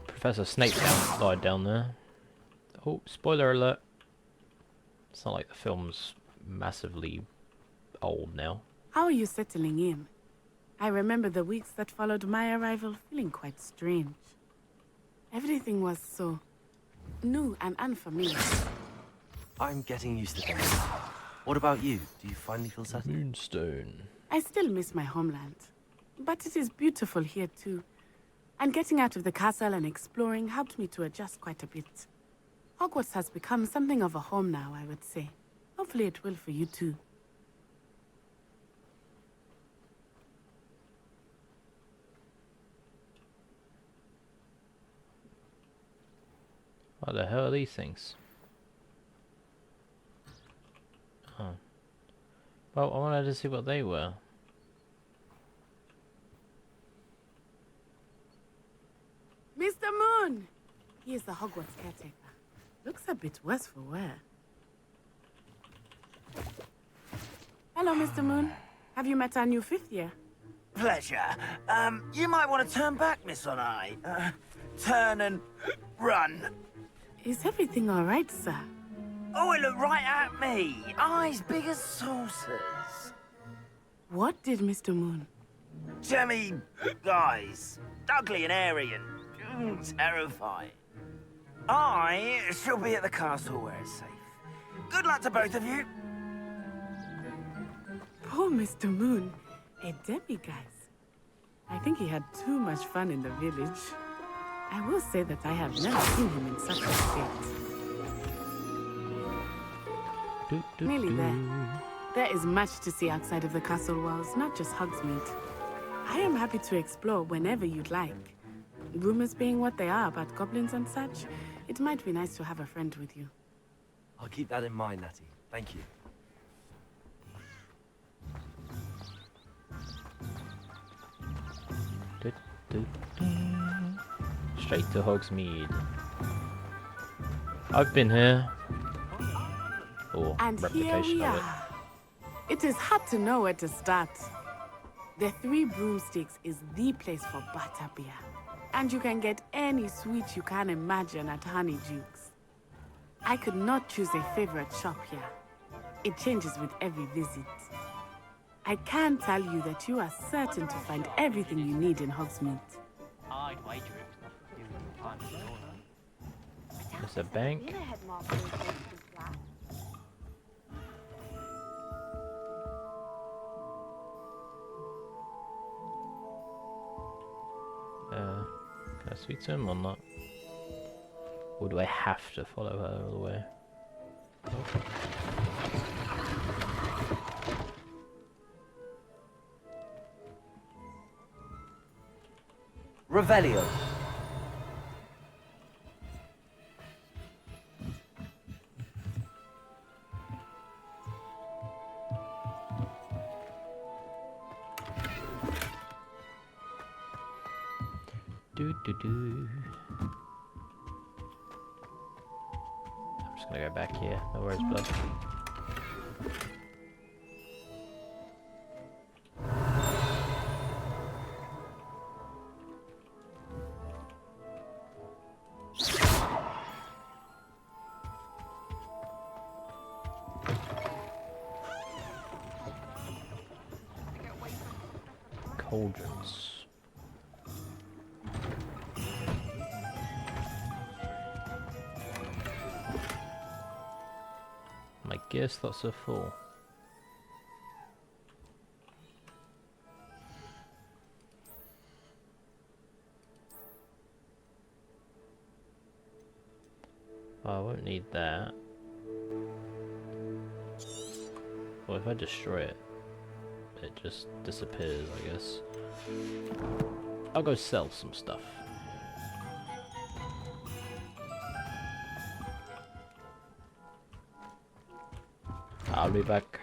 Speaker 1: Professor Snape died down there. Oh, spoiler alert. It's not like the film's massively old now.
Speaker 13: How are you settling in? I remember the weeks that followed my arrival feeling quite strange. Everything was so new and unfamiliar.
Speaker 3: I'm getting used to things. What about you? Do you finally feel settled?
Speaker 1: Moonstone.
Speaker 13: I still miss my homeland, but it is beautiful here too. And getting out of the castle and exploring helped me to adjust quite a bit. Hogwarts has become something of a home now, I would say. Hopefully it will for you too.
Speaker 1: What the hell are these things? Oh. Well, I wanted to see what they were.
Speaker 13: Mr. Moon! He is the Hogwarts caretaker. Looks a bit worse for wear. Hello, Mr. Moon. Have you met our new fifth year?
Speaker 9: Pleasure. You might want to turn back, Miss On-Eye. Turn and run.
Speaker 13: Is everything all right, sir?
Speaker 9: Oh, it looked right at me. Eyes big as saucers.
Speaker 13: What did Mr. Moon?
Speaker 9: Jemmy guys. Ugly and airy and terrifying. I shall be at the castle where it's safe. Good luck to both of you.
Speaker 13: Poor Mr. Moon, a demiguise. I think he had too much fun in the village. I will say that I have never seen him in such a state. Nearly there. There is much to see outside of the castle walls, not just Hogsmeade. I am happy to explore whenever you'd like. Rumors being what they are about goblins and such, it might be nice to have a friend with you.
Speaker 3: I'll keep that in mind, Natty. Thank you.
Speaker 1: Straight to Hogsmeade. I've been here. Or
Speaker 13: And here
Speaker 1: replication
Speaker 13: we
Speaker 1: of it.
Speaker 13: are. It is hard to know where to start. The Three Broomsticks is the place for butterbeer. And you can get any sweet you can imagine at Honeydukes. I could not choose a favorite shop here. It changes with every visit. I can tell you that you are certain to find everything you need in Hogsmeade.
Speaker 12: I'd wager it was nothing to do with your time at all.
Speaker 1: There's a bank. Can I speak to him or not? Or do I have to follow her all the way?
Speaker 3: Revelio.
Speaker 1: I'm just gonna go back here. No worries, blood. Cauldrons. My gear slots are full. Oh, I won't need that. Well, if I destroy it, it just disappears, I guess. I'll go sell some stuff. I'll be back.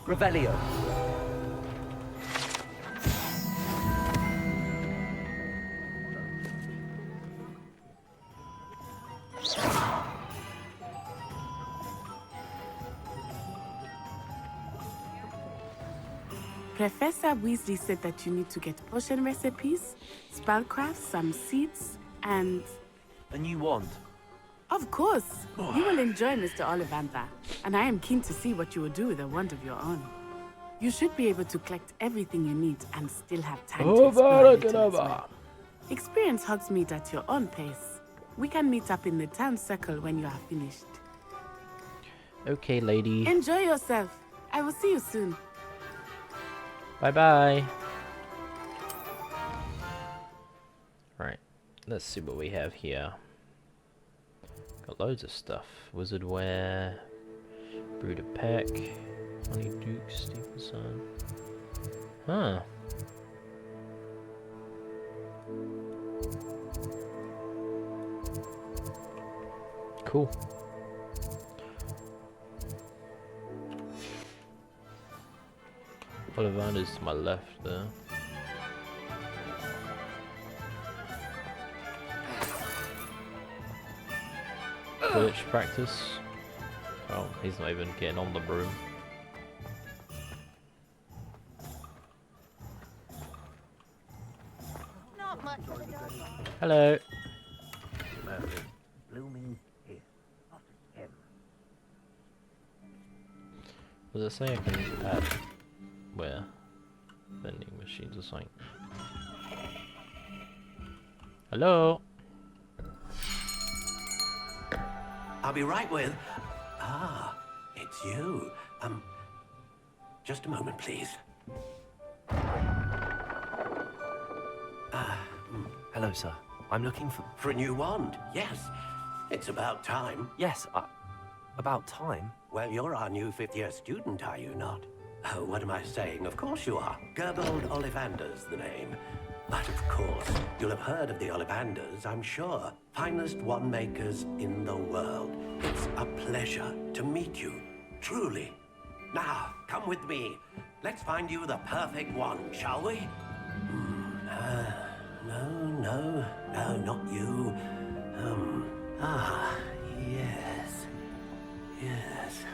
Speaker 3: Revelio.
Speaker 13: Professor Weasley said that you need to get potion recipes, spellcraft, some seeds, and...
Speaker 3: A new wand.
Speaker 13: Of course! You will enjoy Mr. Ollivander, and I am keen to see what you will do with a wand of your own. You should be able to collect everything you need and still have time to explore a little as well. Experience Hogsmeade at your own pace. We can meet up in the town circle when you are finished.
Speaker 1: Okay, lady.
Speaker 13: Enjoy yourself. I will see you soon.
Speaker 1: Bye-bye. Right, let's see what we have here. Got loads of stuff. Wizard wear, Brood of Peck, Honeyduke, Stevenson. Huh. Cool. Ollivander's to my left there. Quidditch practice. Oh, he's not even getting on the broom.
Speaker 18: Not much of a dog.
Speaker 1: Hello.
Speaker 9: Blooming here. Not him.
Speaker 1: Does it say I can add where? Vending machines or something. Hello?
Speaker 14: I'll be right with... Ah, it's you. Just a moment, please.
Speaker 3: Hello, sir. I'm looking for...
Speaker 14: For a new wand, yes. It's about time.
Speaker 3: Yes, about time?
Speaker 14: Well, you're our new fifth-year student, are you not? Oh, what am I saying? Of course you are. Gerbold Ollivander's the name. But of course, you'll have heard of the Ollivanders, I'm sure. Finest wand makers in the world. It's a pleasure to meet you, truly. Now, come with me. Let's find you the perfect wand, shall we? No, not you. Yes.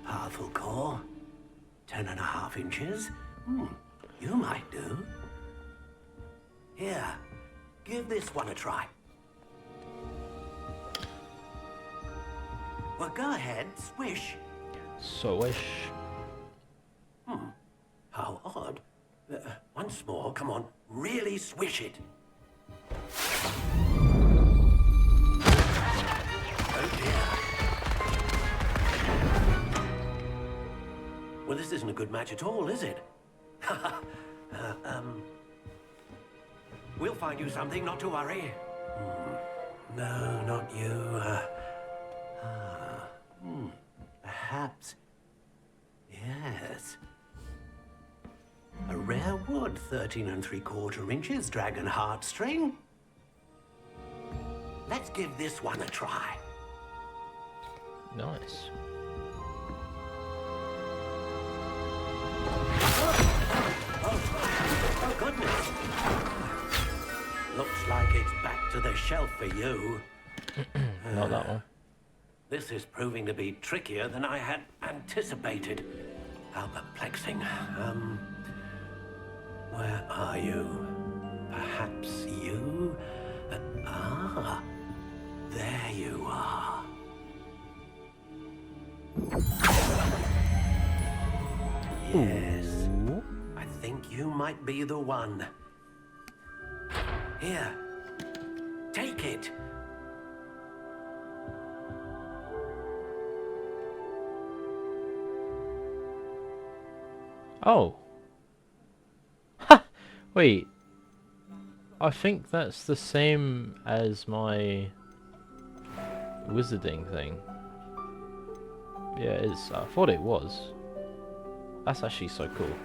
Speaker 14: Powerful core. 10.5 inches. You might do. Here, give this one a try. Well, go ahead, swish.
Speaker 1: Swish.
Speaker 14: How odd. Once more, come on, really swish it. Oh dear. Well, this isn't a good match at all, is it? We'll find you something, not to worry. No, not you. Perhaps. Yes. A rare wood, 13 3/4 inches, dragon heartstring. Let's give this one a try.
Speaker 1: Nice.
Speaker 14: Oh, goodness. Looks like it's back to the shelf for you.
Speaker 1: Not that one.
Speaker 14: This is proving to be trickier than I had anticipated. How perplexing. Where are you? Perhaps you? There you are. Yes. I think you might be the one. Here. Take it.
Speaker 1: Oh. Ha! Wait. I think that's the same as my wizarding thing. Yeah, it is. I thought it was. That's actually so cool.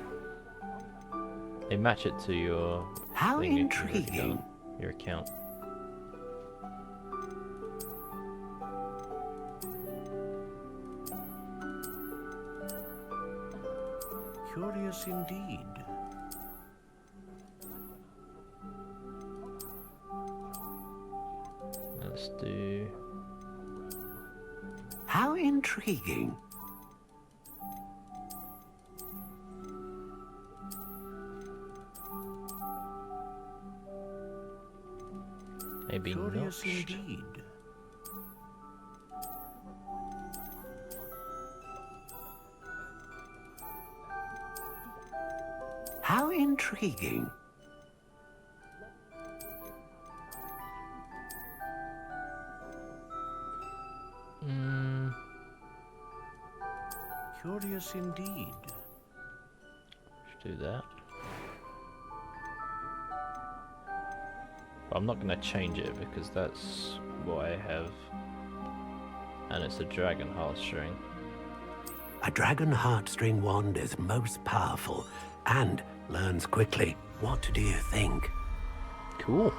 Speaker 1: They match it to your
Speaker 14: How
Speaker 1: thing
Speaker 14: intriguing.
Speaker 1: Your account.
Speaker 14: Curious indeed.
Speaker 1: Let's do...
Speaker 14: How intriguing.
Speaker 1: Maybe
Speaker 14: Curious
Speaker 1: notched.
Speaker 14: indeed. How intriguing. Curious indeed.
Speaker 1: Let's do that. But I'm not going to change it because that's what I have. And it's a dragon heartstring.
Speaker 14: A dragon heartstring wand is most powerful and learns quickly. What do you think?
Speaker 1: Cool.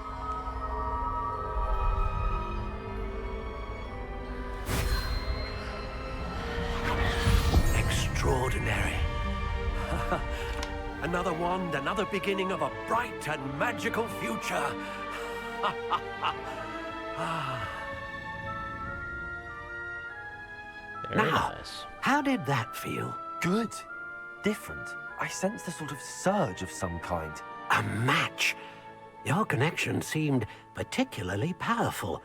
Speaker 14: Extraordinary. Another wand, another beginning of a bright and magical future.
Speaker 1: Very
Speaker 14: Now,
Speaker 1: nice.
Speaker 14: how did that feel?
Speaker 3: Good. Different. I sensed a sort of surge of some kind.
Speaker 14: A match. Your connection seemed particularly powerful.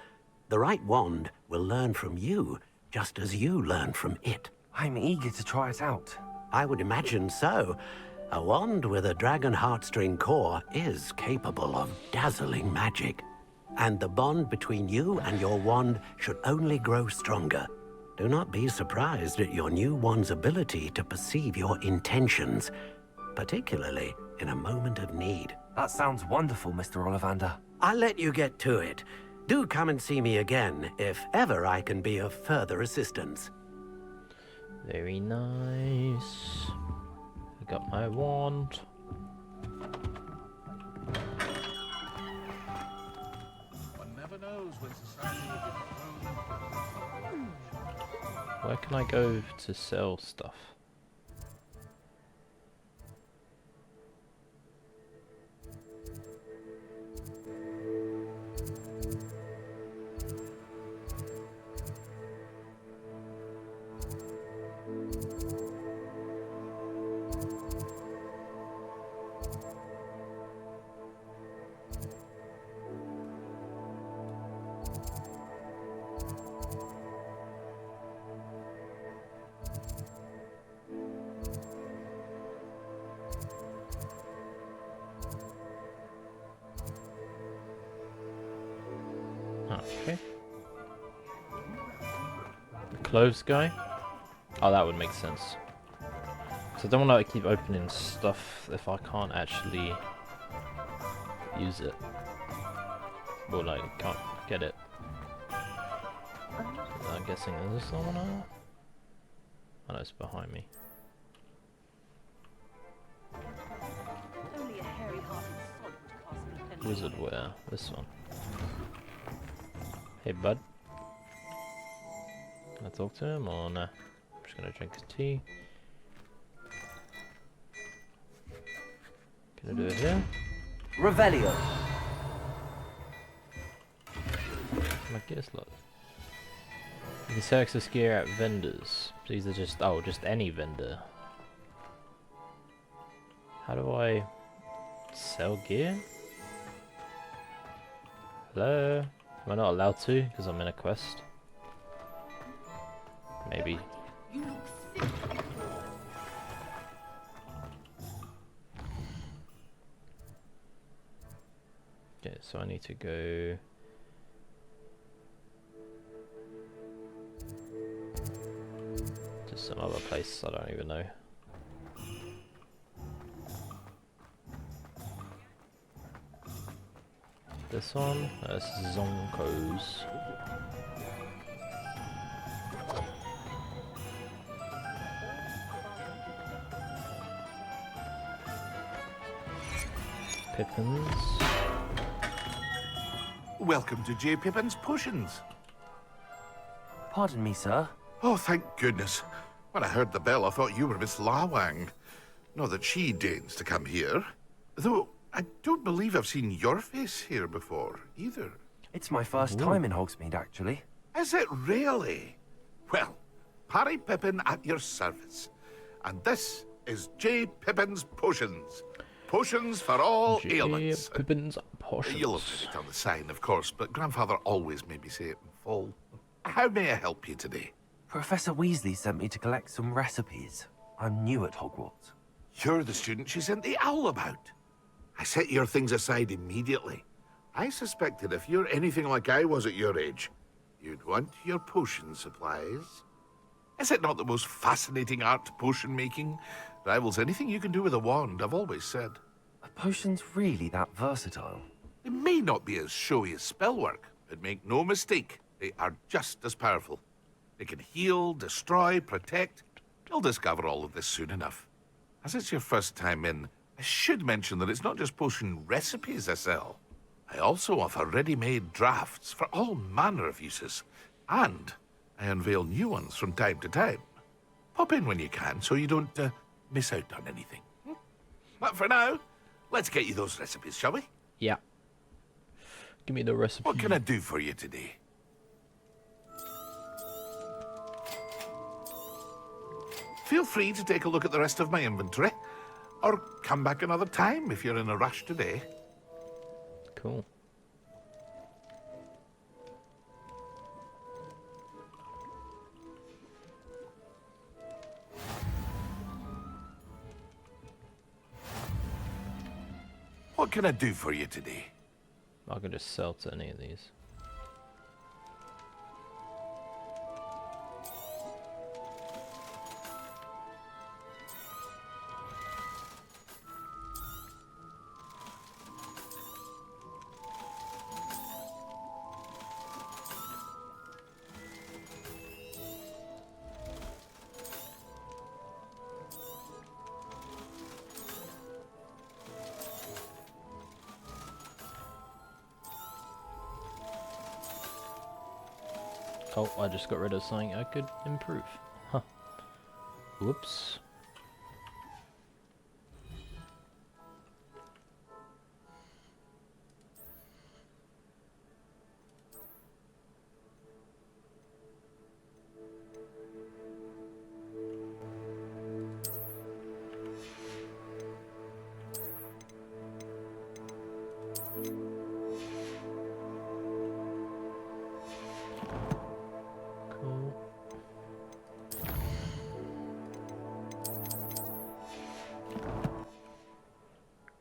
Speaker 14: The right wand will learn from you, just as you learn from it.
Speaker 3: I'm eager to try it out.
Speaker 14: I would imagine so.
Speaker 10: A wand with a dragon heartstring core is capable of dazzling magic. And the bond between you and your wand should only grow stronger. Do not be surprised at your new wand's ability to perceive your intentions, particularly in a moment of need.
Speaker 3: That sounds wonderful, Mr. Ollivander.
Speaker 10: I'll let you get to it. Do come and see me again if ever I can be of further assistance.
Speaker 1: Very nice. I got my wand.
Speaker 20: One never knows when society will be thrown.
Speaker 1: Where can I go to sell stuff? Okay. The clothes guy? Oh, that would make sense. So I don't want to keep opening stuff if I can't actually use it. Well, like, can't get it. So I'm guessing there's someone else? Oh no, it's behind me.
Speaker 7: Only a hairy-hearted sod would cast an offending
Speaker 1: Wizard wear. This one. Hey, bud. Can I talk to him or nah? I'm just gonna drink his tea. Can I do it here?
Speaker 3: Revelio.
Speaker 1: My gear slot. You can sell access gear at vendors. These are just just any vendor. How do I sell gear? Hello? Am I not allowed to because I'm in a quest? Maybe.
Speaker 7: You look sick.
Speaker 1: Okay, so I need to go. To some other place I don't even know. This one? That's Zonko's. Pippins.
Speaker 20: Welcome to J. Pippin's Potions.
Speaker 3: Pardon me, sir.
Speaker 20: Oh, thank goodness. When I heard the bell, I thought you were Miss Lawang. Not that she deigns to come here. Though, I don't believe I've seen your face here before, either.
Speaker 3: It's my first time in Hogsmeade, actually.
Speaker 20: Is it really? Well, Parry Pippin at your service. And this is J. Pippin's Potions. Potions for all ailments.
Speaker 1: Pippin's Potions.
Speaker 20: You'll have read it on the sign, of course, but Grandfather always made me say it in full. How may I help you today?
Speaker 3: Professor Weasley sent me to collect some recipes. I'm new at Hogwarts.
Speaker 20: You're the student she sent the owl about. I set your things aside immediately. I suspected if you're anything like I was at your age, you'd want your potion supplies. Is it not the most fascinating art, potion making? Rivals anything you can do with a wand, I've always said.
Speaker 3: Are potions really that versatile?
Speaker 20: They may not be as showy as spellwork, but make no mistake, they are just as powerful. They can heal, destroy, protect. You'll discover all of this soon enough. As it's your first time in, I should mention that it's not just potion recipes I sell. I also offer ready-made drafts for all manner of uses. And I unveil new ones from time to time. Pop in when you can so you don't miss out on anything. But for now, let's get you those recipes, shall we?
Speaker 1: Yeah. Give me the recipe.
Speaker 20: What can I do for you today? Feel free to take a look at the rest of my inventory, or come back another time if you're in a rush today.
Speaker 1: Cool.
Speaker 20: What can I do for you today?
Speaker 1: I can just sell to any of these. Oh, I just got rid of something I could improve. Huh. Whoops.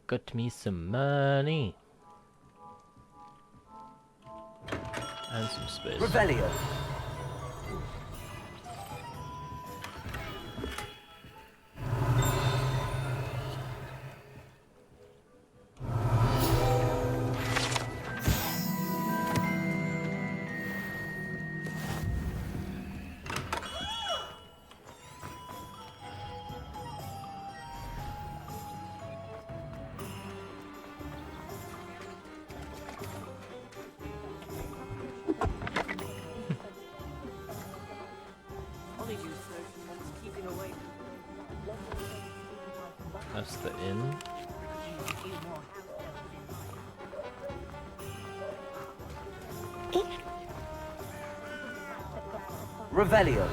Speaker 1: Got me some money. And some space.
Speaker 3: Revelio.
Speaker 1: That's the inn.
Speaker 3: Revelio.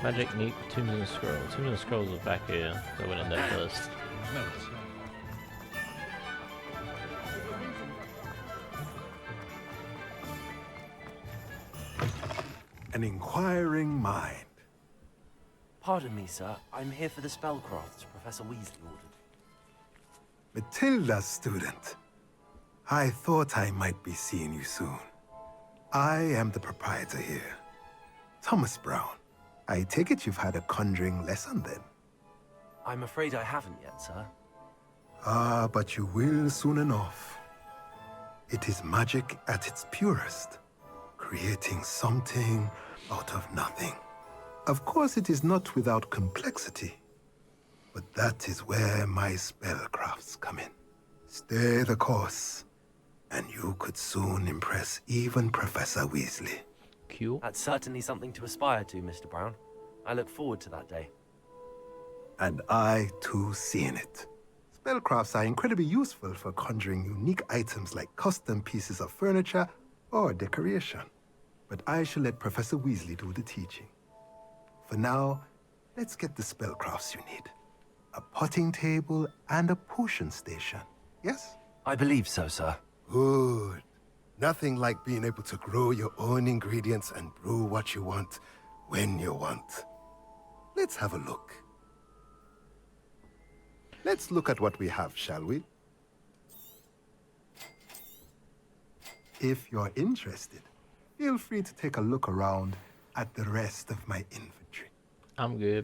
Speaker 1: Magic Neat, Tombs and Scrolls. Tombs and Scrolls was back here, so I went in there first.
Speaker 8: An inquiring mind.
Speaker 3: Pardon me, sir. I'm here for the spellcrafts Professor Weasley ordered.
Speaker 8: Matilda's student. I thought I might be seeing you soon. I am the proprietor here. Thomas Brown. I take it you've had a conjuring lesson then?
Speaker 3: I'm afraid I haven't yet, sir.
Speaker 8: Ah, but you will soon enough. It is magic at its purest, creating something out of nothing. Of course, it is not without complexity, but that is where my spellcrafts come in. Stay the course, and you could soon impress even Professor Weasley.
Speaker 1: Cool.
Speaker 3: That's certainly something to aspire to, Mr. Brown. I look forward to that day.
Speaker 8: And I, too, seeing it. Spellcrafts are incredibly useful for conjuring unique items like custom pieces of furniture or decoration. But I shall let Professor Weasley do the teaching. For now, let's get the spellcrafts you need. A potting table and a potion station, yes?
Speaker 3: I believe so, sir.
Speaker 8: Good. Nothing like being able to grow your own ingredients and brew what you want, when you want. Let's have a look. Let's look at what we have, shall we? If you're interested, feel free to take a look around at the rest of my inventory.
Speaker 1: I'm good.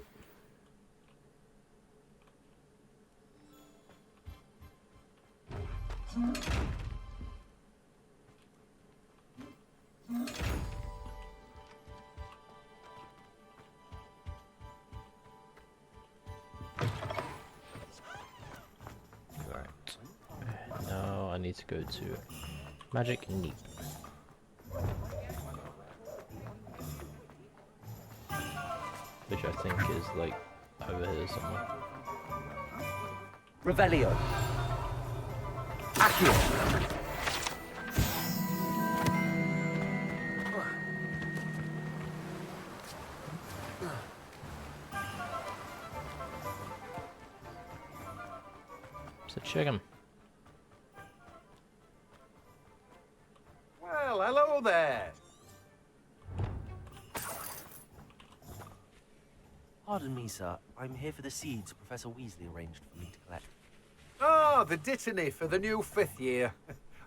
Speaker 1: Right. Now I need to go to Magic Neat. Which I think is like over here somewhere.
Speaker 3: Revelio. Accio.
Speaker 1: check him.
Speaker 14: Well, hello there.
Speaker 3: Pardon me, sir. I'm here for the seeds Professor Weasley arranged for me to collect.
Speaker 14: Ah, the dittany for the new 5th year.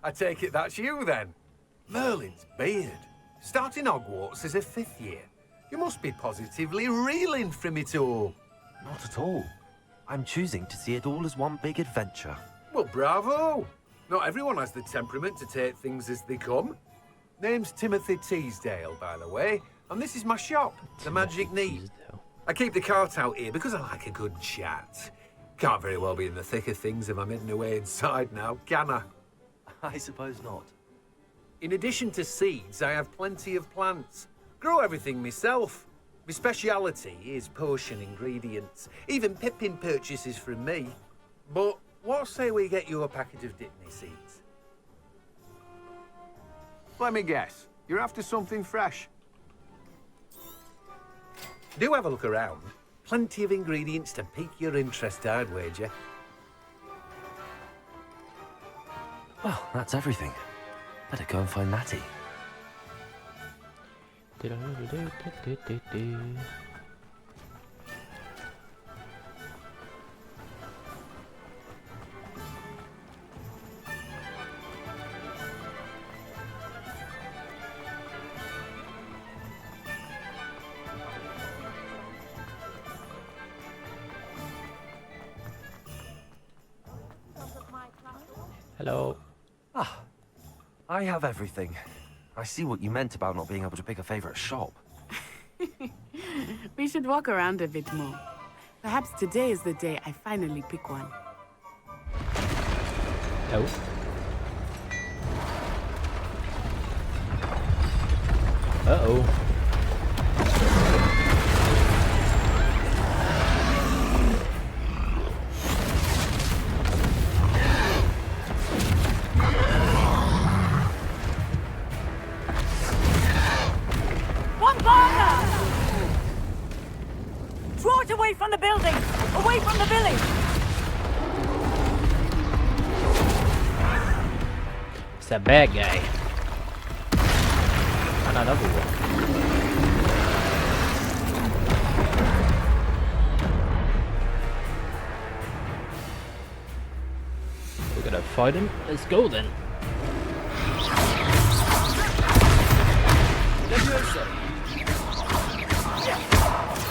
Speaker 14: I take it that's you, then. Merlin's beard. Starting Hogwarts as a 5th year. You must be positively reeling from it all.
Speaker 3: Not at all. I'm choosing to see it all as one big adventure.
Speaker 14: Well, bravo! Not everyone has the temperament to take things as they come. Name's Timothy Teasdale, by the way, and this is my shop, the Magic Neat. I keep the cart out here because I like a good chat. Can't very well be in the thick of things if I'm hidden away inside now, can I?
Speaker 3: I suppose not.
Speaker 14: In addition to seeds, I have plenty of plants. Grow everything myself. My speciality is potion ingredients. Even Pippin purchases from me. But what say we get you a packet of Dittany seeds?
Speaker 21: Let me guess. You're after something fresh.
Speaker 14: Do have a look around. Plenty of ingredients to pique your interest, I'd wager.
Speaker 3: Well, that's everything. Better go and find Natty.
Speaker 1: Hello.
Speaker 3: Ah, I have everything. I see what you meant about not being able to pick a favorite shop.
Speaker 13: We should walk around a bit more. Perhaps today is the day I finally pick one.
Speaker 1: Oh. Uh-oh.
Speaker 18: Draw it away from the building! Away from the village!
Speaker 1: It's that bad guy. And another one. We're gonna fight him. Let's go then.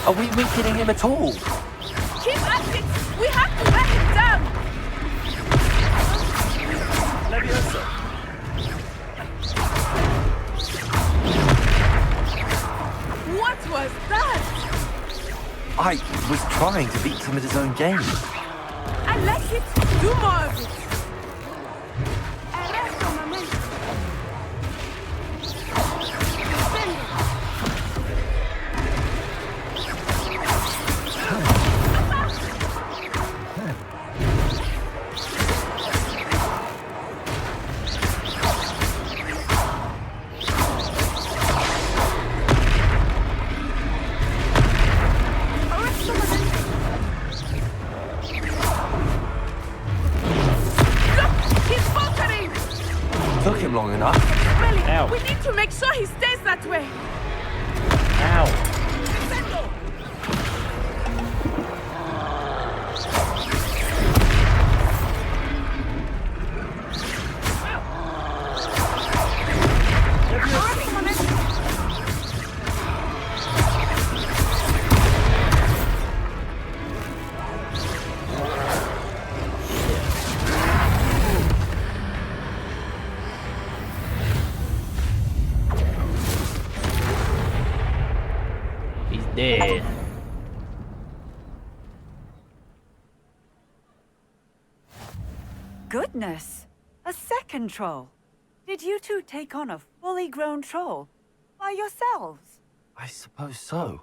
Speaker 3: Are we weakening him at all?
Speaker 18: Keep at it! We have to let him down!
Speaker 3: Leviosa!
Speaker 18: What was that?
Speaker 3: I was trying to beat him at his own game.
Speaker 18: I like it! Do more of it! Arresto momento!
Speaker 3: Took him long enough.
Speaker 18: Really,
Speaker 1: Ow.
Speaker 18: we need to make sure he stays that way!
Speaker 1: Ow. He's dead.
Speaker 22: Goodness! A second troll! Did you two take on a fully grown troll? By yourselves?
Speaker 3: I suppose so.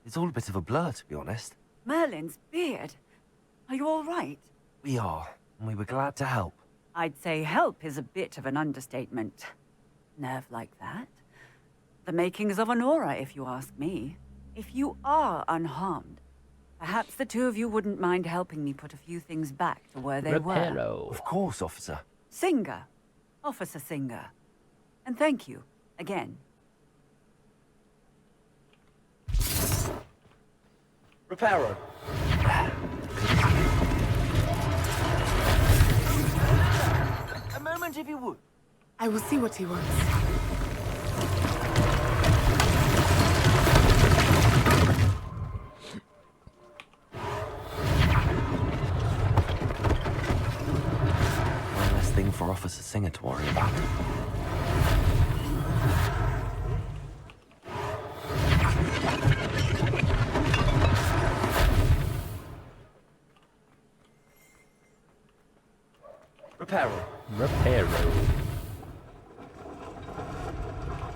Speaker 3: It's all a bit of a blur, to be honest.
Speaker 22: Merlin's beard. Are you all right?
Speaker 3: We are, and we were glad to help.
Speaker 22: I'd say help is a bit of an understatement. Nerve like that? The makings of an aura, if you ask me. If you are unharmed, Perhaps the two of you wouldn't mind helping me put a few things back to where they were.
Speaker 3: Of course, officer.
Speaker 22: Singer. Officer Singer. And thank you, again.
Speaker 9: Reparo. A moment, if you would.
Speaker 13: I will see what he wants.
Speaker 3: One less thing for Officer Singer to worry about.
Speaker 9: Reparo.
Speaker 1: Reparo.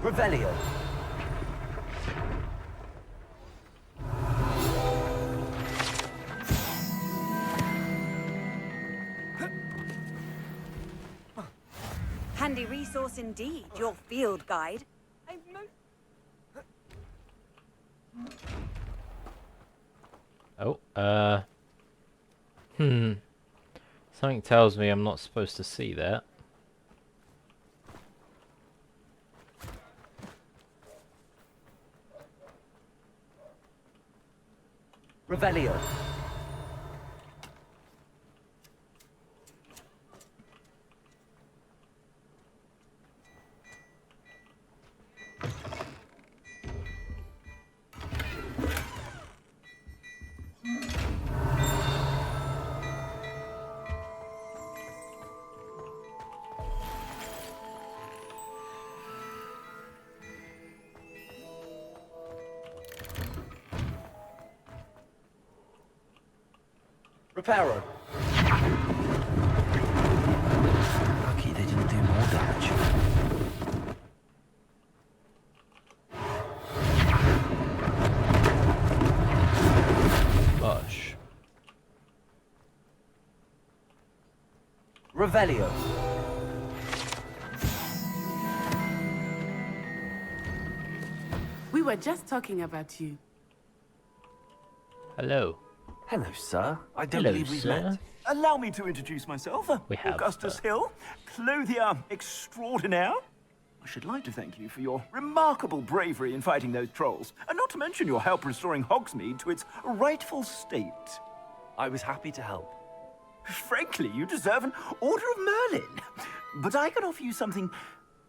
Speaker 9: Revelio.
Speaker 22: Handy resource indeed, your field guide.
Speaker 1: Oh, something tells me I'm not supposed to see that.
Speaker 9: Revelio. Reparo.
Speaker 3: Lucky they didn't do more damage.
Speaker 1: Gosh.
Speaker 9: Revelio.
Speaker 13: We were just talking about you.
Speaker 1: Hello.
Speaker 3: Hello, sir. I don't
Speaker 1: Hello,
Speaker 3: believe we've
Speaker 1: sir.
Speaker 3: met.
Speaker 9: Allow me to introduce myself.
Speaker 1: We have,
Speaker 9: Augustus
Speaker 1: sir.
Speaker 9: Hill, clothier extraordinaire. I should like to thank you for your remarkable bravery in fighting those trolls, and not to mention your help restoring Hogsmeade to its rightful state.
Speaker 3: I was happy to help.
Speaker 9: Frankly, you deserve an Order of Merlin. But I can offer you something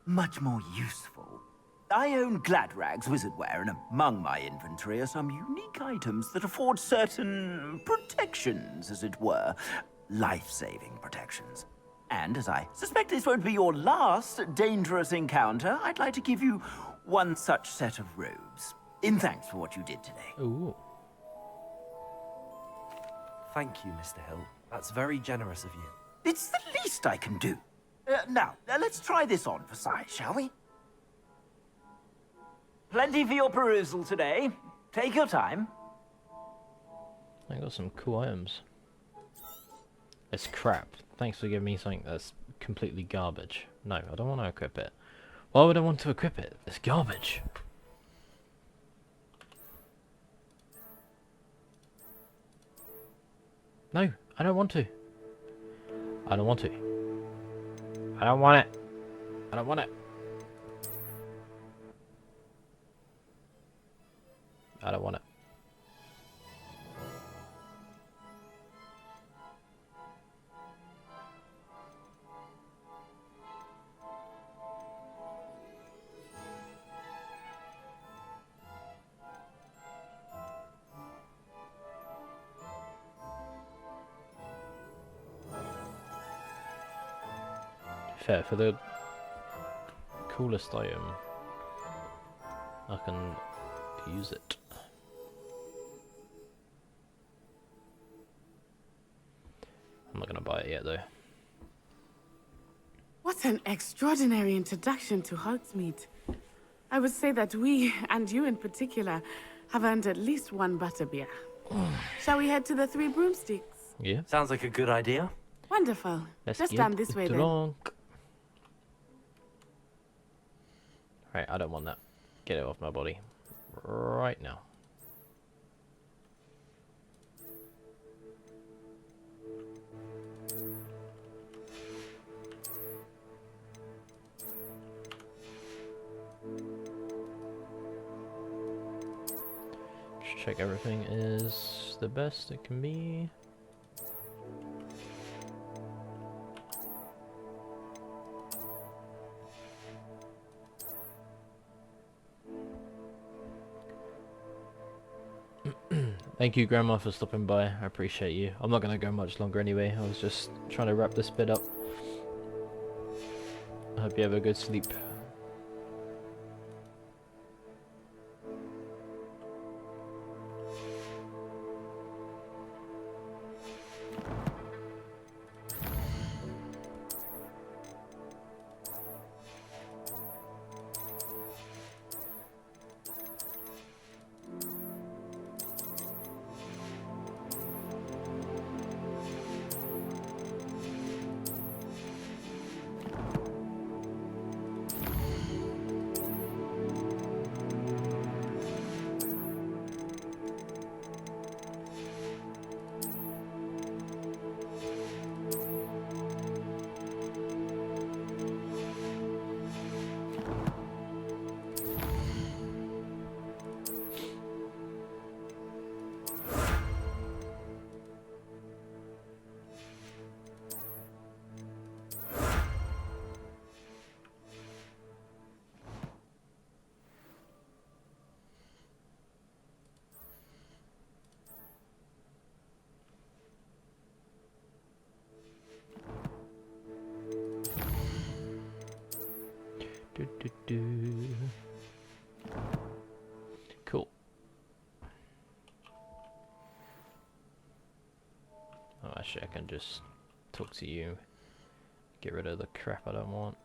Speaker 9: much more useful. I own Gladrag's wizardware, and among my inventory are some unique items that afford certain protections, as it were. Life-saving protections. And as I suspect this won't be your last dangerous encounter, I'd like to give you one such set of robes. In thanks for what you did today.
Speaker 1: Ooh.
Speaker 3: Thank you, Mr. Hill. That's very generous of you.
Speaker 9: It's the least I can do. Now, let's try this on for size, shall we? Plenty for your perusal today. Take your time.
Speaker 1: I got some cool items. It's crap. Thanks for giving me something that's completely garbage. No, I don't want to equip it. Why would I want to equip it? It's garbage. No, I don't want to. I don't want to. I don't want it. I don't want it. I don't want it. Fair, for the coolest item, I can use it. I'm not gonna buy it yet though.
Speaker 13: What an extraordinary introduction to Hogsmeade. I would say that we, and you in particular, have earned at least one butterbeer. Shall we head to the Three Broomsticks?
Speaker 1: Yeah.
Speaker 3: Sounds like a good idea.
Speaker 13: Wonderful.
Speaker 1: Let's
Speaker 13: Just
Speaker 1: get
Speaker 13: down this way then.
Speaker 1: drunk. Right, I don't want that. Get it off my body. Right now. check everything is the best it can be. Thank you, Grandma, for stopping by. I appreciate you. I'm not going to go much longer anyway. I was just trying to wrap this bit up. I hope you have a good sleep. Cool. Oh, actually, I can just talk to you. Get rid of the crap I don't want.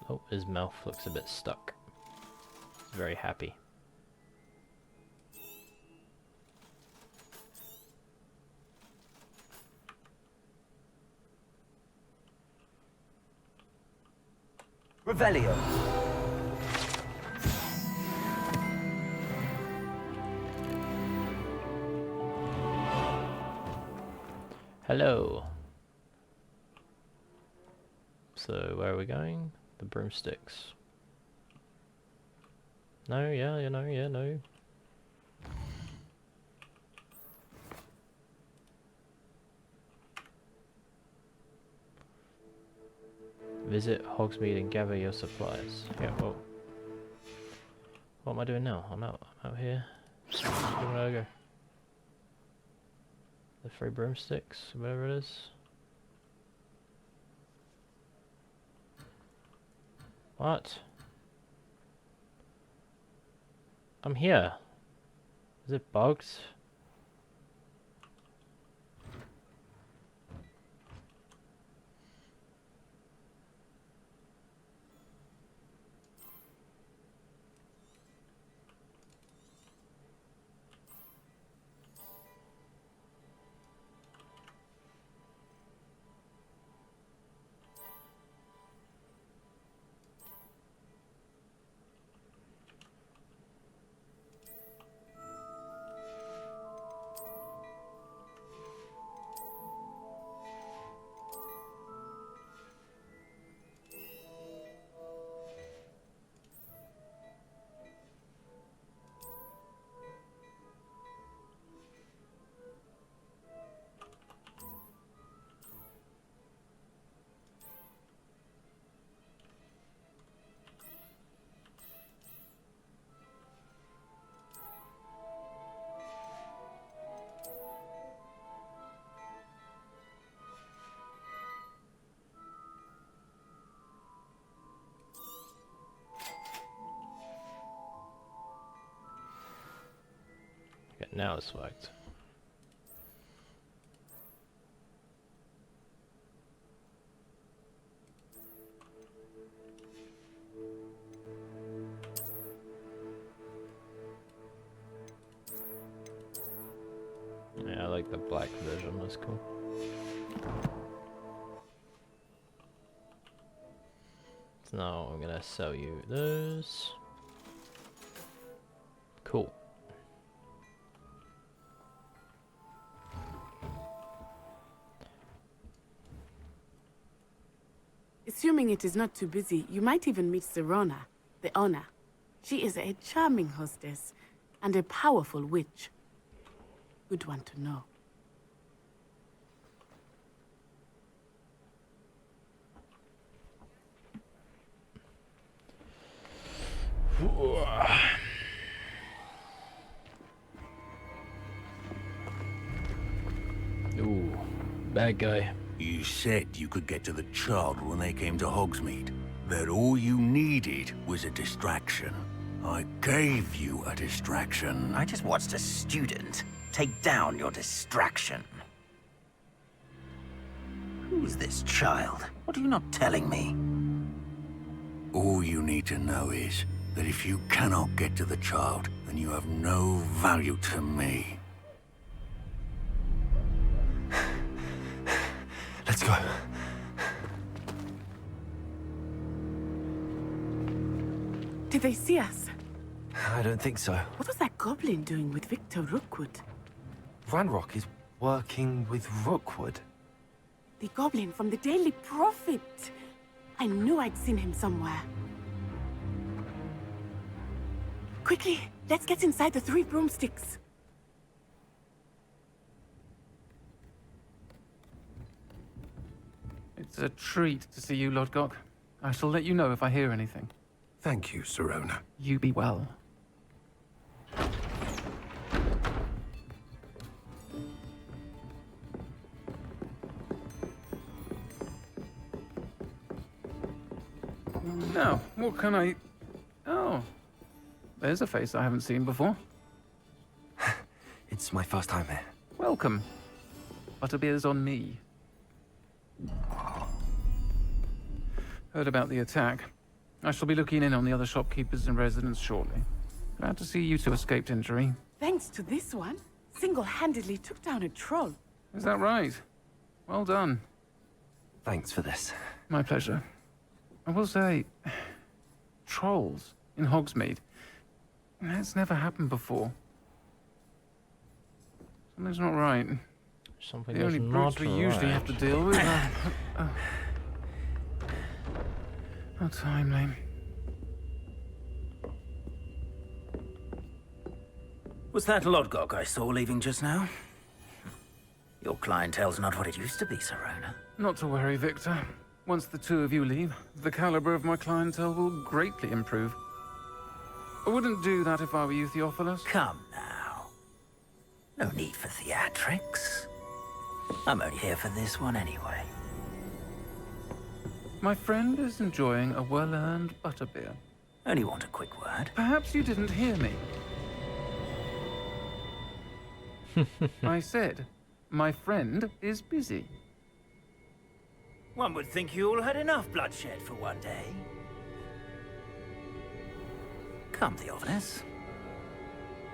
Speaker 1: Oh, his mouth looks a bit stuck. He's very happy.
Speaker 9: Revelio.
Speaker 1: Hello. So, where are we going? The broomsticks. No, yeah, you know, yeah, no. Visit Hogsmeade and gather your supplies. Yeah, well. What am I doing now? I'm out here. Where do I go? The 3 broomsticks, whatever it is. What? I'm here. Is it bugged? Okay, now it's worked. Yeah, I like the black version, that's cool. So now I'm gonna sell you those. Cool.
Speaker 13: Is Assuming it is not too busy, you might even meet Sirona, the owner. She is a charming hostess and a powerful witch. Good one to know.
Speaker 1: Ooh, bad guy.
Speaker 4: You said you could get to the child when they came to Hogsmeade. That all you needed was a distraction. I gave you a distraction.
Speaker 18: I just watched a student take down your distraction. Who's this child? What are you not telling me?
Speaker 4: All you need to know is that if you cannot get to the child, then you have no value to me.
Speaker 3: Let's go.
Speaker 13: Did they see us?
Speaker 3: I don't think so.
Speaker 13: What was that goblin doing with Victor Rookwood?
Speaker 3: Ranrock is working with Rookwood.
Speaker 13: The goblin from the Daily Prophet. I knew I'd seen him somewhere. Quickly, let's get inside the 3 broomsticks.
Speaker 16: It's a treat to see you, Lodgok. I shall let you know if I hear anything.
Speaker 21: Thank you, Sirona.
Speaker 16: You be well. Now, what can I... Oh, there's a face I haven't seen before.
Speaker 3: It's my first time here.
Speaker 16: Welcome. Butterbeer's on me. Heard about the attack. I shall be looking in on the other shopkeepers and residents shortly. Glad to see you two escaped injury.
Speaker 13: Thanks to this one, single-handedly took down a troll.
Speaker 16: Is that right? Well done.
Speaker 3: Thanks for this.
Speaker 16: My pleasure. I will say, trolls in Hogsmeade. That's never happened before. Something's not right.
Speaker 11: Something
Speaker 16: the only
Speaker 11: is
Speaker 16: brutes
Speaker 11: not
Speaker 16: we usually have to deal with. How timely.
Speaker 18: Was that Lodgok I saw leaving just now? Your clientele's not what it used to be, Sirona.
Speaker 16: Not to worry, Victor. Once the two of you leave, the caliber of my clientele will greatly improve. I wouldn't do that if I were you, Theophilus.
Speaker 18: Come now. No need for theatrics. I'm only here for this one anyway.
Speaker 16: My friend is enjoying a well-earned butterbeer.
Speaker 18: Only want a quick word.
Speaker 16: Perhaps you didn't hear me. I said, my friend is busy.
Speaker 18: One would think you all had enough bloodshed for one day. Come, Theophilus.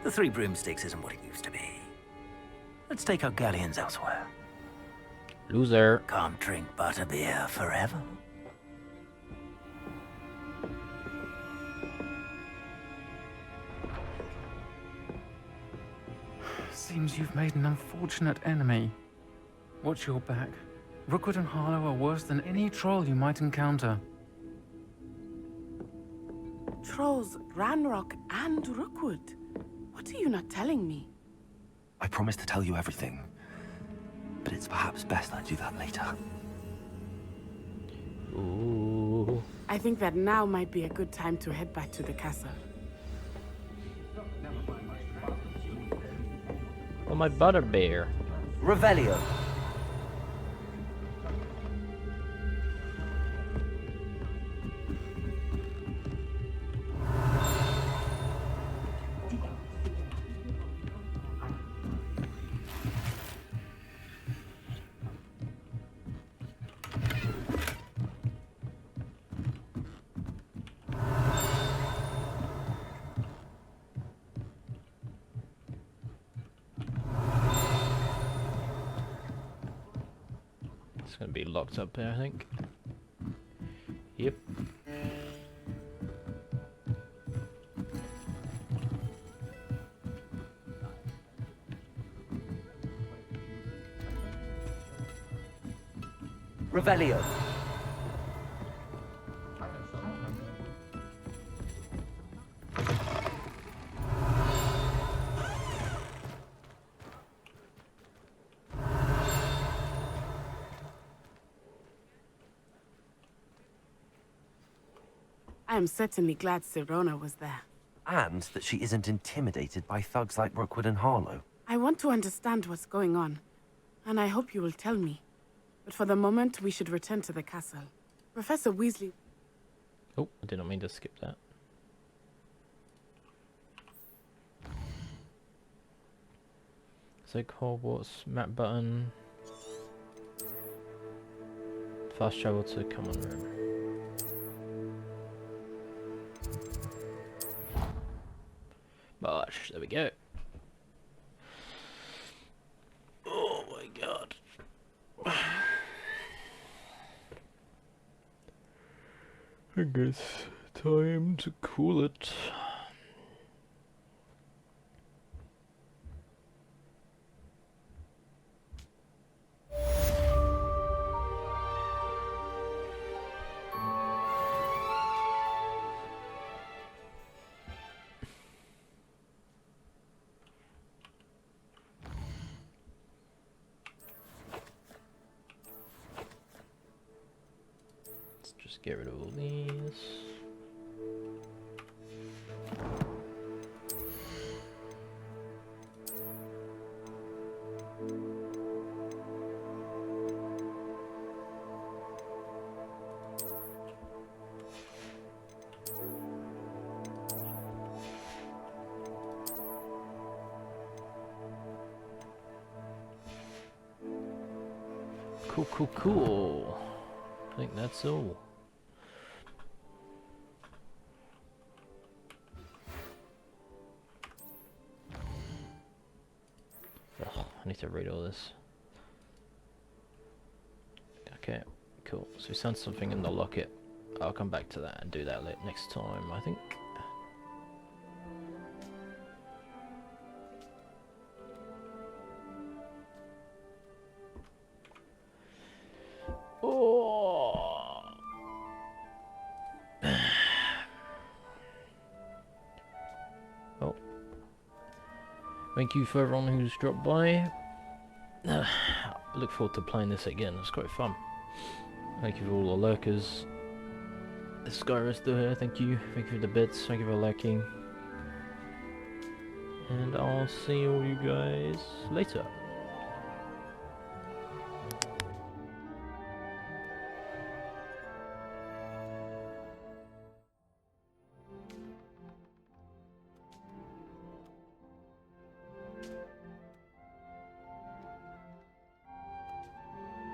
Speaker 18: The 3 broomsticks isn't what it used to be. Let's take our galleons elsewhere.
Speaker 11: Loser.
Speaker 18: Can't drink butterbeer forever.
Speaker 16: Seems you've made an unfortunate enemy. Watch your back. Rookwood and Harlow are worse than any troll you might encounter.
Speaker 13: Trolls, Ranrock, and Rookwood. What are you not telling me?
Speaker 3: I promise to tell you everything, but it's perhaps best I do that later.
Speaker 11: Ooh.
Speaker 13: I think that now might be a good time to head back to the castle.
Speaker 11: Oh, my butterbeer.
Speaker 18: Revelio.
Speaker 1: It's gonna be locked up there, I think. Yep.
Speaker 18: Revelio.
Speaker 13: I'm certainly glad Sirona was there.
Speaker 3: And that she isn't intimidated by thugs like Rookwood and Harlow.
Speaker 13: I want to understand what's going on, and I hope you will tell me. But for the moment, we should return to the castle. Professor Weasley...
Speaker 1: Oh, I did not mean to skip that. So Hogwarts map button. Fast travel to common room. March, there we go. Oh my god. I guess time to cool it. Let's just get rid of all these. Cool. I think that's all. Ugh, I need to read all this. Okay, cool. So we found something in the locket. I'll come back to that and do that next time, I think. Oh. Oh. Thank you for everyone who's dropped by. I look forward to playing this again. It's quite fun. Thank you for all the lurkers. The Skyra's still here. Thank you. Thank you for the bits. Thank you for liking. And I'll see all you guys later.